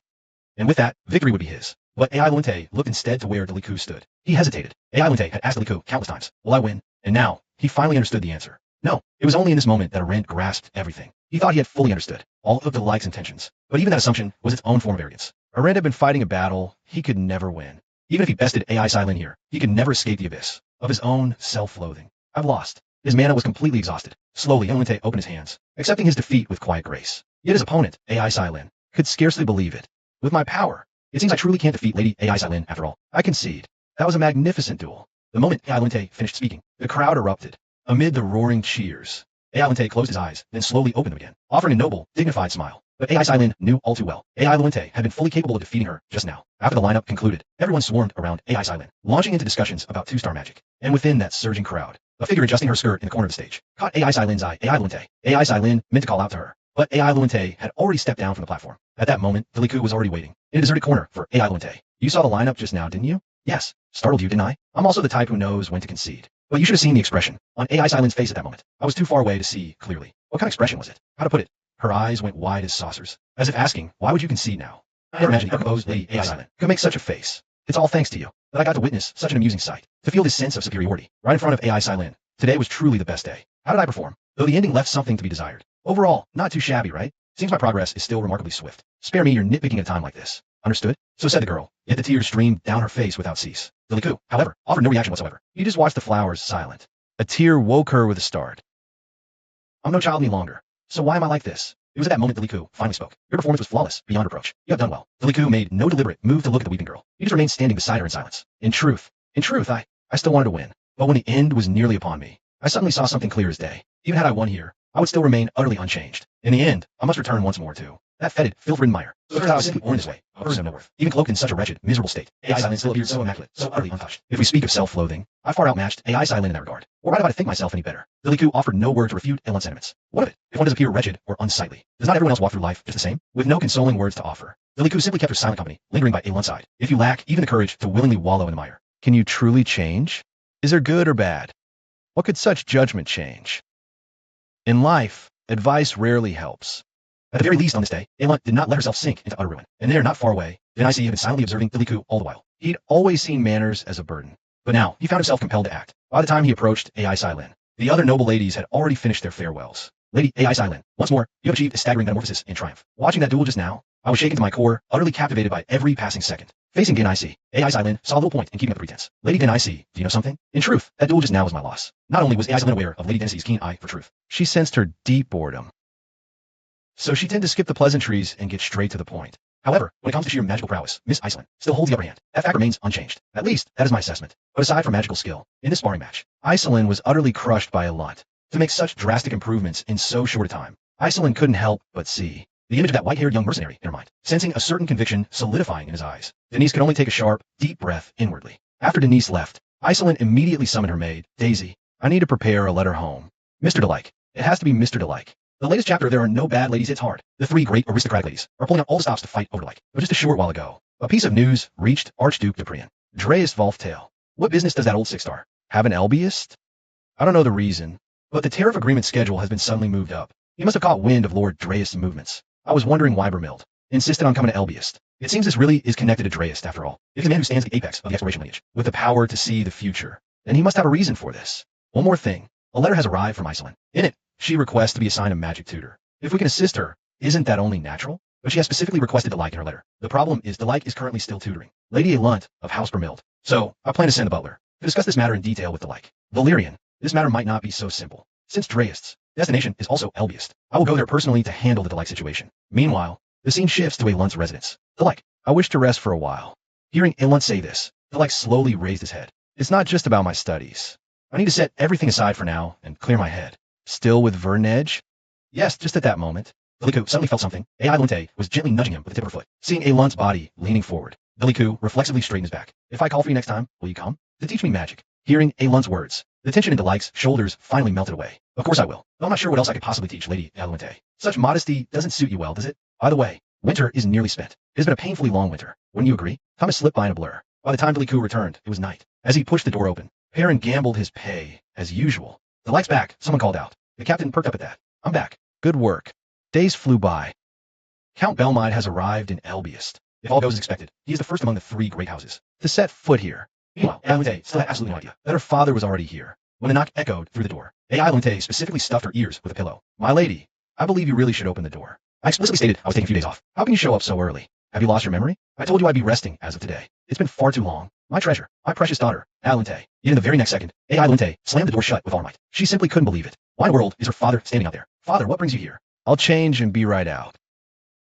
And with that, victory would be his. But AI Lunte looked instead to where Deliku stood. He hesitated. AI Lunte had asked Deliku countless times, will I win? And now, he finally understood the answer. No, it was only in this moment that Arend grasped everything. He thought he had fully understood all of the Like's intentions, but even that assumption was its own form of arrogance. Arend had been fighting a battle he could never win. Even if he bested AI Silent here, he could never escape the abyss of his own self-loathing. I've lost. His mana was completely exhausted. Slowly, Elente opened his hands, accepting his defeat with quiet grace. Yet his opponent, AI Silent, could scarcely believe it. With my power, it seems I truly can't defeat Lady AI Silent after all. I concede. That was a magnificent duel. The moment AI Silent finished speaking, the crowd erupted. Amid the roaring cheers, AI Silent closed his eyes, then slowly opened them again, offering a noble, dignified smile. But AI Silent knew all too well. AI Silent had been fully capable of defeating her just now. After the lineup concluded, everyone swarmed around AI Silent, launching into discussions about two-star magic. And within that surging crowd, a figure adjusting her skirt in the corner of the stage caught AI Silent's eye. AI Silent. AI Silent meant to call out to her, but AI Silent had already stepped down from the platform. At that moment, Deliku was already waiting in a deserted corner for AI Silent. You saw the lineup just now, didn't you? Yes. Startled you, didn't I? I'm also the type who knows when to concede. But you should have seen the expression on AI Silent's face at that moment. I was too far away to see clearly. What kind of expression was it? How to put it? Her eyes went wide as saucers, as if asking, why would you concede now? I never imagined a composed Lady AI Silent could make such a face. It's all thanks to you that I got to witness such an amusing sight, to feel this sense of superiority right in front of AI Silent. Today was truly the best day. How did I perform? Though the ending left something to be desired. Overall, not too shabby, right? Seems my progress is still remarkably swift. Spare me your nitpicking at a time like this. Understood? So said the girl, yet the tears streamed down her face without cease. Deliku, however, offered no reaction whatsoever. He just watched the flowers silent. A tear woke her with a start. I'm no child any longer. So why am I like this? It was at that moment Deliku finally spoke. Your performance was flawless, beyond reproach. You have done well. Deliku made no deliberate move to look at the weeping girl. He just remained standing beside her in silence. In truth, I still wanted to win. But when the end was nearly upon me, I suddenly saw something clear as day. Even had I won here, I would still remain utterly unchanged. In the end, I must return once more to that fetid, filth-ridden mire. So I was simply born this way, a person of no worth. Even cloaked in such a wretched, miserable state, AI Silent still appeared so immaculate, so utterly untouched. If we speak of self-loathing, I far outmatched AI Silent in that regard. Or why do I think myself any better? Deliku offered no word to refute Elon's sentiments. What of it, if one does appear wretched or unsightly? Does not everyone else walk through life just the same? With no consoling words to offer. Deliku simply kept her silent company, lingering by Elon's side. If you lack even the courage to willingly wallow in the mire, can you truly change? Is there good or bad? What could such judgment change? In life, advice rarely helps. At the very least on this day, Elon did not let herself sink into utter ruin. And there, not far away, Denisi had been silently observing Deliku all the while. He'd always seen manners as a burden. But now, he found himself compelled to act. By the time he approached AI Silent, the other noble ladies had already finished their farewells. Lady AI Silent, once more, you have achieved a staggering metamorphosis in triumph. Watching that duel just now, I was shaken to my core, utterly captivated by every passing second. Facing Denisi, AI Silent saw little point in keeping up the pretense. Lady Denisi, do you know something? In truth, that duel just now was my loss. Not only was AI Silent aware of Lady Denisi's keen eye for truth, she sensed her deep boredom. So she tended to skip the pleasantries and get straight to the point. However, when it comes to sheer magical prowess, Miss Iceland still holds the upper hand. That fact remains unchanged. At least, that is my assessment. But aside from magical skill, in this sparring match, Iceland was utterly crushed by Elunt. To make such drastic improvements in so short a time, Iceland couldn't help but see the image of that white-haired young mercenary in her mind, sensing a certain conviction solidifying in his eyes. Denise could only take a sharp, deep breath inwardly. After Denise left, Iceland immediately summoned her maid, Daisy. I need to prepare a letter home. Mr. Delike. It has to be Mr. Delike. The latest chapter of There Are No Bad Ladies hits hard. The three great aristocratic ladies are pulling out all the stops to fight over Delike. But just a short while ago, a piece of news reached Archduke Deprian. Dreist Volftail. What business does that old six-star have an Elbiest? I don't know the reason, but the tariff agreement schedule has been suddenly moved up. He must have caught wind of Lord Dreist's movements. I was wondering why Bermild insisted on coming to Elbiest. It seems this really is connected to Dreist after all. If the man who stands at the apex of the exploration lineage, with the power to see the future, then he must have a reason for this. One more thing. A letter has arrived from Iceland. In it, she requests to be assigned a magic tutor. If we can assist her, isn't that only natural? But she has specifically requested Delike in her letter. The problem is Delike is currently still tutoring Lady Elunt of House Bermild. So, I plan to send the butler to discuss this matter in detail with Delike. Valerian, this matter might not be so simple. Since Dreist's destination is also Elbiest, I will go there personally to handle the Delike situation. Meanwhile, the scene shifts to Elunt's residence. Delike, I wish to rest for a while. Hearing Elunt say this, Delike slowly raised his head. It's not just about my studies. I need to set everything aside for now and clear my head. Still with Vernedge? Yes, just at that moment. Deliku suddenly felt something. AI Lunte was gently nudging him with the tip of her foot. Seeing Elunt's body leaning forward, Deliku reflexively straightened his back. If I call for you next time, will you come? To teach me magic. Hearing Elunt's words, the tension in Delike's shoulders finally melted away. Of course I will. Though I'm not sure what else I could possibly teach Lady Alunte. Such modesty doesn't suit you well, does it? By the way, winter is nearly spent. It has been a painfully long winter. Wouldn't you agree? Time has slipped by in a blur. By the time Deliku returned, it was night. As he pushed the door open, Perrin gambled his pay, as usual. The lights back, someone called out. The captain perked up at that. I'm back. Good work. Days flew by. Count Belmide has arrived in Elbiest. If all goes as expected, he is the first among the three great houses to set foot here. Meanwhile, Alunte still had absolutely no idea that her father was already here. When the knock echoed through the door, AI Lunte specifically stuffed her ears with a pillow. My lady, I believe you really should open the door. I explicitly stated I was taking a few days off. How can you show up so early? Have you lost your memory? I told you I'd be resting as of today. It's been far too long. My treasure, my precious daughter, Alunte. Yet in the very next second, AI Lunte slammed the door shut with all might. She simply couldn't believe it. Why in the world is her father standing out there? Father, what brings you here? I'll change and be right out.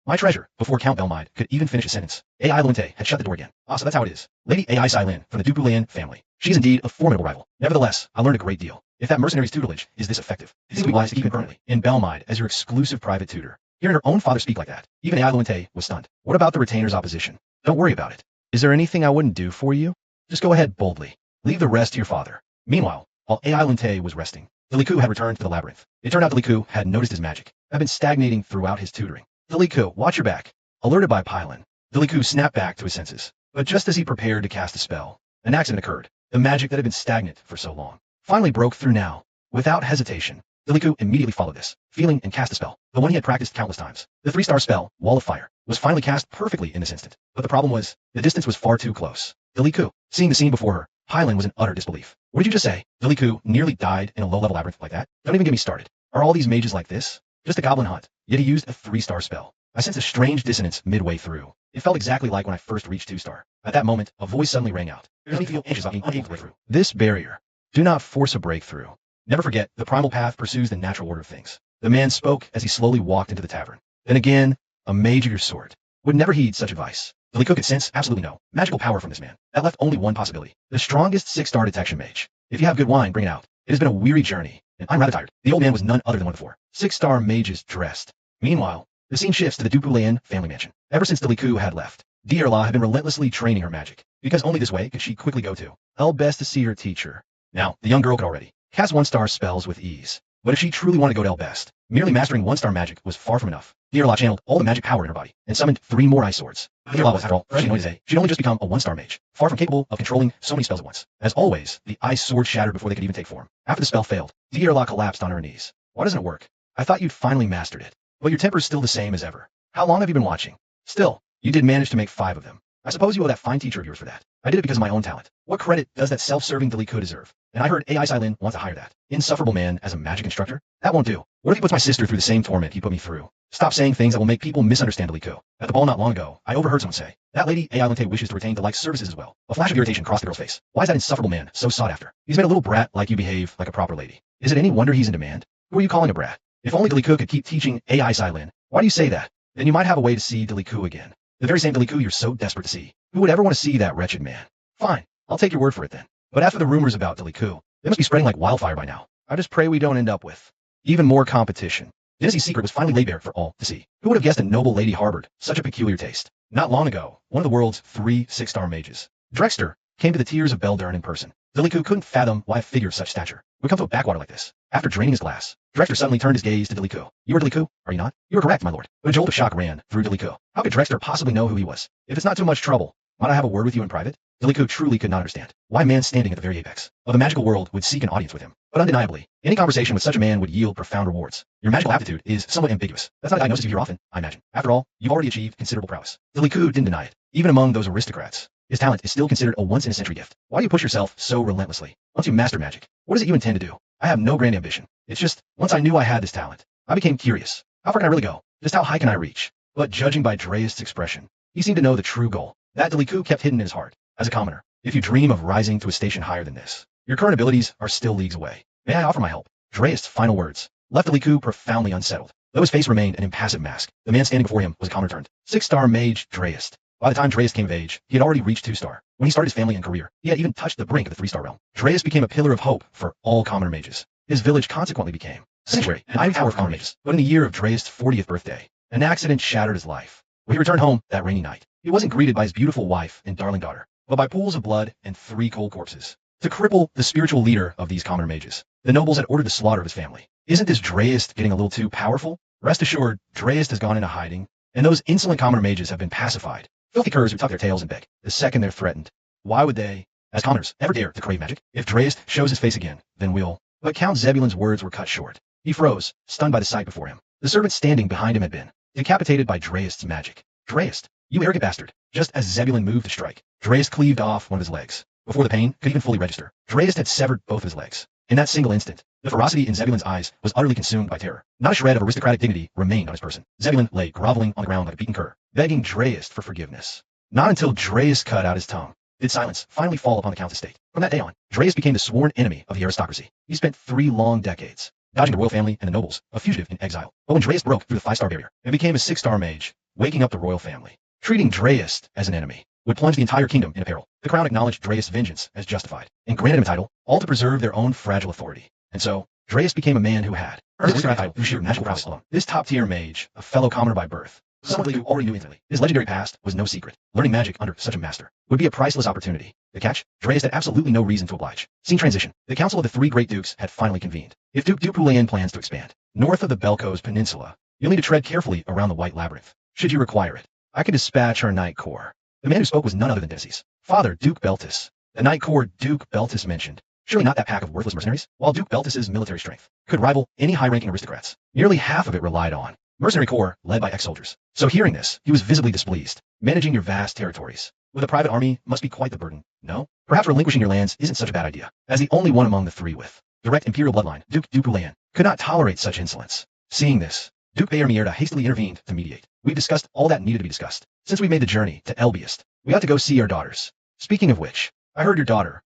My treasure, before Count Belmide could even finish his sentence, AI Lunte had shut the door again. Ah, so that's how it is. Lady AI Silin from the Dupulian family. She is indeed a formidable rival. Nevertheless, I learned a great deal. If that mercenary's tutelage is this effective, it would be wise to keep him permanently in Belmide as your exclusive private tutor. Hearing her own father speak like that, even AI Lunte was stunned. What about the retainer's opposition? Don't worry about it. Is there anything I wouldn't do for you? Just go ahead boldly. Leave the rest to your father. Meanwhile, while AI Lunte was resting, Deliku had returned to the labyrinth. It turned out Deliku had noticed his magic, had been stagnating throughout his tutoring. Deliku, watch your back. Alerted by Pylon, Deliku snapped back to his senses. But just as he prepared to cast a spell, an accident occurred. The magic that had been stagnant for so long finally broke through now. Without hesitation, Deliku immediately followed this, feeling and cast a spell, the one he had practiced countless times. The 3-star spell, Wall of Fire, was finally cast perfectly in this instant. But the problem was, the distance was far too close. Deliku, seeing the scene before her, Pylon was in utter disbelief. What did you just say? Deliku nearly died in a low-level labyrinth like that? Don't even get me started. Are all these mages like this? Just a goblin hunt, yet he used a 3-star spell. I sensed a strange dissonance midway through. It felt exactly like when I first reached 2-star. At that moment, a voice suddenly rang out. It made me feel anxious about being unable to break through. This barrier. Do not force a breakthrough. Never forget, the primal path pursues the natural order of things. The man spoke as he slowly walked into the tavern. Then again, a mage of your sort would never heed such advice. Deliku could sense absolutely no magical power from this man. That left only one possibility. The strongest 6-star detection mage. If you have good wine, bring it out. It has been a weary journey, and I'm rather tired. The old man was none other than one of the 4 6-star mages dressed. Meanwhile, the scene shifts to the Dupulian family mansion. Ever since Deliku had left, Dierla had been relentlessly training her magic, because only this way could she quickly go to El Best to see her teacher. Now, the young girl could already cast 1-star spells with ease, but if she truly wanted to go to El Best, merely mastering 1-star magic was far from enough. Dierla channeled all the magic power in her body, and summoned 3 more ice swords. Dierla was, after all, she'd only just become a 1-star mage, far from capable of controlling so many spells at once. As always, the ice sword shattered before they could even take form. After the spell failed, Dierla collapsed on her knees. Why doesn't it work? I thought you'd finally mastered it, but your temper's still the same as ever. How long have you been watching? Still, you did manage to make 5 of them. I suppose you owe that fine teacher of yours for that. I did it because of my own talent. What credit does that self-serving Deliku deserve? And I heard AI Silin wants to hire that insufferable man as a magic instructor? That won't do. What if he puts my sister through the same torment he put me through? Stop saying things that will make people misunderstand Deliku. At the ball not long ago, I overheard someone say, that lady AI Lente wishes to retain Delik's services as well. A flash of irritation crossed the girl's face. Why is that insufferable man so sought after? He's made a little brat like you behave like a proper lady. Is it any wonder he's in demand? Who are you calling a brat? If only Deliku could keep teaching AI Silin. Why do you say that? Then you might have a way to see Deliku again. The very same Deliku you're so desperate to see. Who would ever want to see that wretched man? Fine, I'll take your word for it then. But after the rumors about Deliku, they must be spreading like wildfire by now. I just pray we don't end up with even more competition. Dynasty's secret was finally laid bare for all to see. Who would have guessed a noble lady harbored such a peculiar taste? Not long ago, one of the world's 3 6-star mages, Drexter, came to the tears of Beldurn in person. Deliku couldn't fathom why a figure of such stature would come to a backwater like this. After draining his glass, Drexter suddenly turned his gaze to Deliku. You are Deliku, are you not? You are correct, my lord. But a jolt of shock ran through Deliku. How could Drexter possibly know who he was? If it's not too much trouble, might I have a word with you in private? Deliku truly could not understand why a man standing at the very apex of the magical world would seek an audience with him. But undeniably, any conversation with such a man would yield profound rewards. Your magical aptitude is somewhat ambiguous. That's not a diagnosis you hear often, I imagine. After all, you've already achieved considerable prowess. Deliku didn't deny it. Even among those aristocrats, his talent is still considered a once-in-a-century gift. Why do you push yourself so relentlessly? Once you master magic, what is it you intend to do? I have no grand ambition. It's just, once I knew I had this talent, I became curious. How far can I really go? Just how high can I reach? But judging by Dreist's expression, he seemed to know the true goal. That Deliku kept hidden in his heart. As a commoner, if you dream of rising to a station higher than this, your current abilities are still leagues away. May I offer my help? Dreist's final words left Deliku profoundly unsettled. Though his face remained an impassive mask, the man standing before him was a calm returned 6-star mage Dreist. By the time Dreist came of age, he had already reached 2-star. When he started his family and career, he had even touched the brink of the 3-star realm. Dreist became a pillar of hope for all commoner mages. His village consequently became a sanctuary, an ivory tower of commoner mages. But in the year of Dreist's 40th birthday, an accident shattered his life. When he returned home that rainy night, he wasn't greeted by his beautiful wife and darling daughter, but by pools of blood and 3 cold corpses. To cripple the spiritual leader of these commoner mages, the nobles had ordered the slaughter of his family. Isn't this Dreist getting a little too powerful? Rest assured, Dreist has gone into hiding, and those insolent commoner mages have been pacified. Filthy curs who tuck their tails and beg, the second they're threatened. Why would they, as commoners, ever dare to crave magic? If Dreist shows his face again, then we'll... But Count Zebulon's words were cut short. He froze, stunned by the sight before him. The servant standing behind him had been decapitated by Dreist's magic. Dreist, you arrogant bastard. Just as Zebulon moved to strike, Dreist cleaved off one of his legs. Before the pain could even fully register, Dreist had severed both of his legs. In that single instant, The ferocity in Zebulon's eyes was utterly consumed by terror. Not a shred of aristocratic dignity remained on his person. Zebulon lay groveling on the ground like a beaten cur, begging Dreist for forgiveness. Not until Dreist cut out his tongue did silence finally fall upon the Count's estate. From that day on, Dreist became the sworn enemy of the aristocracy. He spent 3 long decades dodging the royal family and the nobles, a fugitive in exile. But when Dreist broke through the 5-star barrier and became a 6-star mage, waking up the royal family, treating Dreist as an enemy would plunge the entire kingdom into peril. The crown acknowledged Dreist's vengeance as justified and granted him a title, all to preserve their own fragile authority. And so, Dreist became a man who had earned his title through sheer magical prowess alone. This top-tier mage, a fellow commoner by birth, someone who already knew intimately, his legendary past was no secret. Learning magic under such a master would be a priceless opportunity. The catch? Dreist had absolutely no reason to oblige. Scene transition. The Council of the 3 Great Dukes had finally convened. If Duke Pupu Manhwa plans to expand north of the Belkos Peninsula, you'll need to tread carefully around the White Labyrinth, should you require it. I could dispatch our Knight Corps. The man who spoke was none other than Dennis's father, Duke Beltis. The Knight Corps Duke Beltis mentioned. Surely not that pack of worthless mercenaries? While Duke Beltis's military strength could rival any high-ranking aristocrats, nearly half of it relied on mercenary corps led by ex-soldiers. So hearing this, he was visibly displeased. Managing your vast territories with a private army must be quite the burden, no? Perhaps relinquishing your lands isn't such a bad idea. As the only one among the 3 with direct imperial bloodline, Duke Pupu Manhwa could not tolerate such insolence. Seeing this, Duke Beggar hastily intervened to mediate. We've discussed all that needed to be discussed. Since we made the journey to Elbiest, we ought to go see our daughters. Speaking of which, I heard your daughter,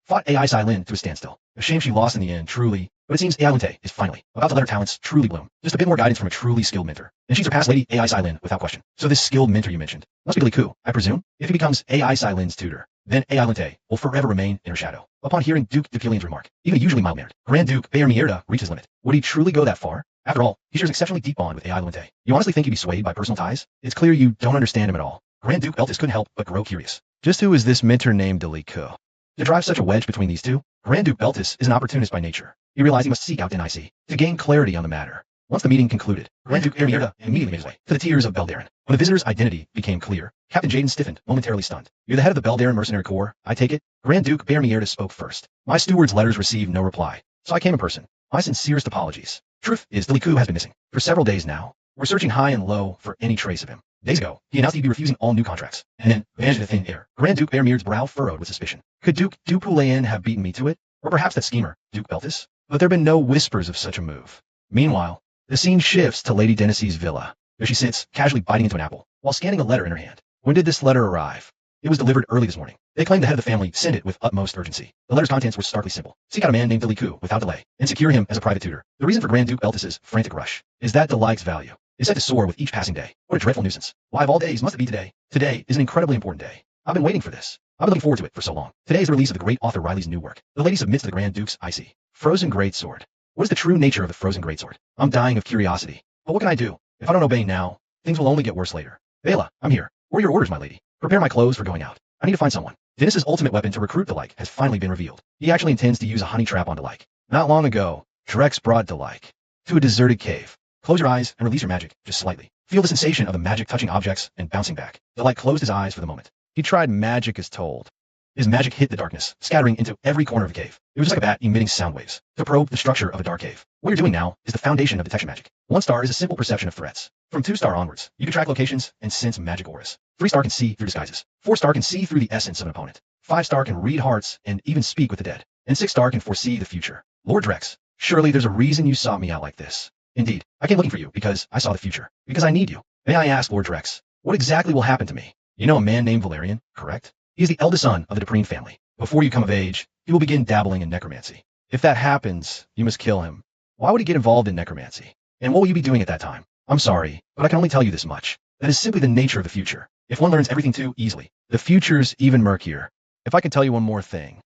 fought Ai Silin to a standstill. A shame she lost in the end, truly. But it seems Ai Linte is finally about to let her talents truly bloom. Just a bit more guidance from a truly skilled mentor, and she surpassed Lady Ai Silin without question. So this skilled mentor you mentioned must be Deliku, I presume? If he becomes Ai Silin's tutor, then Ai Linte will forever remain in her shadow. Upon hearing Duke Depilian's remark, even usually mild-mannered, Grand Duke Beggar reached his limit. Would he truly go that far? After all, he shares an exceptionally deep bond with Ai Linte. You honestly think he'd be swayed by personal ties? It's clear you don't understand him at all. Grand Duke Beltis couldn't help but grow curious. Just who is this mentor named Deliku? To drive such a wedge between these two, Grand Duke Beltis is an opportunist by nature. He realized he must seek out NIC to gain clarity on the matter. Once the meeting concluded, Grand Duke Beggar immediately made his way to the tiers of Beldarin. When the visitor's identity became clear, Captain Jaden stiffened, momentarily stunned. You're the head of the Beldarin Mercenary Corps, I take it? Grand Duke Beggar spoke first. My steward's letters received no reply, so I came in person. My sincerest apologies. Truth is, Deliku has been missing for several days now. We're searching high and low for any trace of him. Days ago, he announced he'd be refusing all new contracts, and then vanished into thin air. Grand Duke Beggar's brow furrowed with suspicion. Could Duke Pupu Manhwa have beaten me to it? Or perhaps that schemer, Duke Beltis? But there have been no whispers of such a move. Meanwhile, the scene shifts to Lady Dennis's villa. There she sits, casually biting into an apple, while scanning a letter in her hand. When did this letter arrive? It was delivered early this morning. They claim the head of the family sent it with utmost urgency. The letter's contents were starkly simple. Seek out a man named Deliku without delay, and secure him as a private tutor. The reason for Grand Duke Beltis's frantic rush is that Delik's value is set to soar with each passing day. What a dreadful nuisance. Why of all days must it be today? Today is an incredibly important day. I've been waiting for this. I've been looking forward to it for so long. Today is the release of the great author Riley's new work. The lady submits to the Grand Duke's IC. Frozen Greatsword. What is the true nature of the Frozen Greatsword? I'm dying of curiosity. But what can I do? If I don't obey now, things will only get worse later. Bela, I'm here. What are your orders, my lady? Prepare my clothes for going out. I need to find someone. Dennis's ultimate weapon to recruit Delik has finally been revealed. He actually intends to use a honey trap on Delik. Not long ago, Drex brought Delik to a deserted cave. Close your eyes and release your magic, just slightly. Feel the sensation of the magic touching objects and bouncing back. Delik closed his eyes for the moment. He tried magic as told. His magic hit the darkness, scattering into every corner of the cave. It was just like a bat emitting sound waves to probe the structure of a dark cave. What you're doing now is the foundation of detection magic. 1 star is a simple perception of threats. From 2 star onwards, you can track locations and sense magic auras. 3 star can see through disguises. 4 star can see through the essence of an opponent. 5 star can read hearts and even speak with the dead. And 6 star can foresee the future. Lord Drex, surely there's a reason you sought me out like this. Indeed, I came looking for you because I saw the future. Because I need you. May I ask, Lord Drex, what exactly will happen to me? You know a man named Valerian, correct? He is the eldest son of the Dupreen family. Before you come of age, he will begin dabbling in necromancy. If that happens, you must kill him. Why would he get involved in necromancy? And what will you be doing at that time? I'm sorry, but I can only tell you this much. That is simply the nature of the future. If one learns everything too easily, the future's even murkier. If I can tell you one more thing,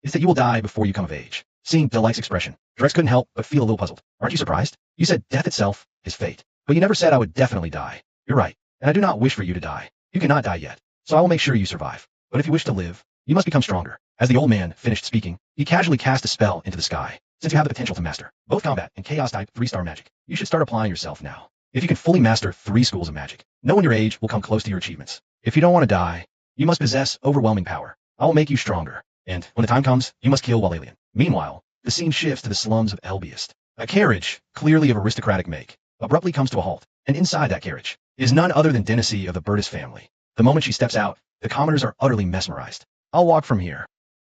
it's that you will die before you come of age. Seeing Delik's expression, Drex couldn't help but feel a little puzzled. Aren't you surprised? You said death itself is fate, but you never said I would definitely die. You're right, and I do not wish for you to die. You cannot die yet, so I will make sure you survive. But if you wish to live, you must become stronger. As the old man finished speaking, he casually cast a spell into the sky. Since you have the potential to master both combat and chaos-type 3-star magic, you should start applying yourself now. If you can fully master 3 schools of magic, no one your age will come close to your achievements. If you don't want to die, you must possess overwhelming power. I will make you stronger, and when the time comes, you must kill Walalian. Meanwhile, the scene shifts to the slums of Elbiest. A carriage, clearly of aristocratic make, abruptly comes to a halt, and inside that carriage is none other than Dennisy of the Burtis family. The moment she steps out, the commoners are utterly mesmerized. I'll walk from here.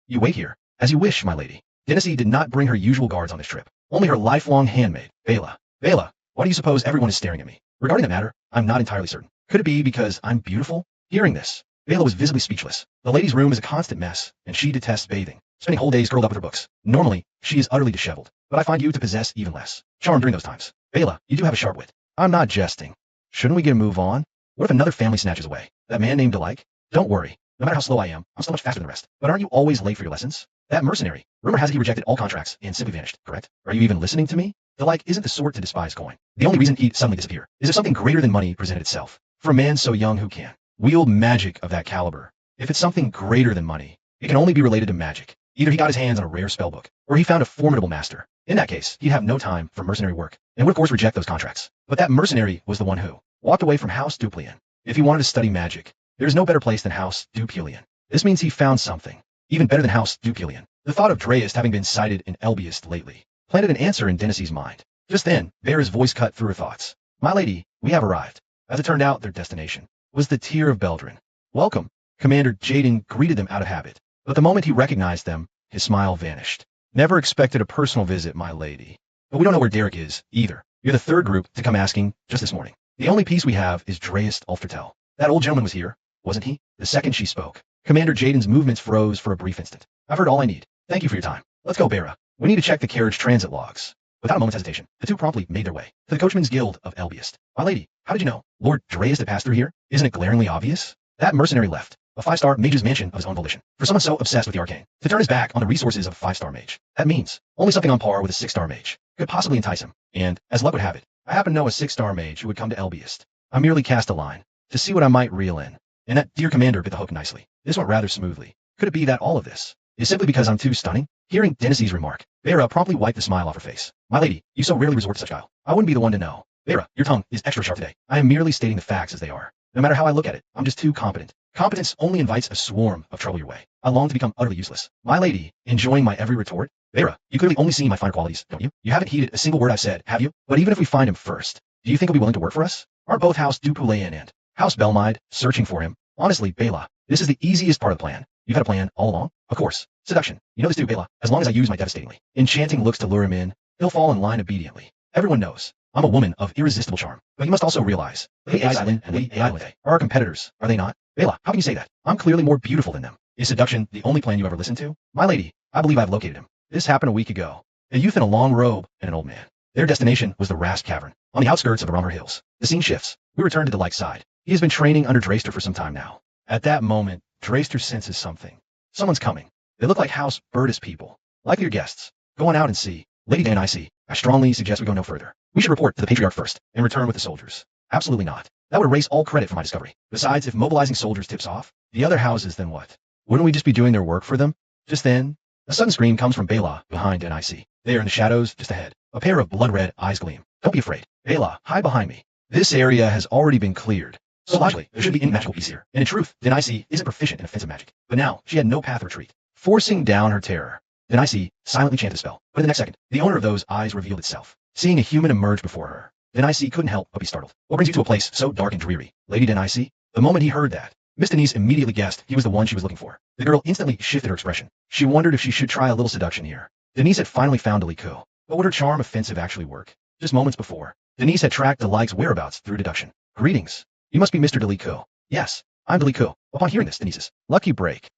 You wait here, as you wish, my lady. Denise did not bring her usual guards on this trip. Only her lifelong handmaid, Bela. Bela, why do you suppose everyone is staring at me? Regarding the matter, I'm not entirely certain. Could it be because I'm beautiful? Hearing this, Bela was visibly speechless. The lady's room is a constant mess, and she detests bathing, spending whole days curled up with her books. Normally, she is utterly disheveled, but I find you to possess even less charm during those times. Bela, you do have a sharp wit. I'm not jesting. Shouldn't we get a move on? What if another family snatches away? That man named Alike? Don't worry. No matter how slow I am, I'm so much faster than the rest. But aren't you always late for your lessons? That mercenary. Rumor has it he rejected all contracts and simply vanished, correct? Are you even listening to me? Alike isn't the sort to despise coin. The only reason he'd suddenly disappear is if something greater than money presented itself. For a man so young who can wield magic of that caliber, if it's something greater than money, it can only be related to magic. Either he got his hands on a rare spellbook, or he found a formidable master. In that case, he'd have no time for mercenary work, and would of course reject those contracts. But that mercenary was the one who walked away from House Dupilian. If he wanted to study magic, there's no better place than House Dupilian. This means he found something, even better than House Dupilian. The thought of Dreist having been sighted in Elbiest lately planted an answer in Denise's mind. Just then, Bear's voice cut through her thoughts. My lady, we have arrived. As it turned out, their destination was the Tier of Beldrin. Welcome. Commander Jaden greeted them out of habit, but the moment he recognized them, his smile vanished. Never expected a personal visit, my lady. But we don't know where Derek is, either. You're the third group to come asking just this morning. The only piece we have is Dreist Ulftertel. That old gentleman was here, wasn't he? The second she spoke, Commander Jaden's movements froze for a brief instant. I've heard all I need. Thank you for your time. Let's go, Bera. We need to check the carriage transit logs. Without a moment's hesitation, the two promptly made their way to the Coachman's Guild of Elbiest. My lady, how did you know? Lord Dreist had passed through here? Isn't it glaringly obvious? That mercenary left a 5-star mage's mansion of his own volition. For someone so obsessed with the arcane, to turn his back on the resources of a 5-star mage. That means only something on par with a 6-star mage could possibly entice him. And, as luck would have it, I happen to know a 6-star mage who would come to Elbiest. I merely cast a line to see what I might reel in. And that dear commander bit the hook nicely. This went rather smoothly. Could it be that all of this is simply because I'm too stunning? Hearing Denise's remark, Bera promptly wiped the smile off her face. My lady, you so rarely resort to such guile. I wouldn't be the one to know. Bera, your tongue is extra sharp today. I am merely stating the facts as they are. No matter how I look at it, I'm just too competent. Competence only invites a swarm of trouble your way. I long to become utterly useless. My lady, enjoying my every retort? Bera, you clearly only see my finer qualities, don't you? You haven't heeded a single word I've said, have you? But even if we find him first, do you think he'll be willing to work for us? Aren't both House Dupulayan and House Belmide searching for him? Honestly, Bela, this is the easiest part of the plan. You've had a plan all along? Of course. Seduction. You know this too, Bela. As long as I use my devastatingly enchanting looks to lure him in, he'll fall in line obediently. Everyone knows I'm a woman of irresistible charm. But you must also realize, Lady Aislinn and Lady Ailinte are our competitors, are they not? Bela, how can you say that? I'm clearly more beautiful than them. Is seduction the only plan you ever listened to? My lady, I believe I've located him. This happened a week ago. A youth in a long robe and an old man. Their destination was the Rasp Cavern, on the outskirts of the Rommer Hills. The scene shifts. We return to Delike's side. He has been training under Dreister for some time now. At that moment, Dreister senses something. Someone's coming. They look like House Burtis people. Likely your guests. Go on out and see. Lady Denice, I strongly suggest we go no further. We should report to the Patriarch first, and return with the soldiers. Absolutely not. That would erase all credit for my discovery. Besides, if mobilizing soldiers tips off the other houses, then what? Wouldn't we just be doing their work for them? Just then, a sudden scream comes from Bela behind Denice. They are in the shadows just ahead. A pair of blood-red eyes gleam. Don't be afraid. Bela, hide behind me. This area has already been cleared. So logically, there should be any magical piece here. And in truth, Denice isn't proficient in offensive magic. But now, she had no path of retreat. Forcing down her terror, Denice silently chanted a spell. But in the next second, the owner of those eyes revealed itself. Seeing a human emerge before her, Denice couldn't help but be startled. What brings you to a place so dark and dreary, Lady Denice? The moment he heard that, Miss Denise immediately guessed he was the one she was looking for. The girl instantly shifted her expression. She wondered if she should try a little seduction here. Denise had finally found Delico. But would her charm offensive actually work? Just moments before, Denise had tracked Delike's whereabouts through deduction. Greetings. You must be Mr. Delico. Yes, I'm Delico. Upon hearing this, Denise's lucky break.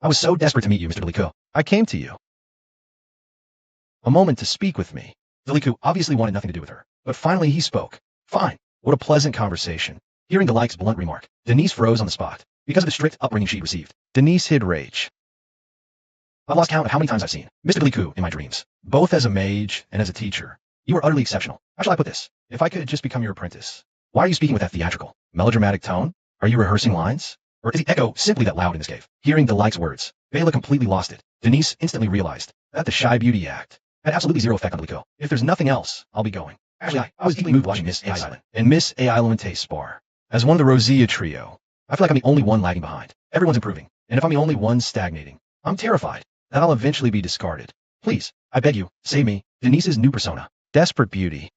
I was so desperate to meet you, Mr. Delico. I came to you. A moment to speak with me. Delico obviously wanted nothing to do with her, but finally he spoke. Fine. What a pleasant conversation. Hearing Delike's blunt remark, Denise froze on the spot. Because of the strict upbringing she'd received, Denise hid rage. I've lost count of how many times I've seen Mr. Delico in my dreams, both as a mage and as a teacher. You are utterly exceptional. How shall I put this? If I could just become your apprentice. Why are you speaking with that theatrical, melodramatic tone? Are you rehearsing lines? Or is the echo simply that loud in this cave? Hearing Delike's words, Bela completely lost it. Denise instantly realized that the shy beauty act had absolutely zero effect on Delico. If there's nothing else, I'll be going. Actually, I was deeply moved watching Miss Aislinn and Miss Ailinte spar. As one of the Rosea trio, I feel like I'm the only one lagging behind. Everyone's improving, and if I'm the only one stagnating, I'm terrified that I'll eventually be discarded. Please, I beg you, save me. Denise's new persona. Desperate beauty.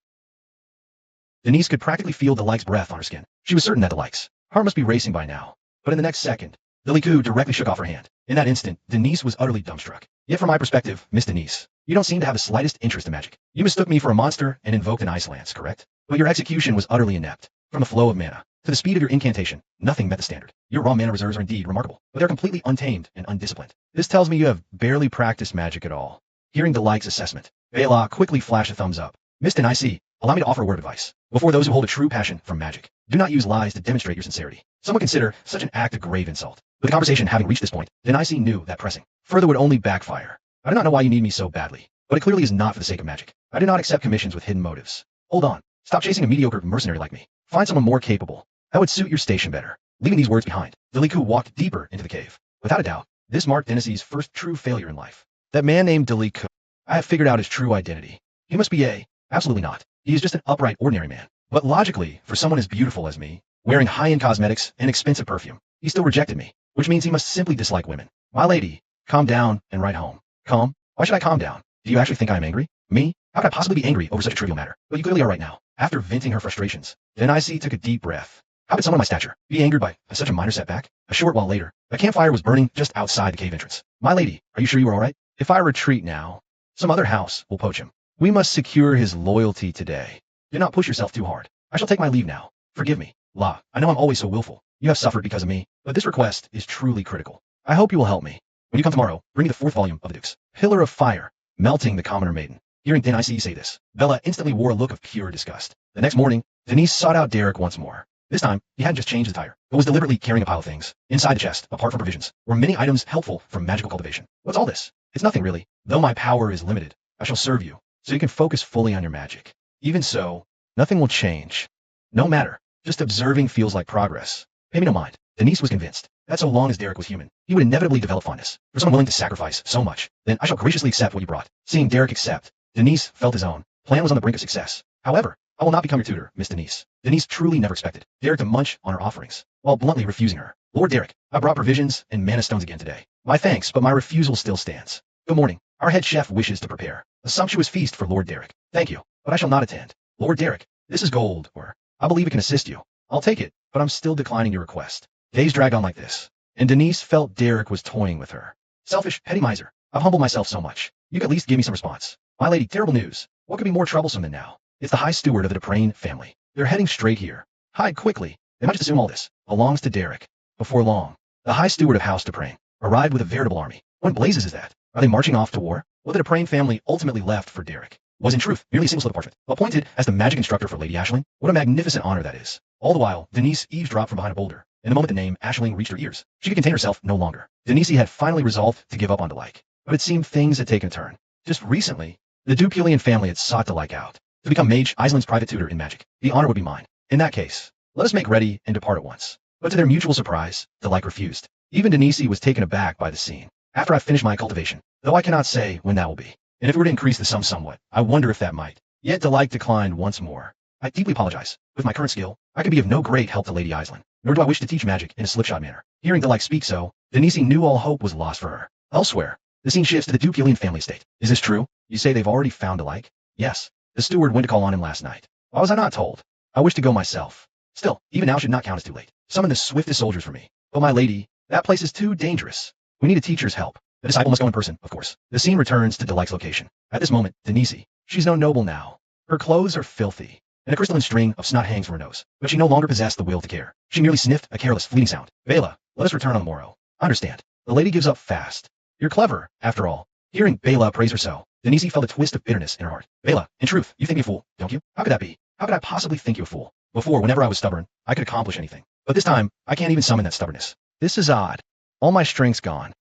Denise could practically feel Delike's breath on her skin. She was certain that Delike's heart must be racing by now. But in the next second, Deliku directly shook off her hand. In that instant, Denise was utterly dumbstruck. Yet from my perspective, Miss Denise, you don't seem to have the slightest interest in magic. You mistook me for a monster and invoked an ice lance, correct? But your execution was utterly inept. From the flow of mana to the speed of your incantation, nothing met the standard. Your raw mana reserves are indeed remarkable, but they're completely untamed and undisciplined. This tells me you have barely practiced magic at all. Hearing Delik's assessment, Bela quickly flashed a thumbs up. Miss Denise, allow me to offer a word of advice. Before those who hold a true passion for magic, do not use lies to demonstrate your sincerity. Some would consider such an act a grave insult. With the conversation having reached this point, Denise knew that pressing further would only backfire. I do not know why you need me so badly, but it clearly is not for the sake of magic. I do not accept commissions with hidden motives. Hold on. Stop chasing a mediocre mercenary like me. Find someone more capable. That would suit your station better. Leaving these words behind, Deliku walked deeper into the cave. Without a doubt, this marked Denise's first true failure in life. That man named Deliku. I have figured out his true identity. He must be absolutely not. He is just an upright, ordinary man. But logically, for someone as beautiful as me, wearing high-end cosmetics and expensive perfume, he still rejected me, which means he must simply dislike women. My lady, calm down and write home. Calm? Why should I calm down? Do you actually think I am angry? Me? How could I possibly be angry over such a trivial matter? But you clearly are right now. After venting her frustrations, Denise took a deep breath. How could someone of my stature be angered by such a minor setback? A short while later, a campfire was burning just outside the cave entrance. My lady, are you sure you are all right? If I retreat now, some other house will poach him. We must secure his loyalty today. Do not push yourself too hard. I shall take my leave now. Forgive me. La, I know I'm always so willful. You have suffered because of me, but this request is truly critical. I hope you will help me. When you come tomorrow, bring me the 4th volume of the Duke's Pillar of Fire, Melting the Commoner Maiden. Hearing Denise say this, Bella instantly wore a look of pure disgust. The next morning, Denise sought out Derek once more. This time, he hadn't just changed his attire, but was deliberately carrying a pile of things. Inside the chest, apart from provisions, were many items helpful for magical cultivation. What's all this? It's nothing really. Though my power is limited, I shall serve you, so you can focus fully on your magic. Even so, nothing will change. No matter. Just observing feels like progress. Pay me no mind. Denise was convinced that so long as Derek was human, he would inevitably develop fondness for someone willing to sacrifice so much. Then I shall graciously accept what you brought. Seeing Derek accept, Denise felt his own plan was on the brink of success. However, I will not become your tutor, Miss Denise. Denise truly never expected Derek to munch on her offerings, while bluntly refusing her. Lord Derek, I brought provisions and mana stones again today. My thanks, but my refusal still stands. Good morning. Our head chef wishes to prepare a sumptuous feast for Lord Derek. Thank you, but I shall not attend. Lord Derek, this is gold, or I believe it can assist you. I'll take it, but I'm still declining your request. Days dragged on like this, and Denise felt Derek was toying with her. Selfish, petty miser. I've humbled myself so much. You could at least give me some response. My lady, terrible news. What could be more troublesome than now? It's the High Steward of the Deprane family. They're heading straight here. Hide quickly. They might just assume all this belongs to Derek. Before long, the High Steward of House Deprane arrived with a veritable army. What blazes is that? Are they marching off to war? What the Deprane family ultimately left for Derek was in truth merely a single slip of parchment, appointed as the magic instructor for Lady Aisling. What a magnificent honor that is. All the while, Denise eavesdropped from behind a boulder. In the moment the name Aisling reached her ears, she could contain herself no longer. Denise had finally resolved to give up on Delike, but it seemed things had taken a turn. Just recently, the Dupulian family had sought Delike out to become Mage Aisling's private tutor in magic. The honor would be mine. In that case, let us make ready and depart at once. But to their mutual surprise, Delike refused. Even Denise was taken aback by the scene. After I finish my cultivation, though I cannot say when that will be, and if we were to increase the sum somewhat, I wonder if that might. Yet Delike declined once more. I deeply apologize. With my current skill, I can be of no great help to Lady Aisling, nor do I wish to teach magic in a slipshod manner. Hearing Delike speak so, Denise knew all hope was lost for her. Elsewhere, the scene shifts to the Dupulian family estate. Is this true? You say they've already found Delike? Yes. The steward went to call on him last night. Why was I not told? I wish to go myself. Still, even now should not count as too late. Summon the swiftest soldiers for me. But my lady, that place is too dangerous. We need a teacher's help. The disciple must go in person, of course. The scene returns to Delike's location. At this moment, Denise, she's no noble now. Her clothes are filthy, and a crystalline string of snot hangs from her nose. But she no longer possessed the will to care. She merely sniffed a careless, fleeting sound. Bela, let us return on the morrow. Understand. The lady gives up fast. You're clever, after all. Hearing Bela praise her so, Denise felt a twist of bitterness in her heart. Bela, in truth, you think me a fool, don't you? How could that be? How could I possibly think you a fool? Before, whenever I was stubborn, I could accomplish anything. But this time, I can't even summon that stubbornness. This is odd. All my strength's gone.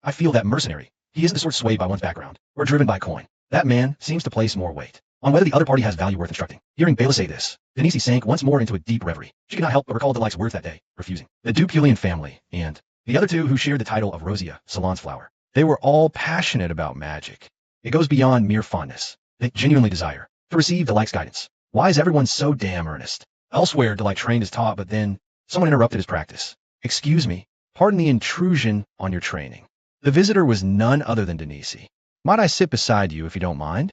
I feel that mercenary. He isn't the sort swayed by one's background, or driven by coin. That man seems to place more weight on whether the other party has value worth instructing. Hearing Bela say this, Denise sank once more into a deep reverie. She could not help but recall Delike's words that day, refusing. The Dupulian family, and the other two who shared the title of Rosia, Salon's flower. They were all passionate about magic. It goes beyond mere fondness. They genuinely desire to receive Delike's guidance. Why is everyone so damn earnest? Elsewhere, Delike trained as taught, but then someone interrupted his practice. Excuse me, pardon the intrusion on your training. The visitor was none other than Denise. Might I sit beside you if you don't mind?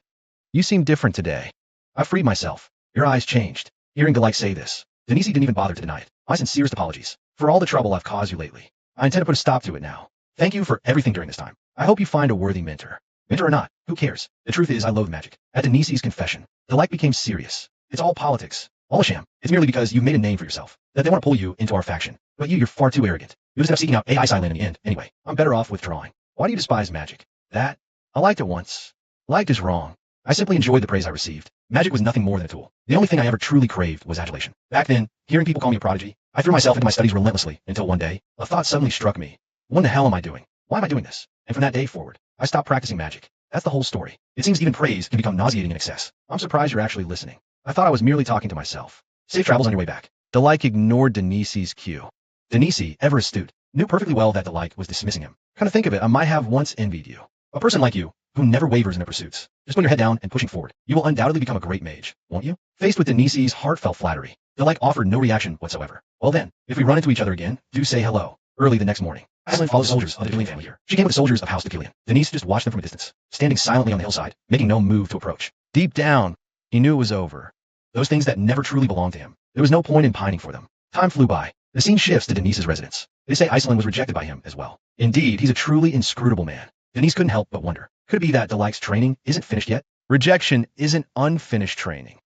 You seem different today. I freed myself. Your eyes changed. Hearing Delike say this, Denise didn't even bother to deny it. My sincerest apologies for all the trouble I've caused you lately. I intend to put a stop to it now. Thank you for everything during this time. I hope you find a worthy mentor. Mentor or not, who cares? The truth is I loathe magic. At Denise's confession, the like became serious. It's all politics. All a sham. It's merely because you've made a name for yourself that they want to pull you into our faction. But you're far too arrogant. You'll just end up seeking out AI Silent in the end. Anyway, I'm better off withdrawing. Why do you despise magic? That? I liked it once. Liked is wrong. I simply enjoyed the praise I received. Magic was nothing more than a tool. The only thing I ever truly craved was adulation. Back then, hearing people call me a prodigy, I threw myself into my studies relentlessly until one day, a thought suddenly struck me. What the hell am I doing? Why am I doing this? And from that day forward, I stopped practicing magic. That's the whole story. It seems even praise can become nauseating in excess. I'm surprised you're actually listening. I thought I was merely talking to myself. Safe travels on your way back. The like ignored Denise's cue. Denise, ever astute, knew perfectly well that the like was dismissing him. Come to think of it, I might have once envied you. A person like you, who never wavers in their pursuits. Just putting your head down and pushing forward. You will undoubtedly become a great mage, won't you? Faced with Denise's heartfelt flattery, the like offered no reaction whatsoever. Well then, if we run into each other again, do say hello. Early the next morning, Aislinn followed the soldiers of the Deulian family here. She came with the soldiers of House Deulian. Denise just watched them from a distance, standing silently on the hillside, making no move to approach. Deep down, he knew it was over. Those things that never truly belonged to him. There was no point in pining for them. Time flew by. The scene shifts to Denise's residence. They say Aislinn was rejected by him as well. Indeed, he's a truly inscrutable man. Denise couldn't help but wonder. Could it be that Delik's training isn't finished yet? Rejection isn't unfinished training.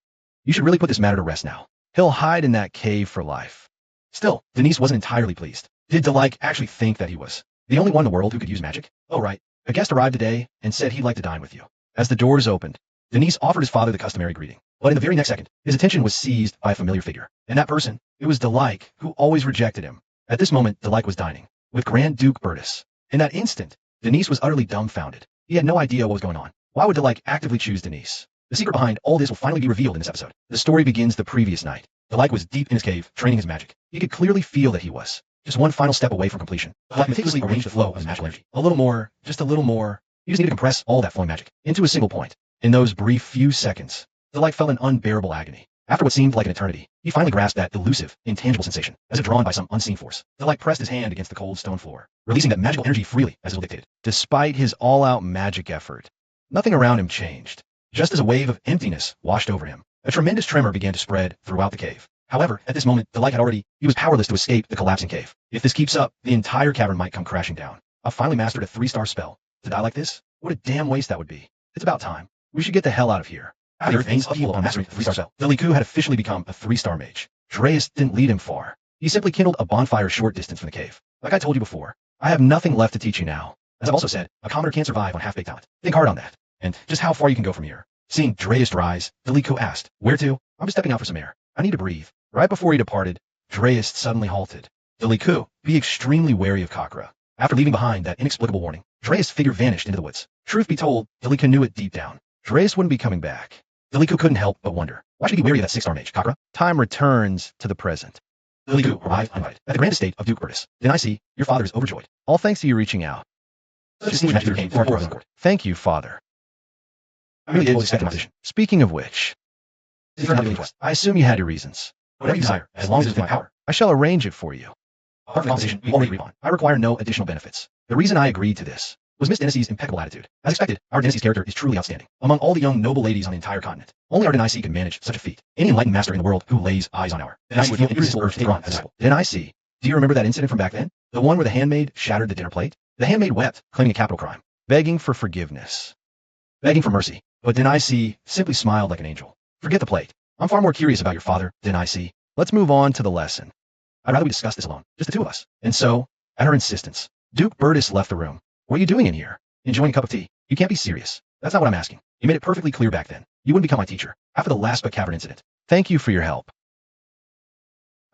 You should really put this matter to rest now. He'll hide in that cave for life. Still, Denise wasn't entirely pleased. Did Delik actually think that he was the only one in the world who could use magic? Oh right, a guest arrived today and said he'd like to dine with you. As the doors opened, Denise offered his father the customary greeting. But in the very next second, his attention was seized by a familiar figure. And that person, it was Delik, who always rejected him. At this moment, Delik was dining with Grand Duke Bertus. In that instant, Denise was utterly dumbfounded. He had no idea what was going on. Why would Delik actively choose Denise? The secret behind all this will finally be revealed in this episode. The story begins the previous night. Delik was deep in his cave, training his magic. He could clearly feel that he was just one final step away from completion. Delik meticulously arranged the flow of his magical energy. A little more, just a little more. He just needed to compress all that flowing magic into a single point. In those brief few seconds, Delik felt an unbearable agony. After what seemed like an eternity, he finally grasped that elusive, intangible sensation, as if drawn by some unseen force. Delik pressed his hand against the cold stone floor, releasing that magical energy freely as it was dictated. Despite his all-out magic effort, nothing around him changed. Just as a wave of emptiness washed over him, a tremendous tremor began to spread throughout the cave. However, at this moment, he was powerless to escape the collapsing cave. If this keeps up, the entire cavern might come crashing down. I've finally mastered a 3-star spell. To die like this? What a damn waste that would be. It's about time. We should get the hell out of here. The earth veins upheaval upon mastering the 3-star spell. Deliku had officially become a 3-star mage. Dreas didn't lead him far. He simply kindled a bonfire a short distance from the cave. Like I told you before, I have nothing left to teach you now. As I've also said, a commoner can't survive on half-baked talent. Think hard on that. And just how far you can go from here. Seeing Dreas rise, Deliku asked, "Where to?" "I'm just stepping out for some air. I need to breathe." Right before he departed, Dreas suddenly halted. Deliku, be extremely wary of Kakra. After leaving behind that inexplicable warning, Dreas' figure vanished into the woods. Truth be told, Deliku knew it deep down. Dreas wouldn't be coming back. Deliku couldn't help but wonder, why should he be wary of that 6-star mage, Kakra? Time returns to the present. Deliku arrived uninvited at the grand estate of Duke Bertus. Then I see, your father is overjoyed. All thanks to you reaching out. Such a scene magic came from our court. Thank you, father. I really did expect my position. Speaking of which, I assume you had your reasons. Whatever you desire, as long as it's within my power. I shall arrange it for you. Part of the conversation we already agreed on. I require no additional benefits. The reason I agreed to this was Miss Denise's impeccable attitude. As expected, our Denise's character is truly outstanding. Among all the young noble ladies on the entire continent, only our Denise can manage such a feat. Any enlightened master in the world who lays eyes on our Denise would feel an irresistible urge to take her on as a disciple. Denise, do you remember that incident from back then? The one where the handmaid shattered the dinner plate? The handmaid wept, claiming a capital crime, begging for forgiveness, begging for mercy. But Denise simply smiled like an angel. Forget the plate. I'm far more curious about your father, Denise. Let's move on to the lesson. I'd rather we discuss this alone, just the two of us. And so, at her insistence, Duke Bertus left the room. What are you doing in here? Enjoying a cup of tea? You can't be serious. That's not what I'm asking. You made it perfectly clear back then. You wouldn't become my teacher after the last but cavern incident. Thank you for your help.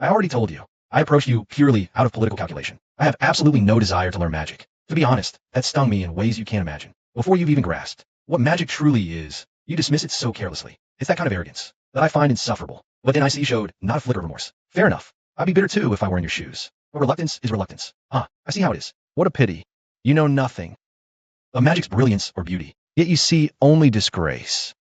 I already told you. I approached you purely out of political calculation. I have absolutely no desire to learn magic. To be honest, that stung me in ways you can't imagine. Before you've even grasped what magic truly is, you dismiss it so carelessly. It's that kind of arrogance that I find insufferable. But then I see showed not a flicker of remorse. Fair enough. I'd be bitter too if I were in your shoes. But reluctance is reluctance. I see how it is. What a pity. You know nothing of magic's brilliance or beauty, yet you see only disgrace.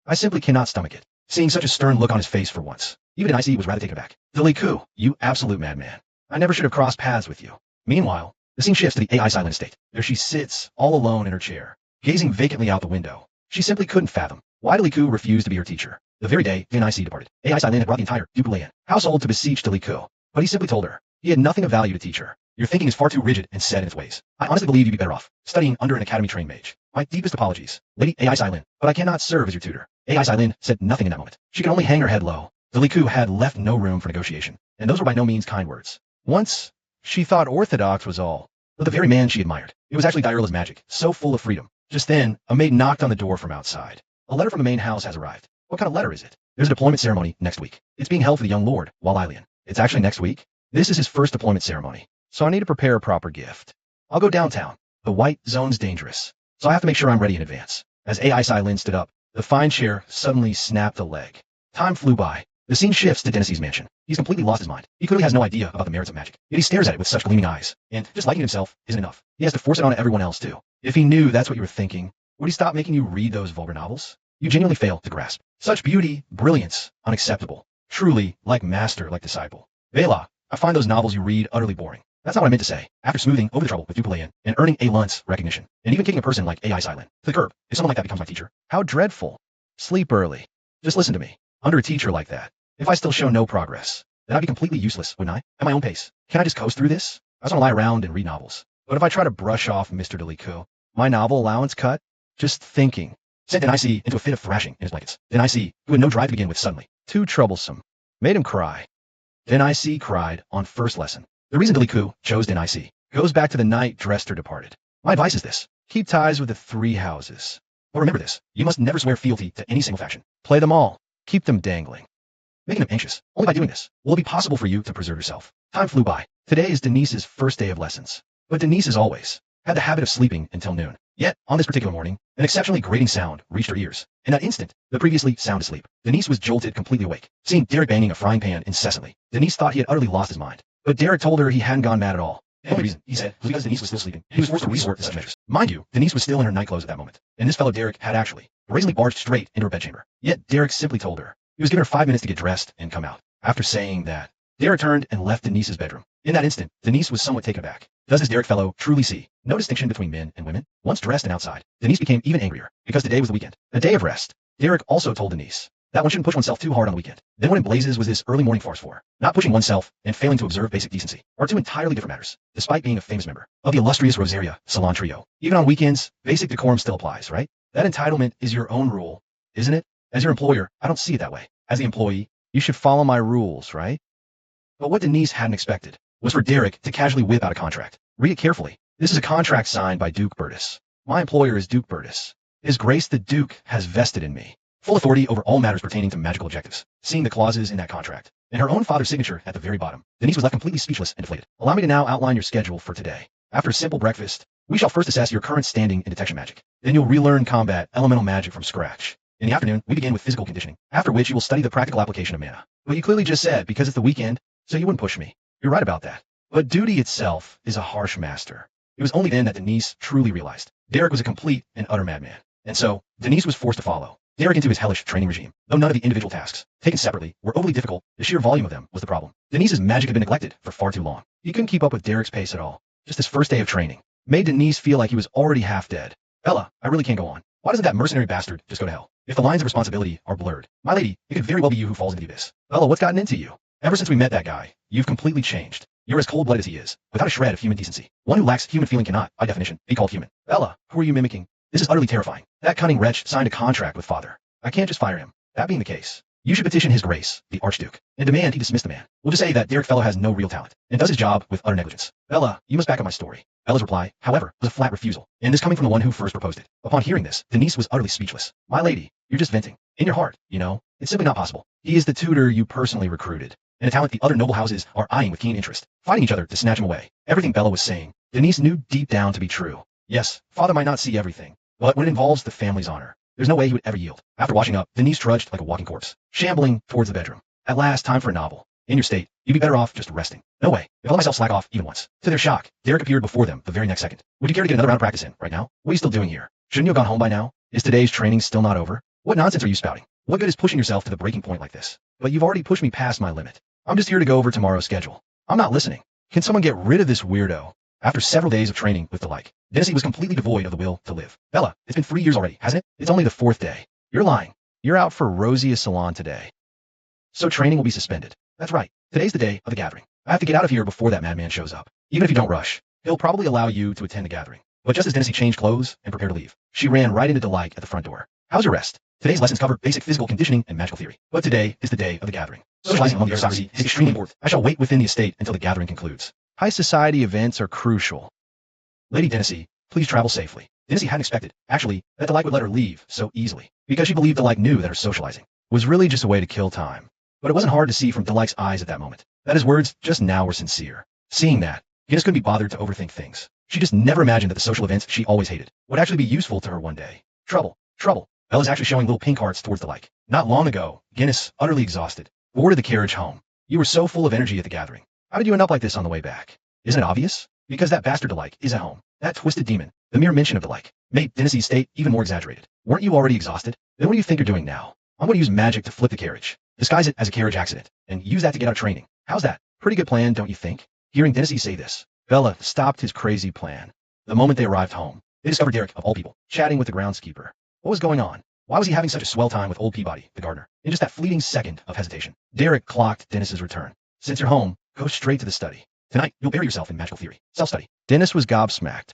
I simply cannot stomach it, seeing such a stern look on his face for once. Even Denise was rather taken aback. Deliku, you absolute madman. I never should have crossed paths with you. Meanwhile, the scene shifts to the AI Silent estate. There she sits, all alone in her chair, gazing vacantly out the window. She simply couldn't fathom why Deliku refused to be her teacher. The very day Denise departed, AI Silent had brought the entire Deulian household to beseech Deliku, but he simply told her he had nothing of value to teach her. Your thinking is far too rigid and set in its ways. I honestly believe you'd be better off studying under an academy-trained mage. My deepest apologies, Lady A.I. Silin, but I cannot serve as your tutor. A.I. Silin said nothing in that moment. She could only hang her head low. The Liku had left no room for negotiation, and those were by no means kind words. Once, she thought orthodox was all, but the very man she admired. It was actually Diurla's magic, so full of freedom. Just then, a maid knocked on the door from outside. A letter from the main house has arrived. What kind of letter is it? There's a deployment ceremony next week. It's being held for the young lord, Walilian. It's actually next week. This is his first deployment ceremony, so I need to prepare a proper gift. I'll go downtown. The white zone's dangerous, so I have to make sure I'm ready in advance. As A.I. Silin stood up, the fine chair suddenly snapped a leg. Time flew by. The scene shifts to Dennis's mansion. He's completely lost his mind. He clearly has no idea about the merits of magic, yet he stares at it with such gleaming eyes. And just liking himself isn't enough. He has to force it on everyone else too. If he knew that's what you were thinking, would he stop making you read those vulgar novels? You genuinely fail to grasp. Such beauty, brilliance, unacceptable. Truly, like master, like disciple. Vela, I find those novels you read utterly boring. That's not what I meant to say. After smoothing over the trouble with Dupulayan and earning a lunch recognition, and even kicking a person like A.I. Silin to the curb, if someone like that becomes my teacher, how dreadful. Sleep early. Just listen to me. Under a teacher like that, if I still show no progress, then I'd be completely useless, wouldn't I? At my own pace. Can I just coast through this? I just want to lie around and read novels. But if I try to brush off Mr. Delico, my novel allowance cut? Just thinking. Sent Denisi into a fit of thrashing in his blankets. Denisi, who had no drive to begin with suddenly. Too troublesome. Made him cry. Denisi cried on first lesson. The reason Deliku chose Denisi goes back to the night Dresser departed. My advice is this. Keep ties with the three houses. But remember this. You must never swear fealty to any single faction. Play them all. Keep them dangling. Making them anxious. Only by doing this will it be possible for you to preserve yourself. Time flew by. Today is Denise's first day of lessons. But Denise, as always, had the habit of sleeping until noon. Yet, on this particular morning, an exceptionally grating sound reached her ears. In that instant, the previously sound asleep, Denise was jolted completely awake, seeing Derek banging a frying pan incessantly. Denise thought he had utterly lost his mind. But Derek told her he hadn't gone mad at all. The only reason, he said, was because Denise was still sleeping. He was forced to resort to such measures. Mind you, Denise was still in her nightclothes at that moment. And this fellow Derek had actually brazenly barged straight into her bedchamber. Yet Derek simply told her he was giving her 5 minutes to get dressed and come out. After saying that, Derek turned and left Denise's bedroom. In that instant, Denise was somewhat taken aback. Does this Derek fellow truly see no distinction between men and women? Once dressed and outside, Denise became even angrier, because today was the weekend, a day of rest. Derek also told Denise that one shouldn't push oneself too hard on the weekend. Then what in blazes was this early morning farce for? Not pushing oneself and failing to observe basic decency are two entirely different matters. Despite being a famous member of the illustrious Rosaria Salon Trio, even on weekends, basic decorum still applies, right? That entitlement is your own rule, isn't it? As your employer, I don't see it that way. As the employee, you should follow my rules, right? But what Denise hadn't expected was for Derek to casually whip out a contract. Read it carefully. This is a contract signed by Duke Burtis. My employer is Duke Burtis. His Grace the Duke has vested in me full authority over all matters pertaining to magical objectives. Seeing the clauses in that contract, and her own father's signature at the very bottom, Denise was left completely speechless and deflated. Allow me to now outline your schedule for today. After a simple breakfast, we shall first assess your current standing in detection magic. Then you'll relearn combat elemental magic from scratch. In the afternoon, we begin with physical conditioning, after which you will study the practical application of mana. But you clearly just said, because it's the weekend, so you wouldn't push me. You're right about that. But duty itself is a harsh master. It was only then that Denise truly realized Derek was a complete and utter madman. And so, Denise was forced to follow Derek into his hellish training regime. Though none of the individual tasks, taken separately, were overly difficult, the sheer volume of them was the problem. Denise's magic had been neglected for far too long. He couldn't keep up with Derek's pace at all. Just his first day of training made Denise feel like he was already half dead. Bella, I really can't go on. Why doesn't that mercenary bastard just go to hell? If the lines of responsibility are blurred, my lady, it could very well be you who falls into the abyss. Bella, what's gotten into you? Ever since we met that guy, you've completely changed. You're as cold-blooded as he is, without a shred of human decency. One who lacks human feeling cannot, by definition, be called human. Bella, who are you mimicking? This is utterly terrifying. That cunning wretch signed a contract with father. I can't just fire him. That being the case, you should petition his grace, the Archduke, and demand he dismiss the man. We'll just say that Derek fellow has no real talent, and does his job with utter negligence. Bella, you must back up my story. Bella's reply, however, was a flat refusal, and this coming from the one who first proposed it. Upon hearing this, Denise was utterly speechless. My lady, you're just venting. In your heart, you know. It's simply not possible. He is the tutor you personally recruited, and a talent the other noble houses are eyeing with keen interest, fighting each other to snatch him away. Everything Bella was saying, Denise knew deep down to be true. Yes, father might not see everything, but when it involves the family's honor, there's no way he would ever yield. After washing up, Denise trudged like a walking corpse, shambling towards the bedroom. At last, time for a novel. In your state, you'd be better off just resting. No way. If I let myself slack off even once. To their shock, Derek appeared before them the very next second. Would you care to get another round of practice in, right now? What are you still doing here? Shouldn't you have gone home by now? Is today's training still not over? What nonsense are you spouting? What good is pushing yourself to the breaking point like this? But you've already pushed me past my limit. I'm just here to go over tomorrow's schedule. I'm not listening. Can someone get rid of this weirdo? After several days of training with the like, Dennis was completely devoid of the will to live. Bella, it's been 3 years already, hasn't it? It's only the 4th day. You're lying. You're out for Rosia's salon today. So training will be suspended. That's right. Today's the day of the gathering. I have to get out of here before that madman shows up. Even if you don't rush, he'll probably allow you to attend the gathering. But just as Dynasty changed clothes and prepared to leave, she ran right into Delight at the front door. How's your rest? Today's lessons cover basic physical conditioning and magical theory. But today is the day of the gathering. Socializing among the aristocracy is extremely important. I shall wait within the estate until the gathering concludes. High society events are crucial. Lady Dynasty, please travel safely. Dynasty hadn't expected, actually, that Delight would let her leave so easily, because she believed Delight knew that her socializing was really just a way to kill time. But it wasn't hard to see from Delight's eyes at that moment that his words just now were sincere. Seeing that, Guinness couldn't be bothered to overthink things. She just never imagined that the social events she always hated would actually be useful to her one day. Trouble, trouble. Bella's actually showing little pink hearts towards Delight. Not long ago, Guinness, utterly exhausted, boarded the carriage home. You were so full of energy at the gathering. How did you end up like this on the way back? Isn't it obvious? Because that bastard Delight is at home. That twisted demon, the mere mention of Delight, made Dynasty's state even more exaggerated. Weren't you already exhausted? Then what do you think you're doing now? I'm going to use magic to flip the carriage, disguise it as a carriage accident, and use that to get out of training. How's that? Pretty good plan, don't you think? Hearing Dynasty say this, Bella stopped his crazy plan. The moment they arrived home, they discovered Derek, of all people, chatting with the groundskeeper. What was going on? Why was he having such a swell time with old Peabody, the gardener? In just that fleeting second of hesitation, Derek clocked Dennis's return. Since you're home, go straight to the study. Tonight, you'll bury yourself in magical theory. Self-study. Dennis was gobsmacked.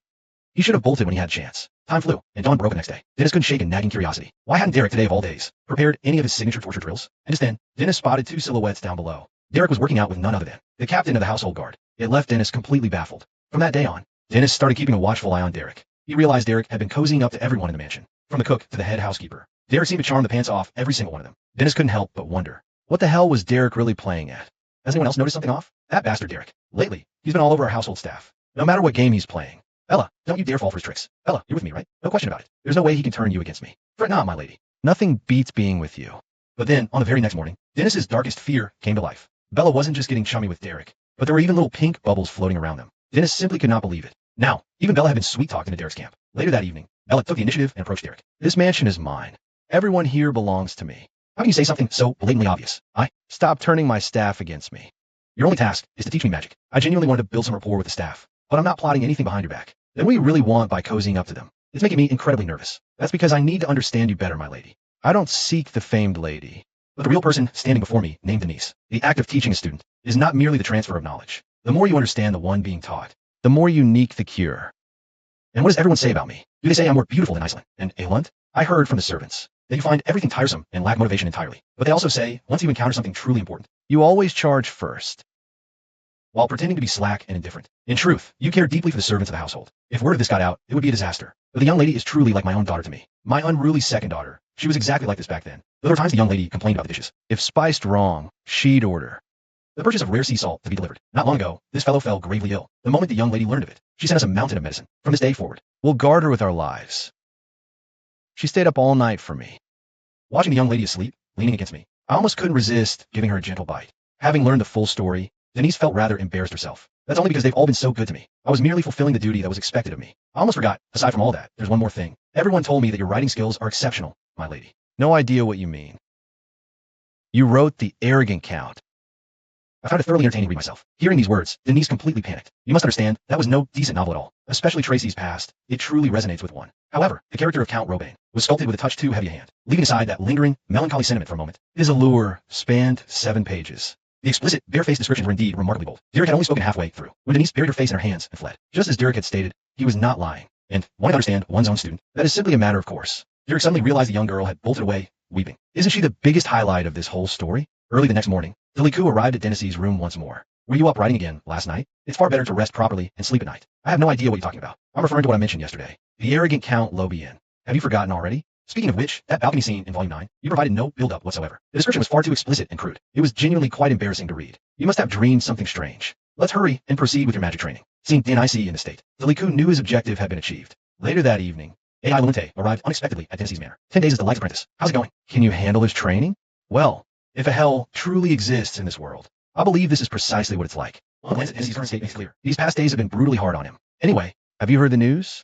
He should have bolted when he had a chance. Time flew, and dawn broke the next day. Dennis couldn't shake a nagging curiosity. Why hadn't Derek, today of all days, prepared any of his signature torture drills? And just then, Dennis spotted two silhouettes down below. Derek was working out with none other than the captain of the household guard. It left Dennis completely baffled. From that day on, Dennis started keeping a watchful eye on Derek. He realized Derek had been cozying up to everyone in the mansion, from the cook to the head housekeeper. Derek seemed to charm the pants off every single one of them. Dennis couldn't help but wonder, what the hell was Derek really playing at? Has anyone else noticed something off? That bastard Derek. Lately, he's been all over our household staff. No matter what game he's playing. Bella, don't you dare fall for his tricks. Bella, you're with me, right? No question about it. There's no way he can turn you against me. Fret not, my lady. Nothing beats being with you. But then, on the very next morning, Dennis's darkest fear came to life. Bella wasn't just getting chummy with Derek, but there were even little pink bubbles floating around them. Dennis simply could not believe it. Now, even Bella had been sweet-talked into Derek's camp. Later that evening, Bella took the initiative and approached Derek. This mansion is mine. Everyone here belongs to me. How can you say something so blatantly obvious? Stop turning my staff against me. Your only task is to teach me magic. I genuinely wanted to build some rapport with the staff, but I'm not plotting anything behind your back. Then what do you really want by cozying up to them? It's making me incredibly nervous. That's because I need to understand you better, my lady. I don't seek the famed lady, but the real person standing before me, named Denise. The act of teaching a student is not merely the transfer of knowledge. The more you understand the one being taught, the more unique the cure. And what does everyone say about me? Do they say I'm more beautiful than Iceland and Aeland? I heard from the servants that you find everything tiresome and lack motivation entirely. But they also say, once you encounter something truly important, you always charge first, while pretending to be slack and indifferent. In truth, you care deeply for the servants of the household. If word of this got out, it would be a disaster. But the young lady is truly like my own daughter to me. My unruly second daughter. She was exactly like this back then. There were times the young lady complained about the dishes. If spiced wrong, she'd order the purchase of rare sea salt to be delivered. Not long ago, this fellow fell gravely ill. The moment the young lady learned of it, she sent us a mountain of medicine. From this day forward, we'll guard her with our lives. She stayed up all night for me. Watching the young lady asleep, leaning against me, I almost couldn't resist giving her a gentle bite. Having learned the full story, Denise felt rather embarrassed herself. That's only because they've all been so good to me. I was merely fulfilling the duty that was expected of me. I almost forgot, aside from all that, there's one more thing. Everyone told me that your writing skills are exceptional, my lady. No idea what you mean. You wrote The Arrogant Count. I found it thoroughly entertaining to read myself. Hearing these words, Denise completely panicked. You must understand, that was no decent novel at all. Especially Tracy's past. It truly resonates with one. However, the character of Count Robain was sculpted with a touch too heavy a hand. Leaving aside that lingering, melancholy sentiment for a moment, his allure spanned 7 pages. The explicit, bare-faced descriptions were indeed remarkably bold. Derek had only spoken halfway through, when Denise buried her face in her hands and fled. Just as Derek had stated, he was not lying. And, wanting to understand one's own student, that is simply a matter of course. Derek suddenly realized the young girl had bolted away, weeping. Isn't she the biggest highlight of this whole story? Early the next morning, Deliku arrived at Dennis's room once more. Were you up writing again last night? It's far better to rest properly and sleep at night. I have no idea what you're talking about. I'm referring to what I mentioned yesterday. The Arrogant Count Lobien. Have you forgotten already? Speaking of which, that balcony scene in Volume 9, you provided no build-up whatsoever. The description was far too explicit and crude. It was genuinely quite embarrassing to read. You must have dreamed something strange. Let's hurry and proceed with your magic training. Seeing Dennis in the state, Deliku knew his objective had been achieved. Later that evening, A.I. Lunte arrived unexpectedly at Dennis's manor. 10 days as the Light's apprentice. How's it going? Can you handle his training? Well, if a hell truly exists in this world, I believe this is precisely what it's like. One glance at Dennis's current state makes it clear. These past days have been brutally hard on him. Anyway, have you heard the news?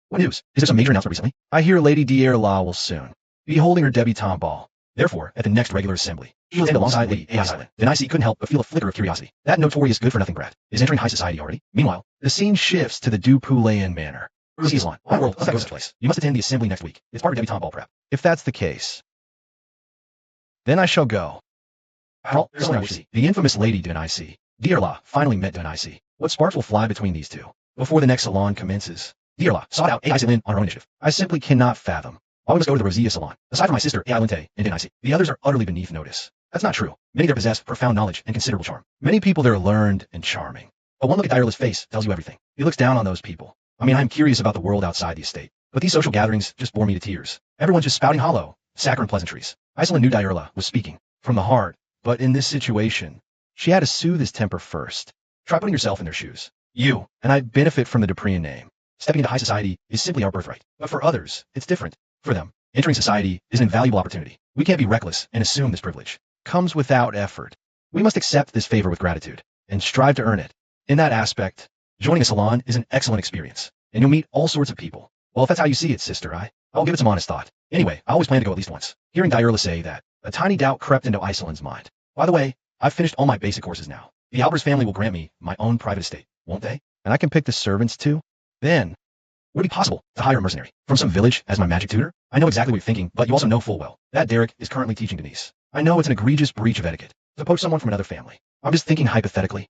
What news? Is there some major announcement recently? I hear Lady D'Erla will soon be holding her debutante ball. Therefore, at the next regular assembly, she will stand alongside Lady A.I. Then I couldn't help but feel a flicker of curiosity. That notorious good-for-nothing brat is entering high society already. Meanwhile, the scene shifts to the Dupulayan Manor. Ceylon, what world? Let's go to such place. You must attend the assembly next week. It's part of debutante ball prep. If that's the case, then I shall go. Well, there's something I wish to see. The infamous Lady Denise Dearla finally met Denise. What sparks will fly between these two? Before the next salon commences, Dearla sought out AI Celine on her own initiative. I simply cannot fathom why we must go to the Rosilla salon. Aside from my sister, AI Lente, and Denise, the others are utterly beneath notice. That's not true. Many there possess profound knowledge and considerable charm. Many people there are learned and charming. But one look at Dearla's face tells you everything. He looks down on those people. I mean, I'm curious about the world outside the estate, but these social gatherings just bore me to tears. Everyone's just spouting hollow, saccharine pleasantries. Iselin knew Dearla was speaking from the heart, but in this situation, she had to soothe his temper first. Try putting yourself in their shoes. You, and I benefit from the Duprean name. Stepping into high society is simply our birthright. But for others, it's different. For them, entering society is an invaluable opportunity. We can't be reckless and assume this privilege comes without effort. We must accept this favor with gratitude and strive to earn it. In that aspect, joining a salon is an excellent experience, and you'll meet all sorts of people. Well, if that's how you see it, sister, I'll give it some honest thought. Anyway, I always plan to go at least once. Hearing Dearla say that, a tiny doubt crept into Iselin's mind. By the way, I've finished all my basic courses now. The Albers family will grant me my own private estate, won't they? And I can pick the servants too? Then, would it be possible to hire a mercenary from some village as my magic tutor? I know exactly what you're thinking, but you also know full well that Derek is currently teaching Denise. I know it's an egregious breach of etiquette to poach someone from another family. I'm just thinking hypothetically,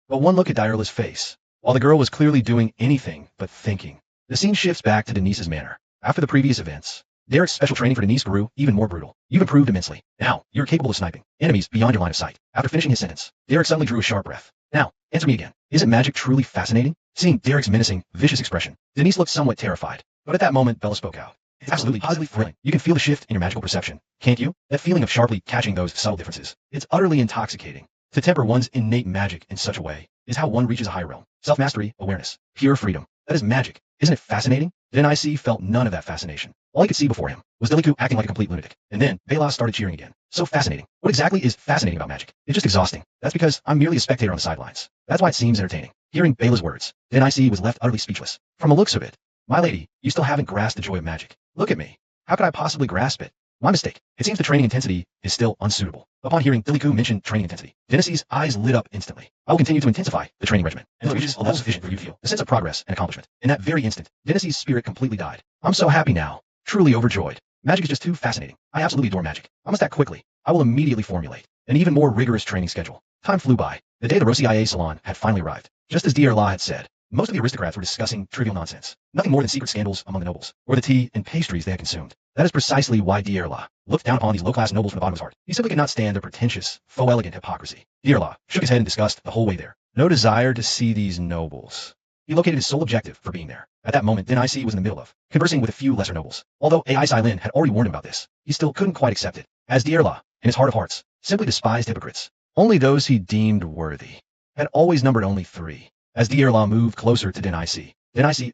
but one look at Dearla's face, while the girl was clearly doing anything but thinking. The scene shifts back to Denise's manor. After the previous events, Derek's special training for Denise grew even more brutal. You've improved immensely. Now, you're capable of sniping enemies beyond your line of sight. After finishing his sentence, Derek suddenly drew a sharp breath. Now, answer me again. Isn't magic truly fascinating? Seeing Derek's menacing, vicious expression, Denise looked somewhat terrified. But at that moment, Bella spoke out. It's absolutely positively thrilling. You can feel the shift in your magical perception, can't you? That feeling of sharply catching those subtle differences. It's utterly intoxicating. To temper one's innate magic in such a way is how one reaches a higher realm. Self-mastery, awareness, pure freedom. That is magic. Isn't it fascinating? Denise felt none of that fascination. All he could see before him was Deliku acting like a complete lunatic. And then, Bela started cheering again. So fascinating. What exactly is fascinating about magic? It's just exhausting. That's because I'm merely a spectator on the sidelines. That's why it seems entertaining. Hearing Bela's words, Denise was left utterly speechless. From the looks of it, my lady, you still haven't grasped the joy of magic. Look at me. How could I possibly grasp it? My mistake. It seems the training intensity is still unsuitable. Upon hearing Deliku mention training intensity, Denise's eyes lit up instantly. I will continue to intensify the training regimen until it reaches a level sufficient for you to feel a sense of progress and accomplishment. In that very instant, Denise's spirit completely died. I'm so happy now. Truly overjoyed. Magic is just too fascinating. I absolutely adore magic. I must act quickly. I will immediately formulate an even more rigorous training schedule. Time flew by. The day the Rosilla salon had finally arrived. Just as Dearla had said, most of the aristocrats were discussing trivial nonsense. Nothing more than secret scandals among the nobles, or the tea and pastries they had consumed. That is precisely why Dearla looked down upon these low-class nobles from the bottom of his heart. He simply could not stand their pretentious, faux elegant hypocrisy. Dearla shook his head in disgust the whole way there. No desire to see these nobles. He located his sole objective for being there. At that moment, Denise was in the middle of conversing with a few lesser nobles. Although AI Silin had already warned him about this, he still couldn't quite accept it, as Dearla, in his heart of hearts, simply despised hypocrites. Only those he deemed worthy had always numbered only 3. As Dearla moved closer to Denise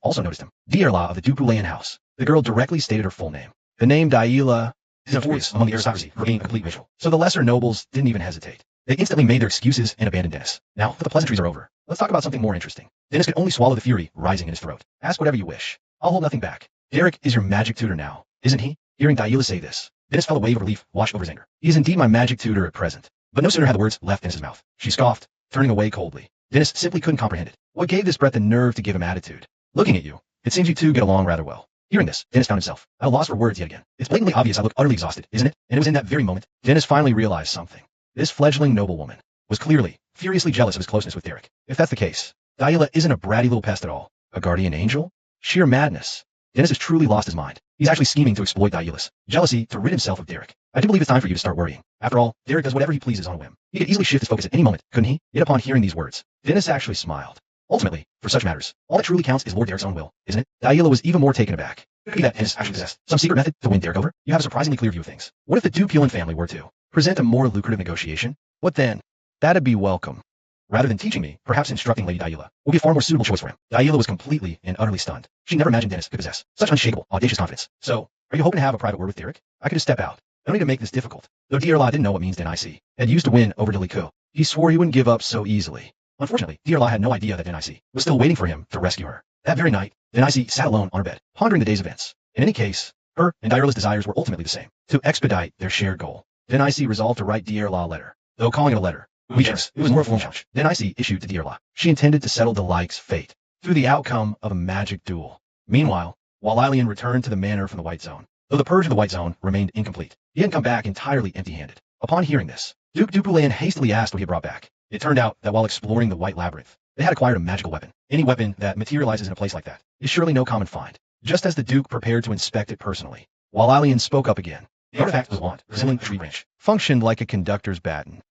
also noticed him. Dearla of the Dupulean house. The girl directly stated her full name. The name Dearla is notorious among the aristocracy for being a complete ritual, so the lesser nobles didn't even hesitate. They instantly made their excuses and abandoned Dennis. Now that the pleasantries are over, let's talk about something more interesting. Dennis could only swallow the fury rising in his throat. Ask whatever you wish. I'll hold nothing back. Derek is your magic tutor now, isn't he? Hearing Dearla say this, Dennis felt a wave of relief wash over his anger. He is indeed my magic tutor at present. But no sooner had the words left Dennis's mouth. She scoffed, turning away coldly. Dennis simply couldn't comprehend it. What gave this breath the nerve to give him attitude? Looking at you, it seems you two get along rather well. Hearing this, Dennis found himself at a loss for words yet again. It's blatantly obvious I look utterly exhausted, isn't it? And it was in that very moment, Dennis finally realized something. This fledgling noblewoman was clearly, furiously jealous of his closeness with Derek. If that's the case, Dearla isn't a bratty little pest at all. A guardian angel? Sheer madness. Dennis has truly lost his mind. He's actually scheming to exploit Dearla's jealousy to rid himself of Derek. I do believe it's time for you to start worrying. After all, Derek does whatever he pleases on a whim. He could easily shift his focus at any moment, couldn't he? Yet upon hearing these words, Dennis actually smiled. Ultimately, for such matters, all that truly counts is Lord Derek's own will, isn't it? Dearla was even more taken aback. Could it be that Dennis actually possessed some secret method to win Derek over? You have a surprisingly clear view of things. What if the Dupulean family were to present a more lucrative negotiation? What then? That'd be welcome. Rather than teaching me, perhaps instructing Lady Dearla would be a far more suitable choice for him. Dearla was completely and utterly stunned. She never imagined Dennis could possess such unshakable, audacious confidence. So, are you hoping to have a private word with Derek? I could just step out. No need to make this difficult. Though Dearla didn't know what means Denise had used to win over Deliku, he swore he wouldn't give up so easily. Unfortunately, Dearla had no idea that Denise was still waiting for him to rescue her. That very night, Denise sat alone on her bed, pondering the day's events. In any case, her and Dearla's desires were ultimately the same: to expedite their shared goal. Denise resolved to write Dearla a letter. Though calling it a letter, it was more of a challenge. Denise issued to Dearla. She intended to settle Delik's fate through the outcome of a magic duel. Meanwhile, while Lilian returned to the manor from the White Zone, though the purge of the White Zone remained incomplete, he hadn't come back entirely empty-handed. Upon hearing this, Duke Dupulean hastily asked what he had brought back. It turned out that while exploring the White Labyrinth, they had acquired a magical weapon. Any weapon that materializes in a place like that is surely no common find. Just as the Duke prepared to inspect it personally, while Allian spoke up again, the artifact was a wand, resembling a tree branch, functioned like a conductor's baton.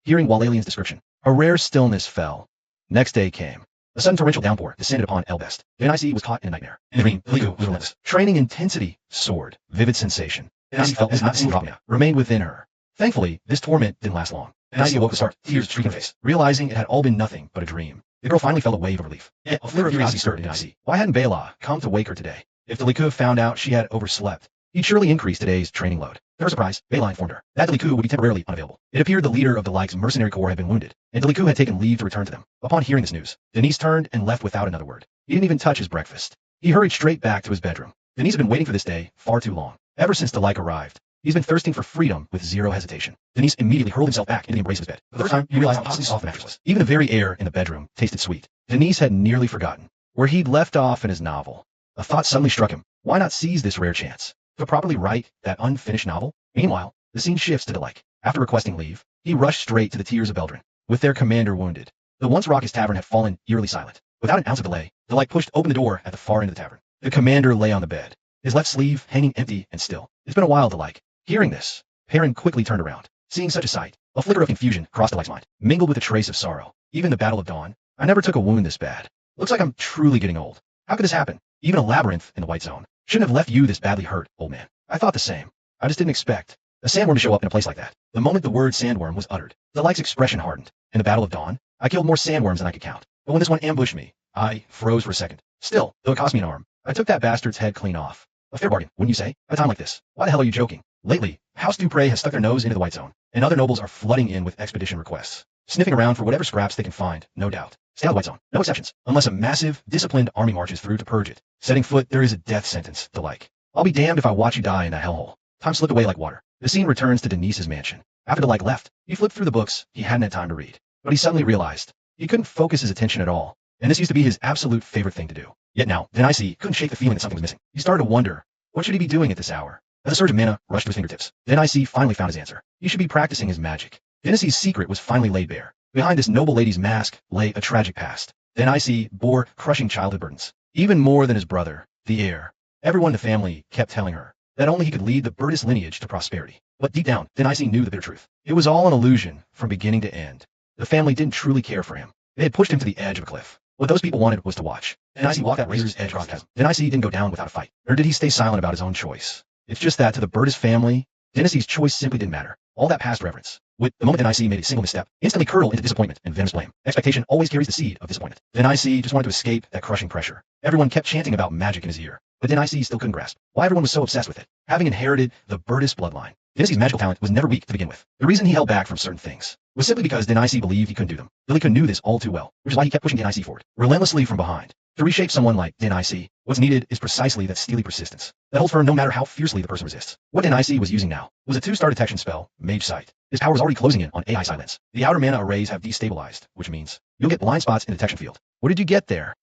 Hearing Walalian's description, a rare stillness fell. Next day came. A sudden torrential downpour descended upon Elbest. Denise was caught in a nightmare. In the dream, Liku was relentless. Training intensity soared. Vivid sensation. Denise felt as not a single drop remained within her. Thankfully, this torment didn't last long. Denise awoke to start, tears streaking her face, realizing it had all been nothing but a dream. The girl finally felt a wave of relief. Yet a flicker of curiosity stirred in Denise. Why hadn't Bela come to wake her today? If the Liku found out she had overslept, he'd surely increase today's training load. To her surprise, Bela informed her that Deliku would be temporarily unavailable. It appeared the leader of the Like's mercenary corps had been wounded, and Deliku had taken leave to return to them. Upon hearing this news, Denise turned and left without another word. He didn't even touch his breakfast. He hurried straight back to his bedroom. Denise had been waiting for this day far too long. Ever since the Like arrived, he's been thirsting for freedom with zero hesitation. Denise immediately hurled himself back into the embrace of his bed. For the first time, he realized how possibly soft the mattress was. Even the very air in the bedroom tasted sweet. Denise had nearly forgotten where he'd left off in his novel. A thought suddenly struck him. Why not seize this rare chance to properly write that unfinished novel? Meanwhile, the scene shifts to Delike. After requesting leave, he rushed straight to the Tears of Eldrin. With their commander wounded, the once raucous tavern had fallen eerily silent. Without an ounce of delay, Delike pushed open the door at the far end of the tavern. The commander lay on the bed, his left sleeve hanging empty and still. It's been a while, Delike. Hearing this, Perrin quickly turned around. Seeing such a sight, a flicker of confusion crossed Delike's mind, mingled with a trace of sorrow. Even the Battle of Dawn, I never took a wound this bad. Looks like I'm truly getting old. How could this happen? Even a labyrinth in the White Zone shouldn't have left you this badly hurt, old man. I thought the same. I just didn't expect a sandworm to show up in a place like that. The moment the word sandworm was uttered, the Like's expression hardened. In the Battle of Dawn, I killed more sandworms than I could count. But when this one ambushed me, I froze for a second. Still, though it cost me an arm, I took that bastard's head clean off. A fair bargain, wouldn't you say? At a time like this. Why the hell are you joking? Lately, House Dupre has stuck their nose into the White Zone, and other nobles are flooding in with expedition requests, sniffing around for whatever scraps they can find, no doubt. Stay out of the White Zone. No exceptions. Unless a massive, disciplined army marches through to purge it. Setting foot, there is a death sentence, the Like. I'll be damned if I watch you die in that hellhole. Time slipped away like water. The scene returns to Denise's mansion. After the Like left, he flipped through the books he hadn't had time to read. But he suddenly realized he couldn't focus his attention at all, and this used to be his absolute favorite thing to do. Yet now, Denise couldn't shake the feeling that something was missing. He started to wonder, what should he be doing at this hour? As a surge of mana rushed to his fingertips, Denise finally found his answer. He should be practicing his magic. Denise's secret was finally laid bare. Behind this noble lady's mask lay a tragic past. Denise bore crushing childhood burdens, even more than his brother, the heir. Everyone in the family kept telling her that only he could lead the Burtis lineage to prosperity. But deep down, Denise knew the bitter truth. It was all an illusion from beginning to end. The family didn't truly care for him. They had pushed him to the edge of a cliff. What those people wanted was to watch. Denise walked that razor's edge across the chasm. Denise didn't go down without a fight. Nor did he stay silent about his own choice. It's just that to the Burtis family, Denise's choice simply didn't matter. All that past reverence would, the moment Denise made a single misstep, instantly curdle into disappointment and venomous blame. Expectation always carries the seed of disappointment. Denise just wanted to escape that crushing pressure. Everyone kept chanting about magic in his ear, but Denise still couldn't grasp why everyone was so obsessed with it. Having inherited the Burtis bloodline, Denise's magical talent was never weak to begin with. The reason he held back from certain things was simply because Denise believed he couldn't do them. Delica knew this all too well, which is why he kept pushing Denise forward, relentlessly from behind. To reshape someone like Denise, what's needed is precisely that steely persistence that holds firm no matter how fiercely the person resists. What Denise was using now was a 2-star detection spell, Mage Sight. His power was already closing in on AI silence. The outer mana arrays have destabilized, which means you'll get blind spots in the detection field. What did you get there?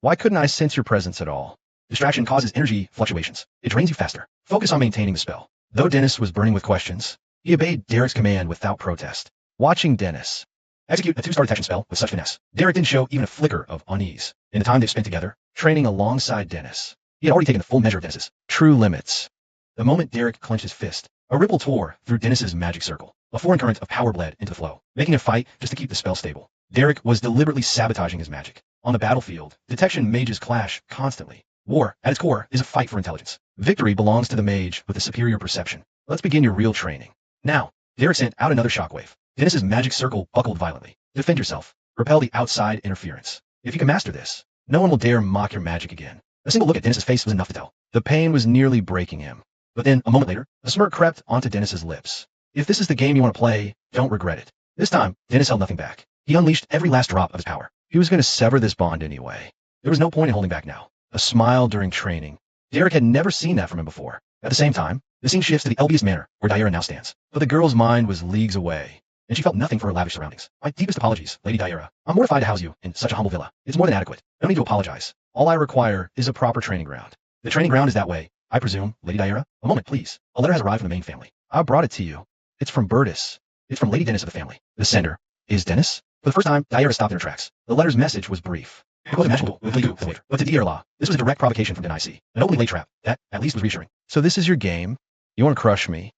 Why couldn't I sense your presence at all? Distraction causes energy fluctuations. It drains you faster. Focus on maintaining the spell. Though Dennis was burning with questions, he obeyed Derek's command without protest. Watching Dennis execute a 2-star detection spell with such finesse, Derek didn't show even a flicker of unease. In the time they've spent together, training alongside Dennis, he had already taken the full measure of Dennis's true limits. The moment Derek clenched his fist, a ripple tore through Dennis's magic circle. A foreign current of power bled into the flow, making a fight just to keep the spell stable. Derek was deliberately sabotaging his magic. On the battlefield, detection mages clash constantly. War, at its core, is a fight for intelligence. Victory belongs to the mage with a superior perception. Let's begin your real training. Now, Derek sent out another shockwave. Dennis's magic circle buckled violently. Defend yourself. Repel the outside interference. If you can master this, no one will dare mock your magic again. A single look at Dennis's face was enough to tell. The pain was nearly breaking him. But then, a moment later, a smirk crept onto Dennis's lips. If this is the game you want to play, don't regret it. This time, Dennis held nothing back. He unleashed every last drop of his power. He was going to sever this bond anyway. There was no point in holding back now. A smile during training. Derek had never seen that from him before. At the same time, the scene shifts to the Elbiest Manor, where Daira now stands. But the girl's mind was leagues away, and she felt nothing for her lavish surroundings. My deepest apologies, Lady Daira. I'm mortified to house you in such a humble villa. It's more than adequate. I don't need to apologize. All I require is a proper training ground. The training ground is that way, I presume, Lady Daira. A moment, please. A letter has arrived from the main family. I brought it to you. It's from Burtis. It's from Lady Dennis of the family. The sender, Is Dennis? For the first time, Heiress stopped in her tracks. The letter's message was brief. It was a magical duel with Liku, the waiter. But to Dearla, this was a direct provocation from Denise. An openly laid trap. That, at least, was reassuring. So this is your game? You want to crush me?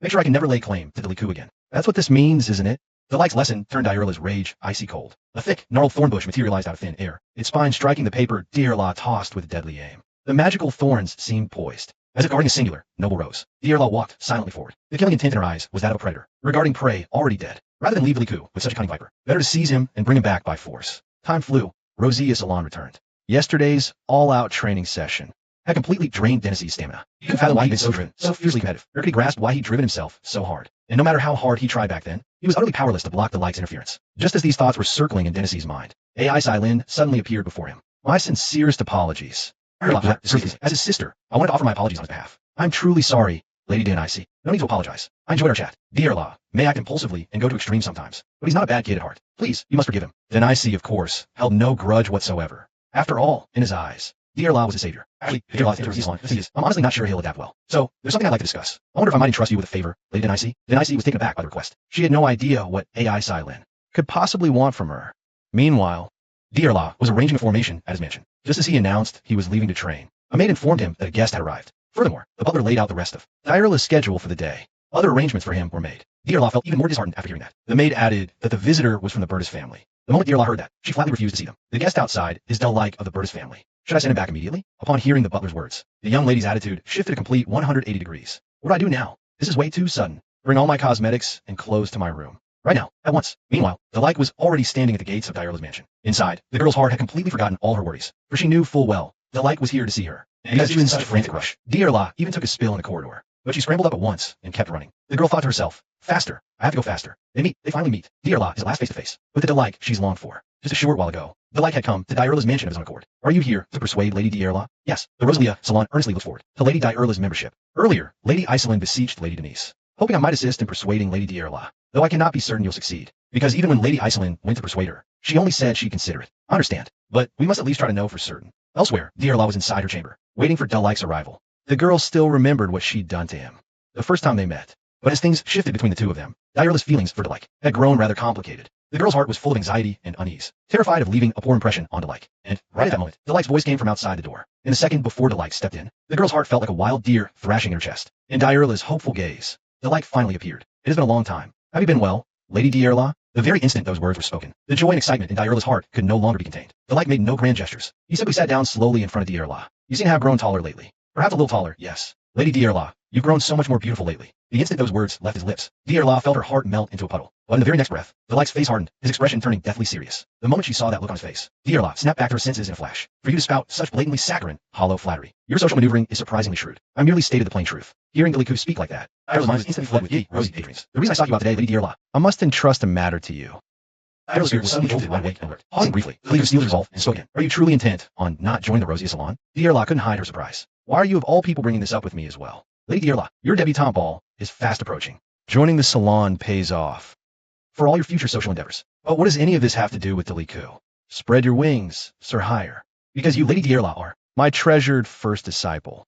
Make sure I can never lay claim to the Liku again. That's what this means, isn't it? The light's lesson turned Deirla's rage icy cold. A thick, gnarled thorn bush materialized out of thin air, its spine striking the paper Dearla tossed with deadly aim. The magical thorns seemed poised, as if guarding a singular, noble rose. Dearla walked silently forward. The killing intent in her eyes was that of a predator, regarding prey already dead. Rather than leave Liku with such a cunning viper, better to seize him and bring him back by force. Time flew. Rosia Salon returned. Yesterday's all-out training session Had completely drained Dennis's stamina. He couldn't fathom why he'd been so driven, so fiercely competitive, nor could he grasp why he'd driven himself so hard. And no matter how hard he tried back then, he was utterly powerless to block the light's interference. Just as these thoughts were circling in Dennis's mind, AI Silin suddenly appeared before him. My sincerest apologies. As his sister, I wanted to offer my apologies on his behalf. I'm truly sorry, Lady Denise. No need to apologize. I enjoyed our chat. Dearla may act impulsively and go to extremes sometimes, but he's not a bad kid at heart. Please, you must forgive him. Denise, of course, held no grudge whatsoever. After all, in his eyes, Dearla was his savior. Actually, I'm honestly not sure he'll adapt well. So, there's something I'd like to discuss. I wonder if I might entrust you with a favor, Lady Denise. Denise was taken aback by the request. She had no idea what AI Silin could possibly want from her. Meanwhile, Dearla was arranging a formation at his mansion. Just as he announced he was leaving to train, a maid informed him that a guest had arrived. Furthermore, the butler laid out the rest of Deirla's schedule for the day. Other arrangements for him were made. Dearla felt even more disheartened after hearing that. The maid added that the visitor was from the Burtis family. The moment Dearla heard that, she flatly refused to see them. The guest outside is Del-like of the Burtis family. Should I send him back immediately? Upon hearing the butler's words, the young lady's attitude shifted a complete 180 degrees. What do I do now? This is way too sudden. Bring all my cosmetics and clothes to my room. Right now, at once. Meanwhile, Del-like was already standing at the gates of Deirla's mansion. Inside, the girl's heart had completely forgotten all her worries, for she knew full well Del-like was here to see her. And because she was in such a frantic rush, Dearla even took a spill in the corridor. But she scrambled up at once and kept running. The girl thought to herself, faster. I have to go faster. They finally meet. Dearla is at last face to face with the Del-like she's longed for. Just a short while ago, Del-like had come to Deirla's mansion of his own accord. Are you here to persuade Lady Dearla? Yes. The Rosalia Salon earnestly looks forward to Lady Deirla's membership. Earlier, Lady Iselin beseeched Lady Denise, hoping I might assist in persuading Lady Dearla, though I cannot be certain you'll succeed, because even when Lady Iselin went to persuade her, she only said she'd consider it. I understand, but we must at least try to know for certain. Elsewhere, Dearla was inside her chamber, waiting for Del-like's arrival. The girl still remembered what she'd done to him the first time they met. But as things shifted between the two of them, Deirla's feelings for Del-like had grown rather complicated. The girl's heart was full of anxiety and unease, terrified of leaving a poor impression on Del-like. And right at that moment, Del-like's voice came from outside the door. In the second before Del-like stepped in, the girl's heart felt like a wild deer thrashing in her chest. In Deirla's hopeful gaze, Del-like finally appeared. It has been a long time. Have you been well, Lady Dearla? The very instant those words were spoken, the joy and excitement in Deirla's heart could no longer be contained. Del-like made no grand gestures. He simply sat down slowly in front of Dearla. You seem to have grown taller lately. Perhaps a little taller, yes. Lady Dearla, you've grown so much more beautiful lately. The instant those words left his lips, Dearla felt her heart melt into a puddle. But in the very next breath, Del-like's face hardened, his expression turning deathly serious. The moment she saw that look on his face, Dearla snapped back to her senses in a flash. For you to spout such blatantly saccharine, hollow flattery, your social maneuvering is surprisingly shrewd. I merely stated the plain truth. Hearing Deliku speak like that, Deirla's mind was instantly flooded with giddy, rosy daydreams. The reason I sought you out today, Lady Dearla, I must entrust a matter to you. Deirla's spirit was suddenly jolted wide awake and alert. Pausing briefly, Deliku steeled his resolve and spoke again. Are you truly intent on not joining the Rosia Salon? Dearla couldn't hide her surprise. Why are you of all people bringing this up with me as well? Lady Dearla, your debutante ball is fast approaching. Joining the salon pays off. For all your future social endeavors. But what does any of this have to do with Deliku? Spread your wings, Sir Higher. Because you, Lady Dearla, are my treasured first disciple.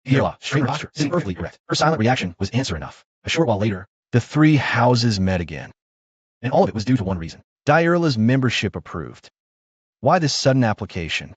Dearla, straightened her posture, sitting perfectly erect. Her silent reaction was answer enough. A short while later, the three houses met again. And all of it was due to one reason. Deirla's membership approved. Why this sudden application?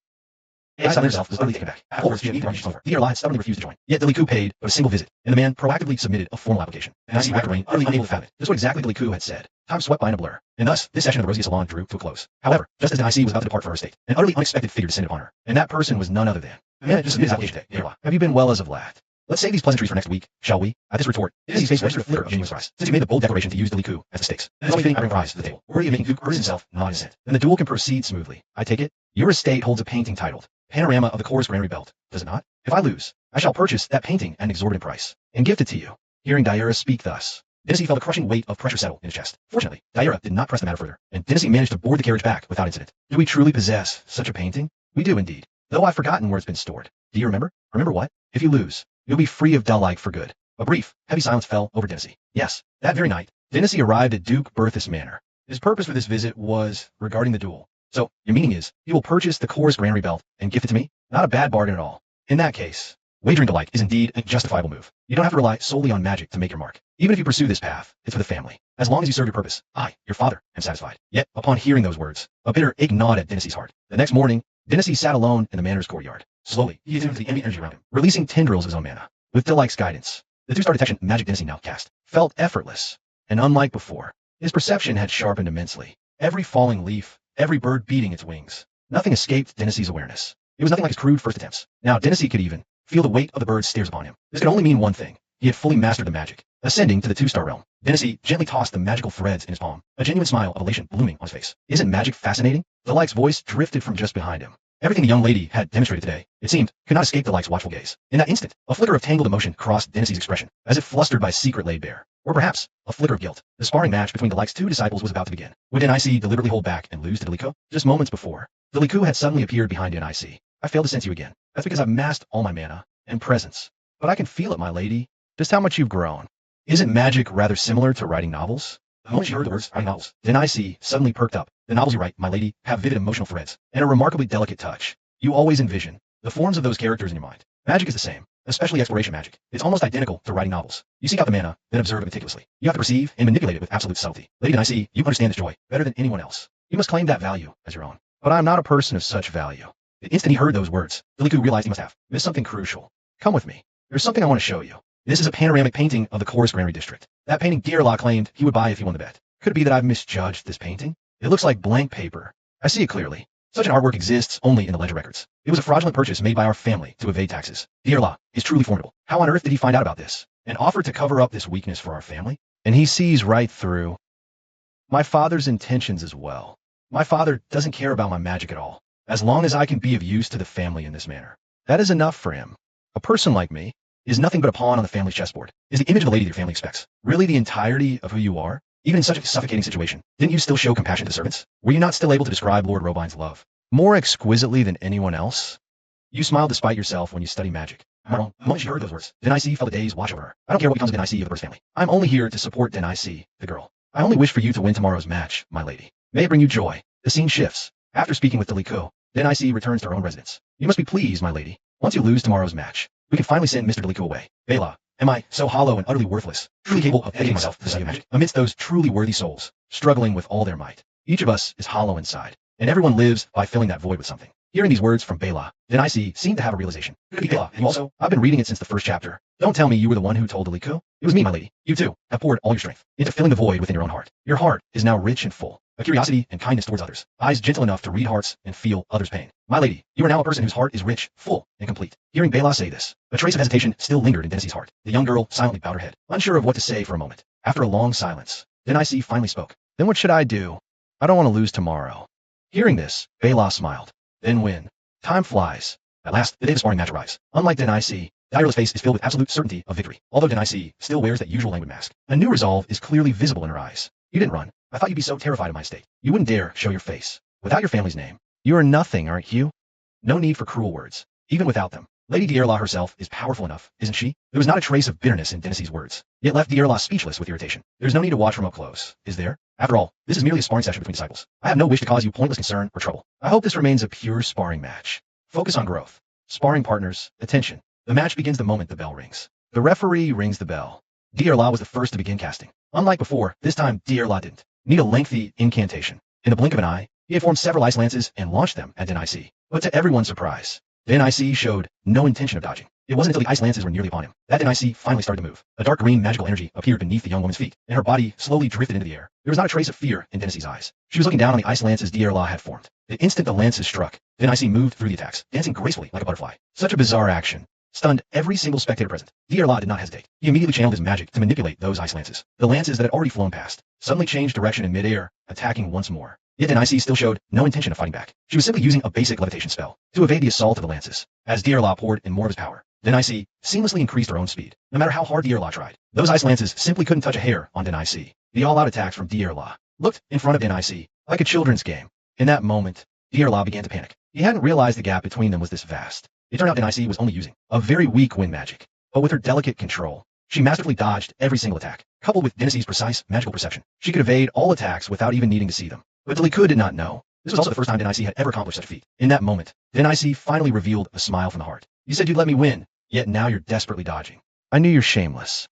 Silin herself was utterly taken back. Afterwards, she had Dearla had stubbornly refused to join. Yet Deliku paid but a single visit, and the man proactively submitted a formal application. And I see racked brain, utterly unable to fathom it. Just what exactly Deliku had said. Time swept by in a blur, and thus this session of the Rosia Salon drew to a close. However, just as Denise was about to depart for her estate, an utterly unexpected figure descended upon her, and that person was none other than the man just submitted his application today. Dearla, have you been well as of late? Let's save these pleasantries for next week, shall we? At this retort, Denise's face registered a flicker of genuine surprise, since you made the bold declaration to use Deliku as the stakes. And the only thing I bring prize to the table, worthy of making Duke Urs himself nod his head. Then the duel can proceed smoothly. I take it, your estate holds a painting titled Panorama of the Chorus Granary Belt, does it not? If I lose, I shall purchase that painting at an exorbitant price, and gift it to you. Hearing Deirla speak thus, Denise felt a crushing weight of pressure settle in his chest. Fortunately, Deirla did not press the matter further, and Denise managed to board the carriage back without incident. Do we truly possess such a painting? We do indeed, though I've forgotten where it's been stored. Do you remember? Remember what? If you lose, you'll be free of Del-like for good. A brief, heavy silence fell over Denise. Yes, that very night, Denise arrived at Duke Berthus Manor. His purpose for this visit was regarding the duel. So, your meaning is, you will purchase the Chorus Granary Belt and gift it to me? Not a bad bargain at all. In that case, wagering Del-like is indeed a justifiable move. You don't have to rely solely on magic to make your mark. Even if you pursue this path, it's for the family. As long as you serve your purpose, I, your father, am satisfied. Yet, upon hearing those words, a bitter ache gnawed at Dynasty's heart. The next morning, Dynasty sat alone in the manor's courtyard. Slowly, he attuned to the ambient energy around him, releasing tendrils of his own mana. With Dilike's guidance, the two-star detection magic Dynasty now cast felt effortless, and unlike before, his perception had sharpened immensely. Every falling leaf, every bird beating its wings, nothing escaped Dynasty's awareness. It was nothing like his crude first attempts. Now Dynasty could even feel the weight of the bird's stares upon him. This could only mean one thing. He had fully mastered the magic. Ascending to the two-star realm, Dynasty gently tossed the magical threads in his palm, a genuine smile of elation blooming on his face. Isn't magic fascinating? Dilike's voice drifted from just behind him. Everything the young lady had demonstrated today, it seemed, could not escape Dilike's watchful gaze. In that instant, a flicker of tangled emotion crossed Dynasty's expression, as if flustered by a secret laid bare. Or perhaps, a flicker of guilt. The sparring match between Dilike's two disciples was about to begin. Would Dynasty deliberately hold back and lose to Diliko? Just moments before, Diliko had suddenly appeared behind Dynasty. I failed to sense you again. That's because I've masked all my mana and presence. But I can feel it, my lady. Just how much you've grown. Isn't magic rather similar to writing novels? The moment she heard the words, writing novels, Dynasty suddenly perked up. The novels you write, my lady, have vivid emotional threads, and a remarkably delicate touch. You always envision the forms of those characters in your mind. Magic is the same, especially exploration magic. It's almost identical to writing novels. You seek out the mana, then observe it meticulously. You have to perceive and manipulate it with absolute subtlety. Lady Dynasty, you understand this joy better than anyone else. You must claim that value as your own. But I am not a person of such value. The instant he heard those words, Diliko realized he must have missed something crucial. Come with me. There's something I want to show you. This is a panoramic painting of the Chorus Granary District. That painting Dearlaw claimed he would buy if he won the bet. Could it be that I've misjudged this painting? It looks like blank paper. I see it clearly. Such an artwork exists only in the ledger records. It was a fraudulent purchase made by our family to evade taxes. Dearlaw is truly formidable. How on earth did he find out about this? And offer to cover up this weakness for our family? And he sees right through my father's intentions as well. My father doesn't care about my magic at all. As long as I can be of use to the family in this manner. That is enough for him. A person like me is nothing but a pawn on the family chessboard. Is the image of the lady that your family expects really the entirety of who you are? Even in such a suffocating situation, didn't you still show compassion to the servants? Were you not still able to describe Lord Robine's love more exquisitely than anyone else? You smile despite yourself when you study magic. The moment she heard those words, Dynasty felt a day's watch over her. I don't care what becomes of Dynasty of the Burst family. I'm only here to support Dynasty, the girl. I only wish for you to win tomorrow's match, my lady. May it bring you joy. The scene shifts. After speaking with Diliko, Dynasty returns to her own residence. You must be pleased, my lady. Once you lose tomorrow's match, we can finally send Mr. Diliko away. Bela, am I so hollow and utterly worthless, truly capable of editing myself to the study of magic, amidst those truly worthy souls, struggling with all their might? Each of us is hollow inside, and everyone lives by filling that void with something. Hearing these words from Bela, Dynasty seemed to have a realization. Could it be Bela? And you also? I've been reading it since the first chapter. Don't tell me you were the one who told Diliko. It was me, my lady. You too have poured all your strength into filling the void within your own heart. Your heart is now rich and full, a curiosity and kindness towards others, eyes gentle enough to read hearts and feel others' pain. My lady, you are now a person whose heart is rich, full, and complete. Hearing Bela say this, a trace of hesitation still lingered in Dynasty's heart. The young girl silently bowed her head, unsure of what to say for a moment. After a long silence, Dynasty finally spoke. Then what should I do? I don't want to lose tomorrow. Hearing this, Bela smiled. Then when? Time flies. At last, the day of the sparring match arrives. Unlike Dynasty, Direla's face is filled with absolute certainty of victory. Although Dynasty still wears that usual languid mask, a new resolve is clearly visible in her eyes. You didn't run. I thought you'd be so terrified of my state. You wouldn't dare show your face. Without your family's name, you are nothing, aren't you? No need for cruel words, even without them. Lady Dearlaw herself is powerful enough, isn't she? There was not a trace of bitterness in Dynasty's words, yet left Dearlaw speechless with irritation. There's no need to watch from up close, is there? After all, this is merely a sparring session between disciples. I have no wish to cause you pointless concern or trouble. I hope this remains a pure sparring match. Focus on growth. Sparring partners, attention. The match begins the moment the bell rings. The referee rings the bell. Dearlaw was the first to begin casting. Unlike before, this time Dearlaw didn't need a lengthy incantation. In the blink of an eye, he had formed several ice lances and launched them at Dynasty. But to everyone's surprise, Dynasty showed no intention of dodging. It wasn't until the ice lances were nearly upon him that Dynasty finally started to move. A dark green magical energy appeared beneath the young woman's feet, and her body slowly drifted into the air. There was not a trace of fear in Dynasty's eyes. She was looking down on the ice lances Dearlaw had formed. The instant the lances struck, Dynasty moved through the attacks, dancing gracefully like a butterfly. Such a bizarre action stunned every single spectator present. Dearlaw did not hesitate. He immediately channeled his magic to manipulate those ice lances. The lances that had already flown past suddenly changed direction in midair, attacking once more. Yet Dynasty still showed no intention of fighting back. She was simply using a basic levitation spell to evade the assault of the lances. As Dearlaw poured in more of his power, Dynasty seamlessly increased her own speed. No matter how hard Dearlaw tried, those ice lances simply couldn't touch a hair on Dynasty. The all-out attacks from Dearlaw looked in front of Dynasty like a children's game. In that moment, Dearlaw began to panic. He hadn't realized the gap between them was this vast. It turned out Dynasty was only using a very weak wind magic, but with her delicate control, she masterfully dodged every single attack. Coupled with Dynasty's precise magical perception, she could evade all attacks without even needing to see them. But Diliko did not know. This was also the first time Dynasty had ever accomplished such a feat. In that moment, Dynasty finally revealed a smile from the heart. You said you'd let me win, yet now you're desperately dodging. I knew you're shameless.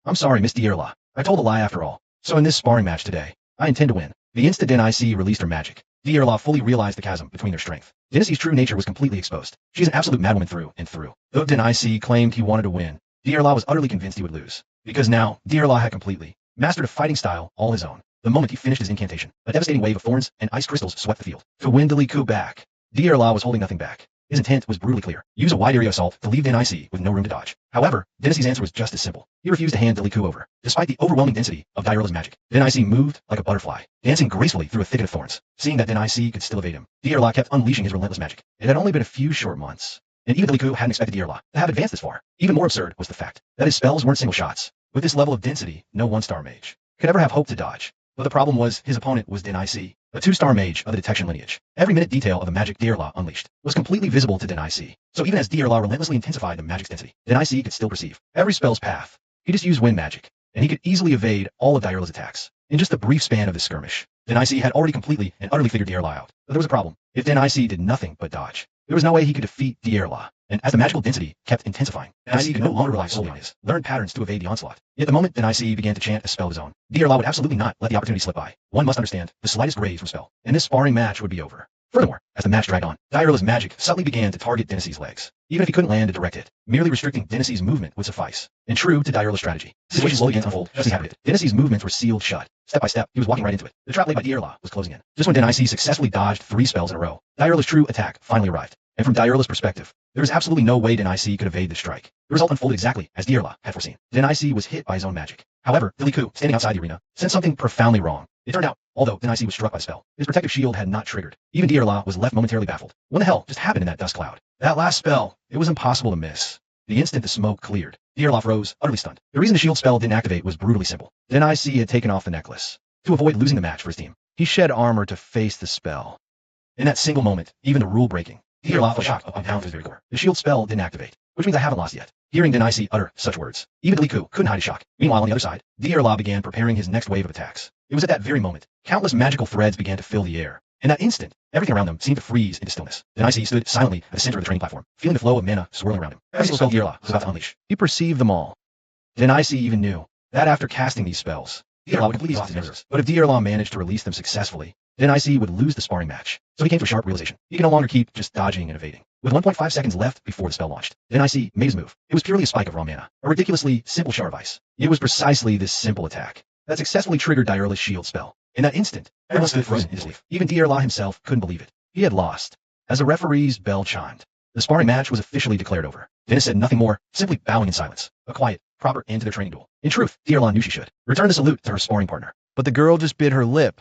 I'm sorry, Miss Dierla. I told a lie after all. So in this sparring match today, I intend to win. The instant Denise released her magic, Dierla fully realized the chasm between their strength. Denise's true nature was completely exposed. She's an absolute madwoman through and through. Though Denise claimed he wanted to win, Dierla was utterly convinced he would lose. Because now, Dierla had completely mastered a fighting style all his own. The moment he finished his incantation, a devastating wave of thorns and ice crystals swept the field. To win Deliku back, Dierla was holding nothing back. His intent was brutally clear. Use a wide area assault to leave Denise with no room to dodge. However, Denise's answer was just as simple. He refused to hand Deliku over. Despite the overwhelming density of Dierla's magic, Denise moved like a butterfly, dancing gracefully through a thicket of thorns. Seeing that Denise could still evade him, Dierla kept unleashing his relentless magic. It had only been a few short months, and even Deliku hadn't expected Dierla to have advanced this far. Even more absurd was the fact that his spells weren't single shots. With this level of density, no one-star mage could ever have hope to dodge. But the problem was his opponent was Denise, a 2-star mage of the detection lineage. Every minute detail of the magic Dierla unleashed was completely visible to Denise. So even as Dierla relentlessly intensified the magic's density, Denise could still perceive every spell's path. He just used wind magic, and he could easily evade all of Dierla's attacks. In just the brief span of this skirmish, Denise had already completely and utterly figured Dierla out. But there was a problem. If Denise did nothing but dodge, there was no way he could defeat Dierla. And as the magical density kept intensifying, Denise could no longer rely solely on his learned patterns to evade the onslaught. Yet the moment Denise began to chant a spell of his own, Dierla would absolutely not let the opportunity slip by. One must understand the slightest raise from spell, and this sparring match would be over. Furthermore, as the match dragged on, Dierla's magic subtly began to target Denise's legs. Even if he couldn't land a direct hit, merely restricting Denise's movement would suffice. And true to Dierla's strategy, the situation slowly began to unfold just as he had predicted. Denise's movements were sealed shut. Step by step, he was walking right into it. The trap laid by Dierla was closing in. Just when Denise successfully dodged 3 spells in a row, Dierla's true attack finally arrived. And from Dierla's perspective, there was absolutely no way Denise could evade the strike. The result unfolded exactly as Dierla had foreseen. Denise was hit by his own magic. However, Deliku, standing outside the arena, sensed something profoundly wrong. It turned out, although Denise was struck by the spell, his protective shield had not triggered. Even Dierla was left momentarily baffled. What the hell just happened in that dust cloud? That last spell, it was impossible to miss. The instant the smoke cleared, Dierla froze, utterly stunned. The reason the shield spell didn't activate was brutally simple. Denise had taken off the necklace to avoid losing the match for his team. He shed armor to face the spell. In that single moment, even the rule-breaking Dierla felt shock up down to his very core. The shield spell didn't activate, which means I haven't lost yet. Hearing Denise utter such words, even Deliku couldn't hide his shock. Meanwhile, on the other side, Dierla began preparing his next wave of attacks. It was at that very moment, countless magical threads began to fill the air. In that instant, everything around them seemed to freeze into stillness. Denise stood silently at the center of the training platform, feeling the flow of mana swirling around him. Every single spell Dierla was about to unleash. He perceived them all. Denise even knew that after casting these spells, Dierla would completely exhaust his nerves. But if Dierla managed to release them successfully, Denise would lose the sparring match. So he came to a sharp realization. He could no longer keep just dodging and evading. With 1.5 seconds left before the spell launched, Denise made his move. It was purely a spike of raw mana, a ridiculously simple shard of ice. It was precisely this simple attack that successfully triggered Dierla's shield spell. In that instant, everyone stood frozen in disbelief. Even Dierla himself couldn't believe it. He had lost. As the referee's bell chimed, the sparring match was officially declared over. Dennis said nothing more, simply bowing in silence. A quiet, proper end to their training duel. In truth, Dierla knew she should return the salute to her sparring partner. But the girl just bit her lip,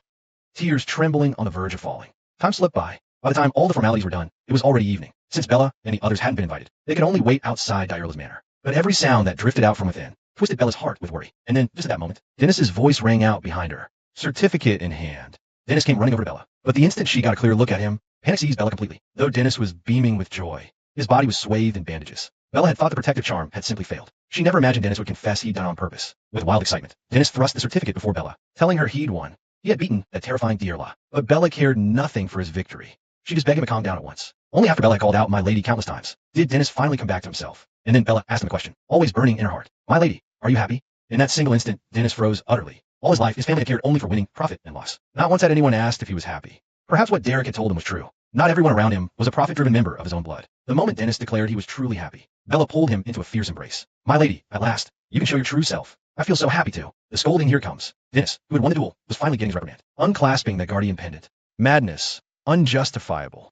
tears trembling on the verge of falling. Time slipped by. By the time all the formalities were done, it was already evening. Since Bella and the others hadn't been invited, they could only wait outside Dierla's manor. But every sound that drifted out from within twisted Bella's heart with worry. And then, just at that moment, Dennis's voice rang out behind her. Certificate in hand. Dennis came running over to Bella. But the instant she got a clear look at him, panic seized Bella completely. Though Dennis was beaming with joy, his body was swathed in bandages. Bella had thought the protective charm had simply failed. She never imagined Dennis would confess he'd done it on purpose. With wild excitement, Dennis thrust the certificate before Bella, telling her he'd won. He had beaten that terrifying Dierla. But Bella cared nothing for his victory. She just begged him to calm down at once. Only after Bella had called out "my lady" countless times did Dennis finally come back to himself. And then Bella asked him a question, always burning in her heart. "My lady, are you happy?" In that single instant, Dennis froze utterly. All his life, his family had cared only for winning, profit, and loss. Not once had anyone asked if he was happy. Perhaps what Derek had told him was true. Not everyone around him was a profit-driven member of his own blood. The moment Dennis declared he was truly happy, Bella pulled him into a fierce embrace. "My lady, at last, you can show your true self. I feel so happy to." The scolding here comes. Dennis, who had won the duel, was finally getting his reprimand. Unclasping that guardian pendant. Madness. Unjustifiable.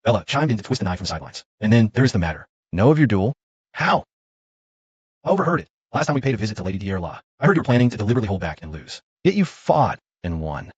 Bella chimed in to twist the knife from the sidelines. "And then there's the matter. Know of your duel?" "How?" "I overheard it. Last time we paid a visit to Lady Dierla, I heard you were planning to deliberately hold back and lose. Yet you fought and won."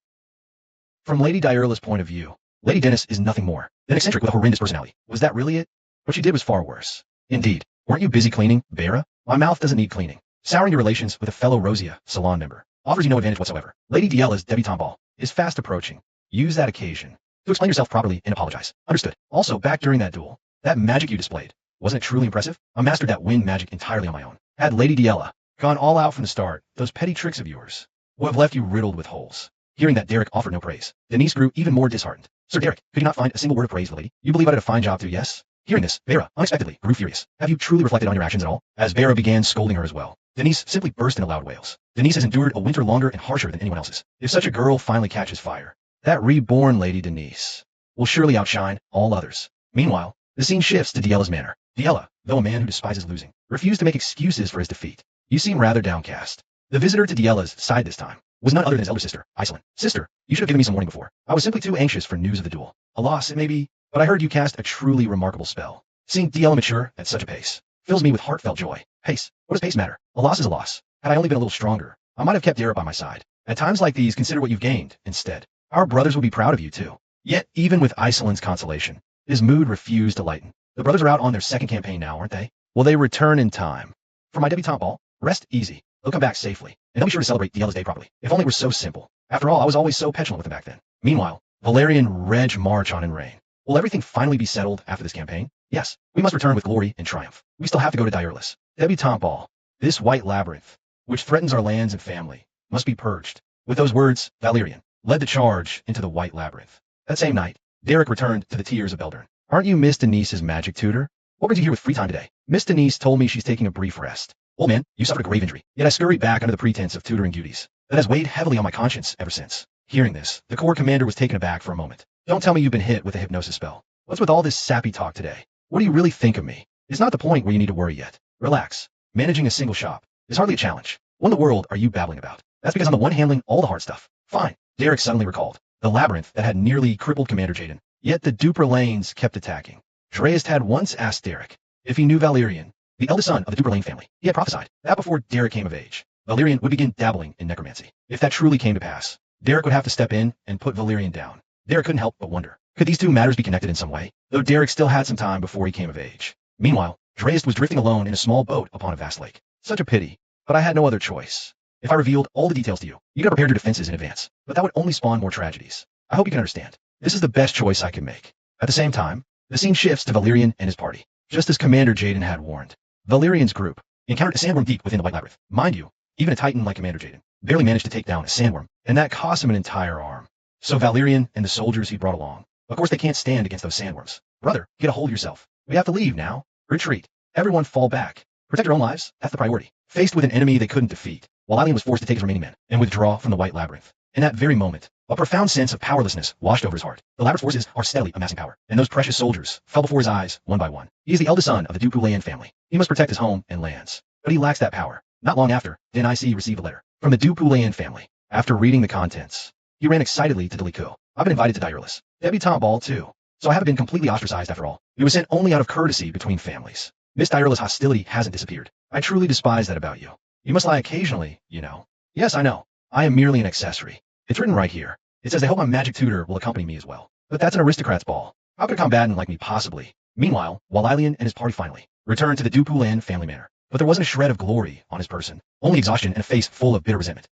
From Lady Dierla's point of view, Lady Dennis is nothing more than eccentric with a horrendous personality. Was that really it? What she did was far worse. Indeed. Weren't you busy cleaning, Beggar? My mouth doesn't need cleaning. Souring your relations with a fellow Rosia salon member offers you no advantage whatsoever. Lady Diella's debutante ball is fast approaching. Use that occasion to explain yourself properly and apologize. Understood. Also, back during that duel, that magic you displayed, wasn't it truly impressive? I mastered that wind magic entirely on my own. Had Lady Diella gone all out from the start, those petty tricks of yours would have left you riddled with holes. Hearing that Derek offered no praise, Denise grew even more disheartened. "Sir Derek, could you not find a single word of praise for the lady? You believe I did a fine job too, yes?" Hearing this, Vera unexpectedly grew furious. "Have you truly reflected on your actions at all?" As Vera began scolding her as well, Denise simply burst into loud wails. Denise has endured a winter longer and harsher than anyone else's. If such a girl finally catches fire, that reborn Lady Denise will surely outshine all others. Meanwhile, the scene shifts to Diela's manor. Diela, though a man who despises losing, refused to make excuses for his defeat. You seem rather downcast. The visitor to Diela's side this time was none other than his elder sister, Iselin. Sister, you should have given me some warning before. I was simply too anxious for news of the duel. A loss, it may be, but I heard you cast a truly remarkable spell. Seeing Diela mature at such a pace fills me with heartfelt joy. Pace? What does pace matter? A loss is a loss. Had I only been a little stronger, I might have kept Derek by my side. At times like these, consider what you've gained, instead. Our brothers will be proud of you, too. Yet, even with Iselin's consolation, his mood refused to lighten. The brothers are out on their second campaign now, aren't they? Will they return in time? For my debutante ball, rest easy. They'll come back safely, and they'll be sure to celebrate Diela's day properly. If only it were so simple. After all, I was always so petulant with them back then. Meanwhile, Valerian Reg march on in rain. Will everything finally be settled after this campaign? Yes, we must return with glory and triumph. We still have to go to Heiress. Debutante ball. This white labyrinth, which threatens our lands and family, must be purged. With those words, Valerian led the charge into the white labyrinth. That same night, Derek returned to the tears of Eldern. Aren't you Miss Denise's magic tutor? What brings you here with free time today? Miss Denise told me she's taking a brief rest. Old man, you suffered a grave injury, yet I scurried back under the pretense of tutoring duties. That has weighed heavily on my conscience ever since. Hearing this, the Corps commander was taken aback for a moment. Don't tell me you've been hit with a hypnosis spell. What's with all this sappy talk today? What do you really think of me? It's not the point where you need to worry yet. Relax. Managing a single shop is hardly a challenge. What in the world are you babbling about? That's because I'm the one handling all the hard stuff. Fine. Derek suddenly recalled the labyrinth that had nearly crippled Commander Jaden. Yet the Duper lanes kept attacking. Dreist had once asked Derek if he knew Valerian, the eldest son of the Duper Lane family. He had prophesied that before Derek came of age, Valerian would begin dabbling in necromancy. If that truly came to pass, Derek would have to step in and put Valerian down. Derek couldn't help but wonder, could these two matters be connected in some way? Though Derek still had some time before he came of age. Meanwhile, Dreist was drifting alone in a small boat upon a vast lake. Such a pity, but I had no other choice. If I revealed all the details to you, you could have prepared your defenses in advance, but that would only spawn more tragedies. I hope you can understand. This is the best choice I can make. At the same time, the scene shifts to Valerian and his party, just as Commander Jaden had warned. Valerian's group encountered a sandworm deep within the White Labyrinth. Mind you, even a titan like Commander Jaden barely managed to take down a sandworm, and that cost him an entire arm. So Valerian and the soldiers he brought along, of course they can't stand against those sandworms. Brother, get a hold of yourself. We have to leave now. Retreat. Everyone fall back. Protect your own lives, that's the priority. Faced with an enemy they couldn't defeat, Walalian was forced to take his remaining men and withdraw from the White Labyrinth. In that very moment, a profound sense of powerlessness washed over his heart. The Labyrinth forces are steadily amassing power, and those precious soldiers fell before his eyes one by one. He is the eldest son of the Pupu Manhwa family. He must protect his home and lands. But he lacks that power. Not long after, Denise received a letter from the Pupu Manhwa family. After reading the contents, he ran excitedly to Deliko. I've been invited to Heiress. Debutante ball too. So I haven't been completely ostracized after all. It was sent only out of courtesy between families. Miss Heiress' hostility hasn't disappeared. I truly despise that about you. You must lie occasionally, you know. Yes, I know. I am merely an accessory. It's written right here. It says they hope my magic tutor will accompany me as well. But that's an aristocrat's ball. How could a combatant like me possibly? Meanwhile, Walalian and his party finally returned to the Dupulan family manor. But there wasn't a shred of glory on his person. Only exhaustion and a face full of bitter resentment.